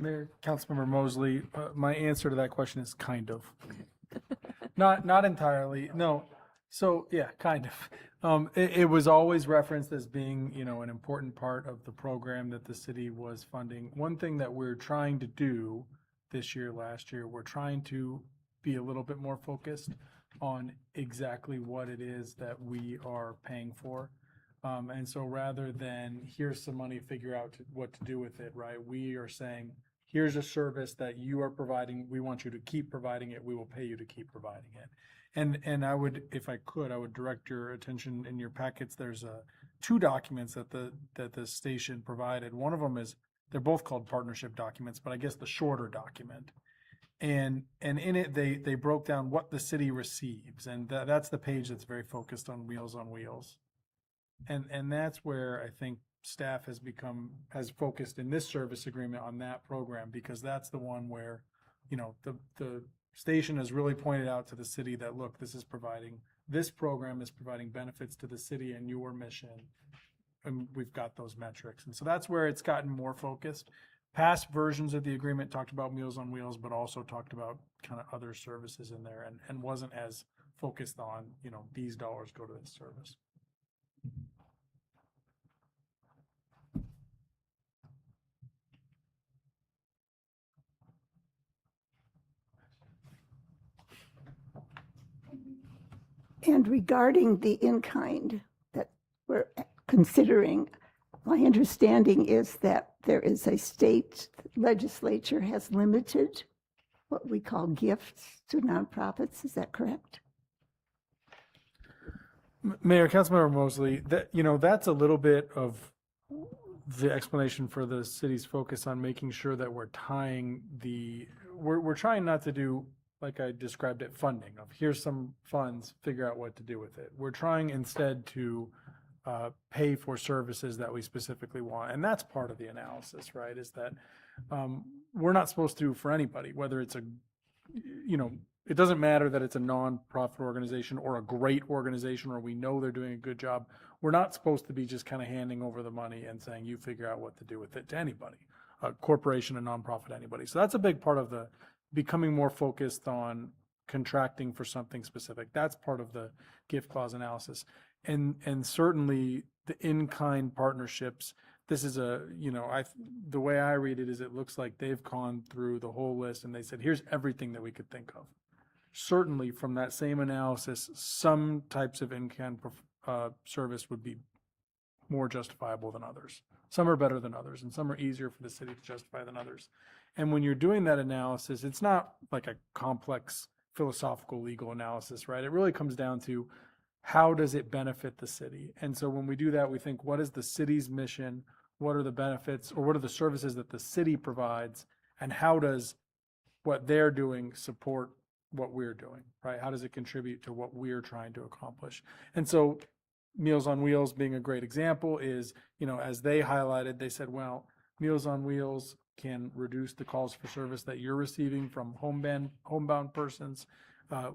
Mayor, Councilmember Mosley, my answer to that question is kind of. Not entirely, no. So, yeah, kind of. It was always referenced as being, an important part of the program that the city was funding. One thing that we're trying to do this year, last year, we're trying to be a little bit more focused on exactly what it is that we are paying for. And so rather than here's some money, figure out what to do with it, right? We are saying, here's a service that you are providing. We want you to keep providing it. We will pay you to keep providing it. And I would, if I could, I would direct your attention in your packets. There's 2 documents that the station provided. One of them is they're both called partnership documents, but I guess the shorter document. And in it, they broke down what the city receives, and that's the page that's very focused on Meals on Wheels. And that's where I think staff has focused in this service agreement on that program, because that's the one where, the station has really pointed out to the city that, look, this program is providing benefits to the city and your mission, and we've got those metrics. And so that's where it's gotten more focused. Past versions of the agreement talked about Meals on Wheels, but also talked about kind of other services in there, and wasn't as focused on, these dollars go to this service.
And regarding the in-kind that we're considering, my understanding is that there is a state legislature has limited what we call gifts to nonprofits. Is that correct?
Mayor, Councilmember Mosley, that's a little bit of the explanation for the city's focus on making sure that we're tying we're trying not to do, like I described it, funding of here's some funds, figure out what to do with it. We're trying instead to pay for services that we specifically want. And that's part of the analysis, right? Is that we're not supposed to, for anybody, whether it's it doesn't matter that it's a nonprofit organization or a great organization, or we know they're doing a good job. We're not supposed to be just kind of handing over the money and saying, you figure out what to do with it, to anybody, a corporation, a nonprofit, anybody. So that's a big part of the becoming more focused on contracting for something specific. That's part of the gift clause analysis. And certainly the in-kind partnerships, this is the way I read it is it looks like they've gone through the whole list and they said, here's everything that we could think of. Certainly from that same analysis, some types of in-kind service would be more justifiable than others. Some are better than others, and some are easier for the city to justify than others. And when you're doing that analysis, it's not like a complex philosophical legal analysis, right? It really comes down to how does it benefit the city? And so when we do that, we think, what is the city's mission? What are the benefits, or what are the services that the city provides? And how does what they're doing support what we're doing, right? How does it contribute to what we're trying to accomplish? And so Meals on Wheels being a great example is, as they highlighted, they said, well, Meals on Wheels can reduce the calls for service that you're receiving from homebound persons.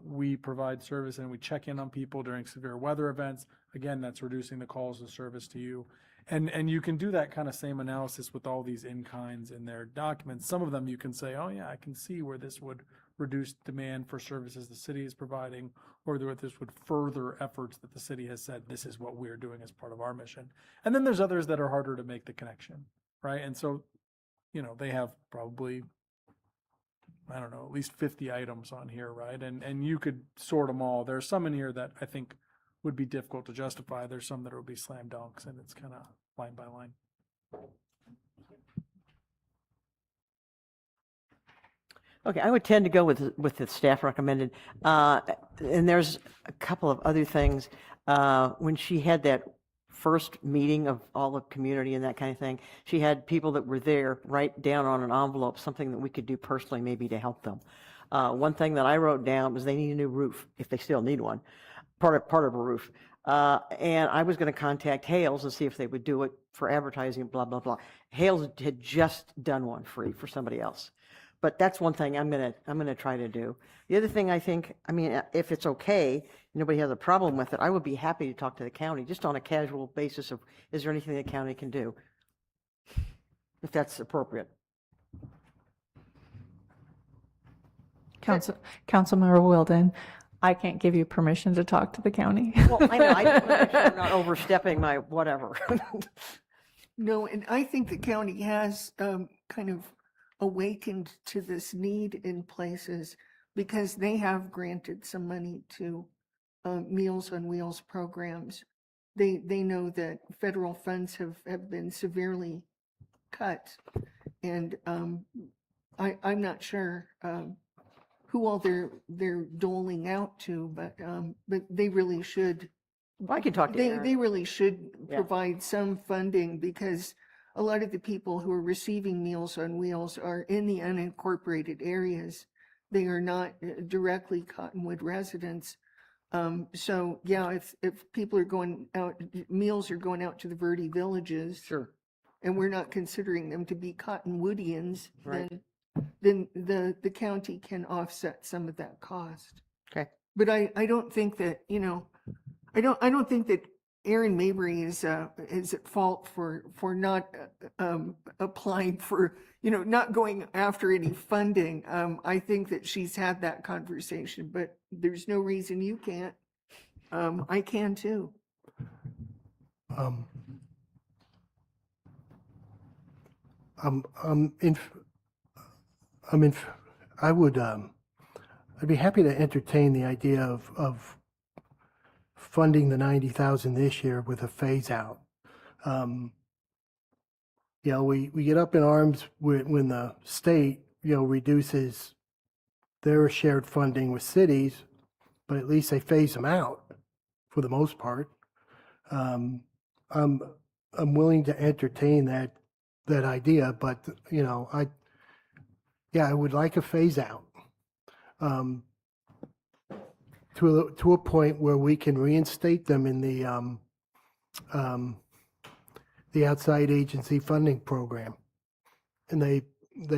We provide service and we check in on people during severe weather events. Again, that's reducing the calls of service to you. And you can do that kind of same analysis with all these in-kinds in their documents. Some of them you can say, oh yeah, I can see where this would reduce demand for services the city is providing, or that this would further efforts that the city has said, this is what we're doing as part of our mission. And then there's others that are harder to make the connection, right? And so, they have probably, I don't know, at least 50 items on here, right? And you could sort them all. There's some in here that I think would be difficult to justify. There's some that would be slam dunks, and it's kind of line by line.
Okay, I would tend to go with the staff recommended. And there's a couple of other things. When she had that first meeting of all the community and that kind of thing, she had people that were there write down on an envelope something that we could do personally maybe to help them. One thing that I wrote down was they need a new roof, if they still need one, part of a roof. And I was going to contact Hales and see if they would do it for advertising, blah, blah, blah. Hales had just done one free for somebody else. But that's one thing I'm gonna try to do. The other thing I think, if it's okay, nobody has a problem with it, I would be happy to talk to the county just on a casual basis of, is there anything the county can do? If that's appropriate.
Councilmember Wilden, I can't give you permission to talk to the county.
Well, I know, I just want to make sure I'm not overstepping my whatever.
No, and I think the county has kind of awakened to this need in places because they have granted some money to Meals on Wheels programs. They know that federal funds have been severely cut, and I'm not sure who all they're doling out to, but they really should.
I can talk to Aaron.
They really should
Yeah.
provide some funding because a lot of the people who are receiving Meals on Wheels are in the unincorporated areas. They are not directly Cottonwood residents. So yeah, if people are going out, meals are going out to the Verde villages.
Sure.
And we're not considering them to be Cottonwoodians,
Right.
then the county can offset some of that cost.
Okay.
But I don't think that, you know, I don't think that Erin Mabry is at fault for not applying for, you know, not going after any funding. I think that she's had that conversation, but there's no reason you can't. I can too.
I'd be happy to entertain the idea of funding the 90,000 this year with a phase out. You know, we get up in arms when the state, you know, reduces their shared funding with cities, but at least they phase them out for the most part. I'm willing to entertain that idea, but you know, I would like a phase out to a point where we can reinstate them in the outside agency funding program, and they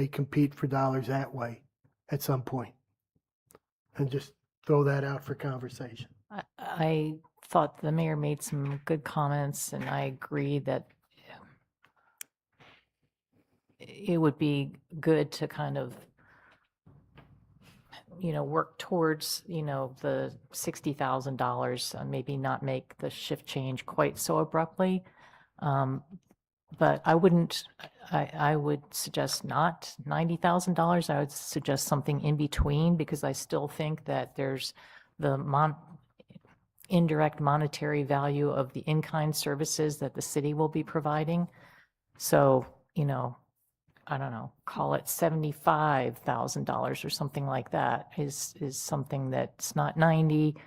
compete for dollars that way at some point, and just throw that out for conversation.
I thought the mayor made some good comments, and I agree that it would be good to kind of, you know, work towards, you know, the $60,000 and maybe not make the shift change quite so abruptly. But I wouldn't, I would suggest not $90,000. I would suggest something in between, because I still think that there's the indirect monetary value of the in-kind services that the city will be providing. So, you know, I don't know, call it $75,000 or something like that is something that's not 90,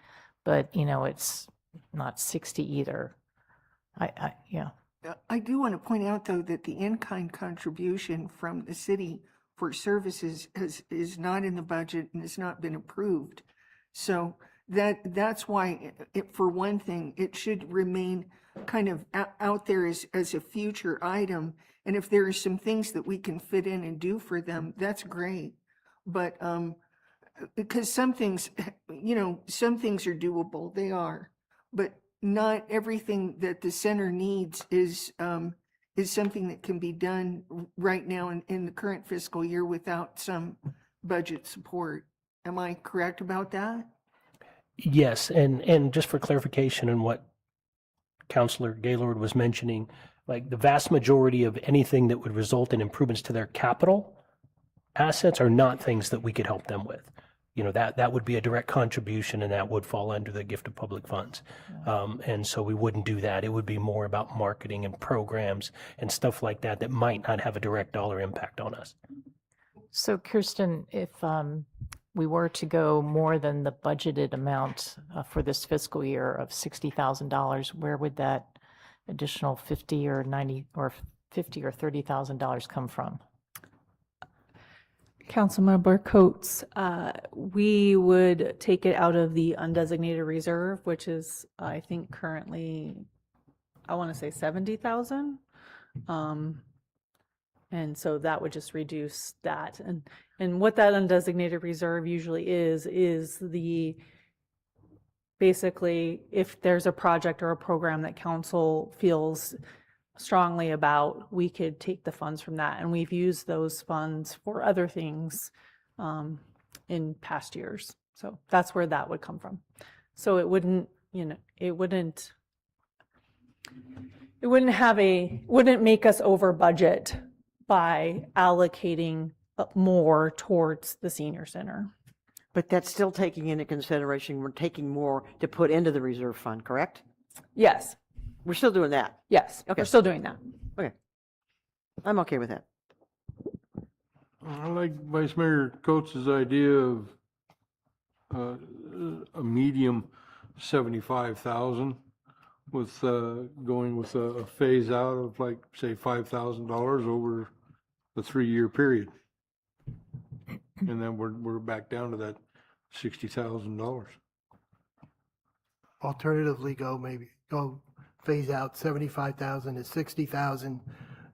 but you know, it's not 60 either. Yeah.
I do want to point out though that the in-kind contribution from the city for services is not in the budget and has not been approved. So that's why for one thing, it should remain kind of out there as a future item. And if there are some things that we can fit in and do for them, that's great. But because some things, you know, some things are doable, they are, but not everything that the center needs is something that can be done right now in the current fiscal year without some budget support. Am I correct about that?
Yes, and just for clarification on what Councilor Gaylord was mentioning, like the vast majority of anything that would result in improvements to their capital assets are not things that we could help them with. You know, that would be a direct contribution, and that would fall under the gift of public funds. And so we wouldn't do that. It would be more about marketing and programs and stuff like that that might not have a direct dollar impact on us.
So Kirsten, if we were to go more than the budgeted amount for this fiscal year of $60,000, where would that additional 50 or 90 or 50 or $30,000 come from?
Councilmember Coates, we would take it out of the undesignated reserve, which is, I think currently, I want to say 70,000. And so that would just reduce that. And what that undesignated reserve usually is the, basically, if there's a project or a program that council feels strongly about, we could take the funds from that. And we've used those funds for other things in past years. So that's where that would come from. So it wouldn't, you know, it wouldn't make us over budget by allocating more towards the senior center.
But that's still taking into consideration, we're taking more to put into the reserve fund, correct?
Yes,
We're still doing that.
yes,
Okay.
we're still doing that.
Okay. I'm okay with that.
I like Vice Mayor Coates' idea of a medium 75,000 with, going with a phase out of like, say, $5,000 over the 3-year period. And then we're back down to that $60,000.
Alternatively, go phase out 75,000 to 60,000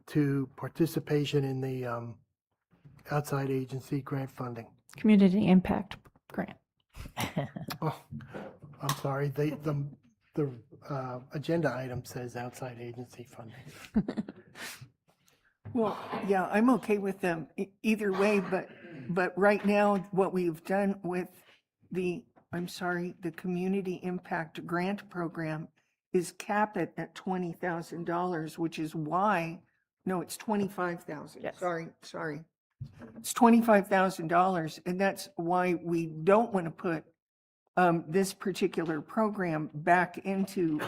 to participation in the outside agency grant funding.
Community impact grant.
Oh, I'm sorry, the agenda item says outside agency funding.
Well, yeah, I'm okay with them either way, but right now, what we've done with the Community Impact Grant Program is cap it at $20,000, which is why, no, it's 25,000.
Yes.
Sorry. It's $25,000, and that's why we don't want to put this particular program back into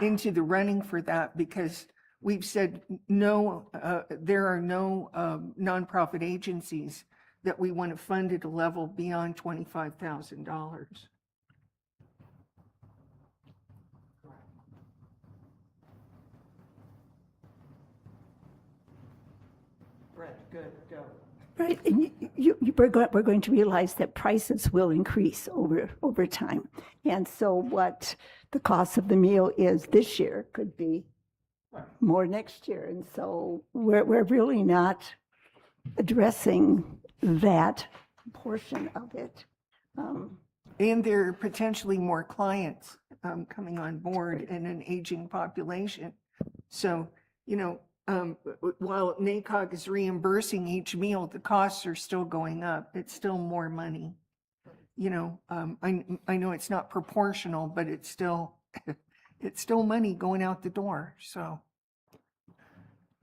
the running for that, because we've said no, there are no nonprofit agencies that we want to fund at a level beyond $25,000. Brett, good, go.
Right, and we're going to realize that prices will increase over time. And so what the cost of the meal is this year could be more next year. And so we're really not addressing that portion of it.
And there are potentially more clients coming on board in an aging population. So, while NACOG is reimbursing each meal, the costs are still going up. It's still more money. I know it's not proportional, but it's still money going out the door.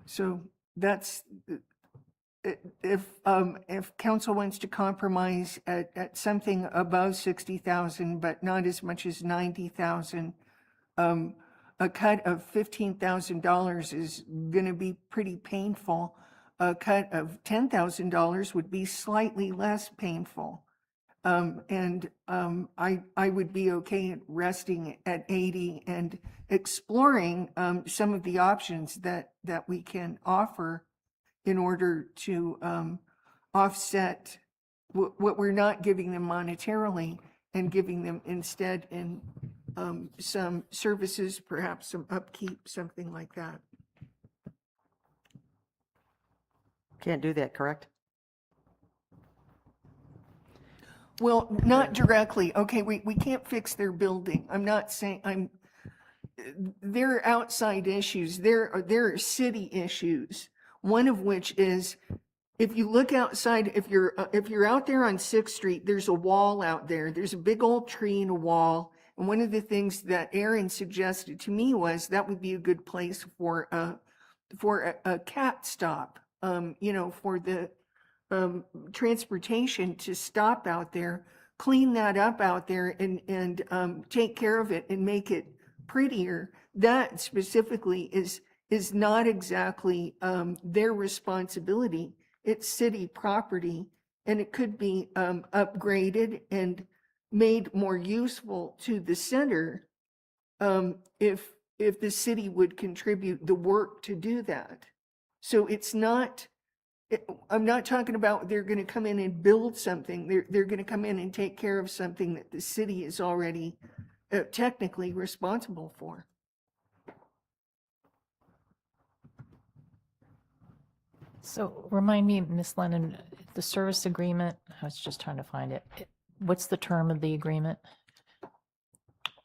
So that's, if council wants to compromise at something above 60,000, but not as much as 90,000, a cut of $15,000 is going to be pretty painful. A cut of $10,000 would be slightly less painful. I would be okay at resting at 80 and exploring some of the options that we can offer in order to offset what we're not giving them monetarily and giving them instead in some services, perhaps some upkeep, something like that.
Can't do that, correct?
Well, not directly. Okay, we can't fix their building. I'm not saying there are outside issues. There are city issues. One of which is, if you look outside, if you're out there on 6th Street, there's a wall out there. There's a big old tree and a wall. And one of the things that Aaron suggested to me was that would be a good place for a cat stop, for the transportation to stop out there, clean that up out there and take care of it and make it prettier. That specifically is not exactly their responsibility. It's city property, and it could be upgraded and made more useful to the center if the city would contribute the work to do that. So it's not, I'm not talking about they're going to come in and build something. They're going to come in and take care of something that the city is already technically responsible for.
So remind me, Ms. Lennon, the service agreement, I was just trying to find it. What's the term of the agreement?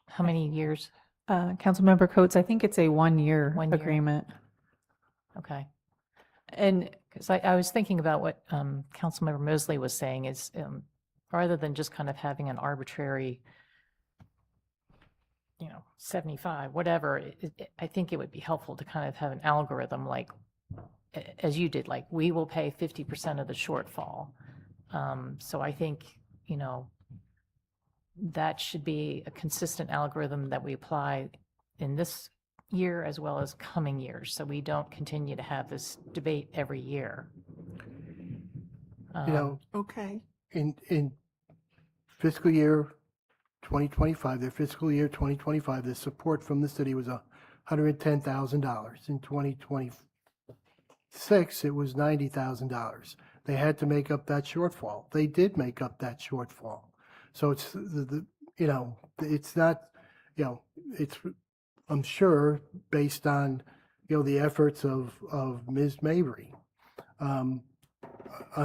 How many years?
Councilmember Coates, I think it's a 1-year
1 year.
agreement.
Okay.
And
Because I was thinking about what Councilmember Mosley was saying is, rather than just kind of having an arbitrary, 75, whatever, I think it would be helpful to kind of have an algorithm like, as you did, like we will pay 50% of the shortfall. So I think, that should be a consistent algorithm that we apply in this year as well as coming years, so we don't continue to have this debate every year.
Okay.
In fiscal year 2025, their fiscal year 2025, the support from the city was $110,000. In 2026, it was $90,000. They had to make up that shortfall. They did make up that shortfall. So it's it's not, it's, I'm sure, based on, the efforts of Ms. Mabry. I'm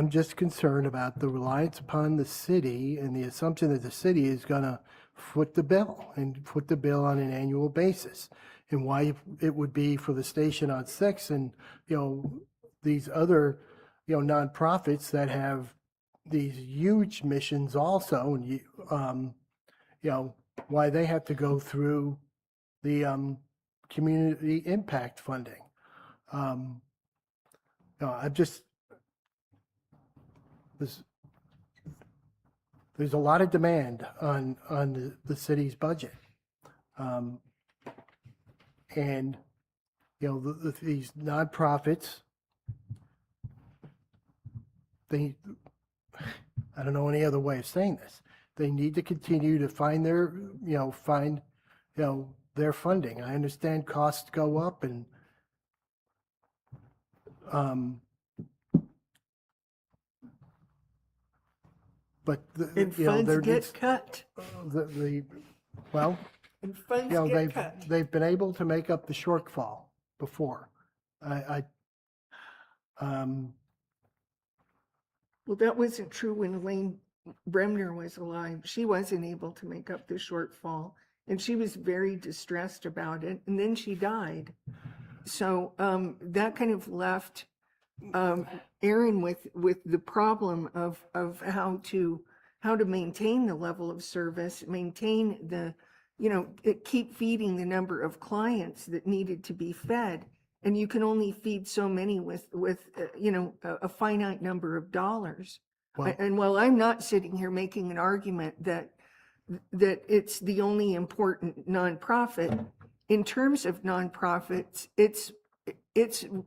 just concerned about the reliance upon the city and the assumption that the city is going to foot the bill on an annual basis. And why it would be for the station on 6 and, these other, nonprofits that have these huge missions also, and, why they have to go through the community impact funding. I'm just, there's a lot of demand on the city's budget. And, these nonprofits, I don't know any other way of saying this. They need to continue to find their funding. I understand costs go up and, but
And funds get cut.
Well,
And funds get cut.
they've been able to make up the shortfall before.
Well, that wasn't true when Elaine Bremner was alive. She wasn't able to make up the shortfall, and she was very distressed about it, and then she died. So that kind of left Aaron with the problem of how to maintain the level of service, maintain the, keep feeding the number of clients that needed to be fed. And you can only feed so many with a finite number of dollars.
Well-
And while I'm not sitting here making an argument that it's the only important nonprofit, in terms of nonprofits, it's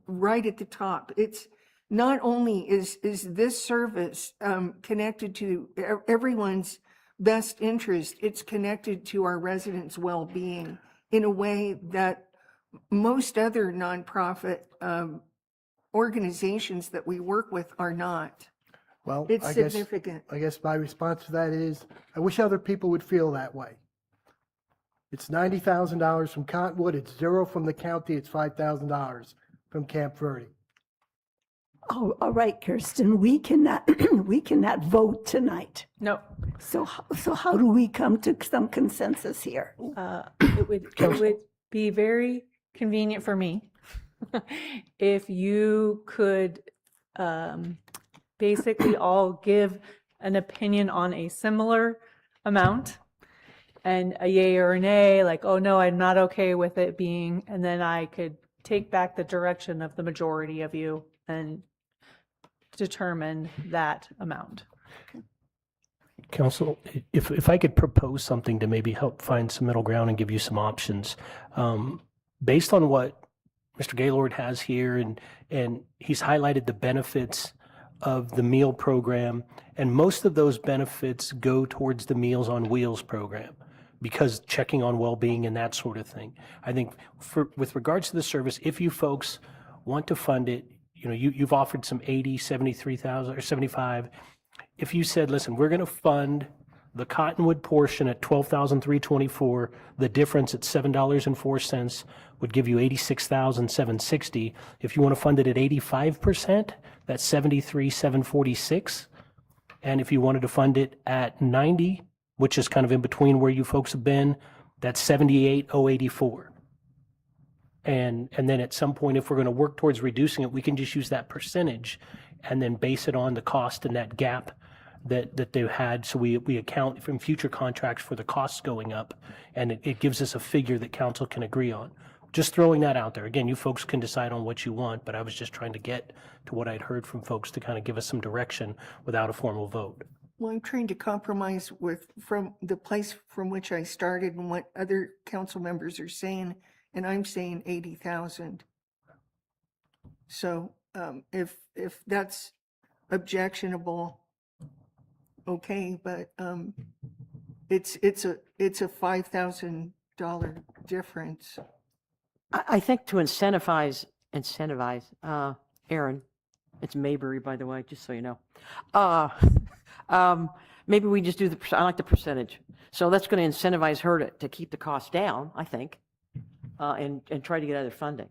right at the top. It's not only is this service connected to everyone's best interest, it's connected to our residents' well-being in a way that most other nonprofit organizations that we work with are not.
Well,
It's
I guess
significant.
my response to that is, I wish other people would feel that way. It's $90,000 from Cottonwood, it's zero from the county, it's $5,000 from Camp Verde.
Oh, all right, Kirsten, we cannot, we cannot vote tonight.
No,
So how do we come to some consensus here?
it would be very convenient for me if you could basically all give an opinion on a similar amount and a yay or a nay, like, oh no, I'm not okay with it being, and then I could take back the direction of the majority of you and determine that amount.
Council, if I could propose something to maybe help find some middle ground and give you some options, based on what Mr. Gaylord has here, and he's highlighted the benefits of the meal program, and most of those benefits go towards the Meals on Wheels program, because checking on well-being and that sort of thing. I think with regards to the service, if you folks want to fund it, you've offered some 80, 73,000 or 75. If you said, listen, we're going to fund the Cottonwood portion at $12,324, the difference at $7.04 would give you $86,760. If you want to fund it at 85%, that's $73,746. And if you wanted to fund it at 90, which is kind of in between where you folks have been, that's $78,084. And then at some point, if we're going to work towards reducing it, we can just use that percentage and then base it on the cost and that gap that they've had. So we account from future contracts for the costs going up, and it gives us a figure that council can agree on. Just throwing that out there. Again, you folks can decide on what you want, but I was just trying to get to what I'd heard from folks to kind of give us some direction without a formal vote.
Well, I'm trying to compromise from the place from which I started and what other council members are saying, and I'm saying 80,000. So if that's objectionable, okay, but it's a $5,000 difference.
I think to incentivize, Aaron, it's Mayberry, by the way, just so you know. Maybe we just do I like the percentage. So that's going to incentivize her to keep the cost down, I think, and try to get other funding.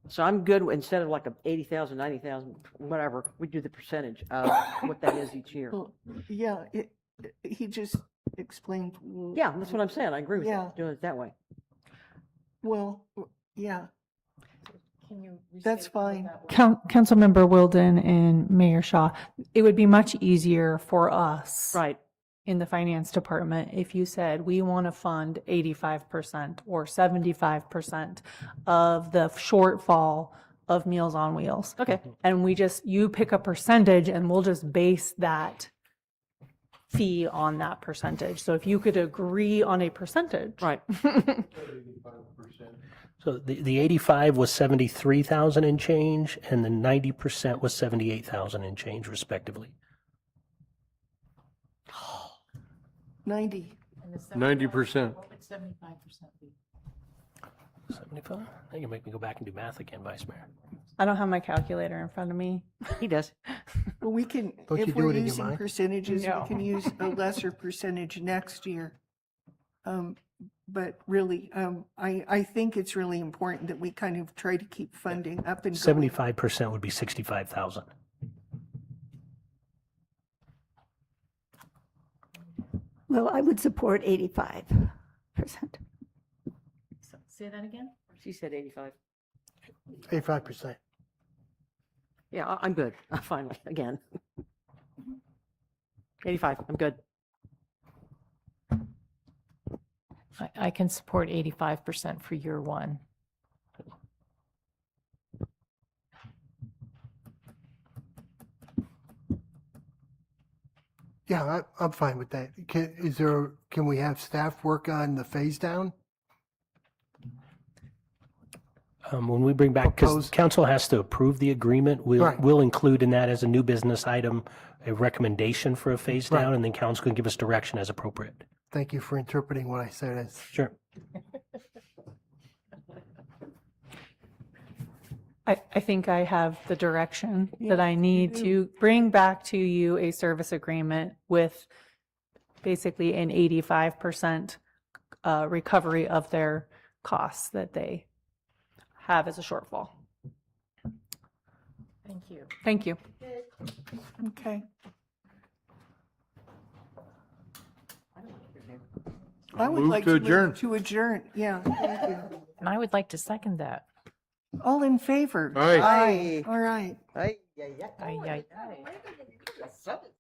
So I'm good, instead of like a 80,000, 90,000, whatever, we do the percentage of what that is each year.
Well, yeah, he just explained.
Yeah, that's what I'm saying. I agree with
Yeah.
you, doing it that way.
Well, yeah. That's fine.
Councilmember Wilden and Mayor Shaw, it would be much easier for us
Right.
in the finance department if you said, we want to fund 85% or 75% of the shortfall of Meals on Wheels.
Okay.
And you pick a percentage and we'll just base that fee on that percentage. So if you could agree on a percentage.
Right.
So the 85 was 73,000 and change, and the 90% was 78,000 and change respectively.
90.
90%.
75? Now you make me go back and do math again, Vice Mayor.
I don't have my calculator in front of me.
He does.
Well, we can,
Don't you
if
do
we're
it in your
using
mind?
percentages,
No.
we can use a lesser percentage next year. But really, I think it's really important that we kind of try to keep funding up and going.
75% would be 65,000.
Well, I would support 85%.
Say that again?
She said 85.
85%.
Yeah, I'm good. Finally, again. 85, I'm good.
I can support 85% for year one.
Yeah, I'm fine with that. Can we have staff work on the phase down?
When we bring back, because
Propose-
council has to approve the agreement,
Right.
we'll include in that as a new business item, a recommendation for a phase
Right.
down, and then council can give us direction as appropriate.
Thank you for interpreting what I said as.
Sure.
I think I have the direction that I need to bring back to you a service agreement with basically an 85% recovery of their costs that they have as a shortfall.
Thank you.
Thank you.
Okay. I would
Move
like
to
to
adjourn.
move to adjourn. Yeah, thank you.
And I would like to second that.
All in favor?
Aye.
Aye. All right.
Aye, aye.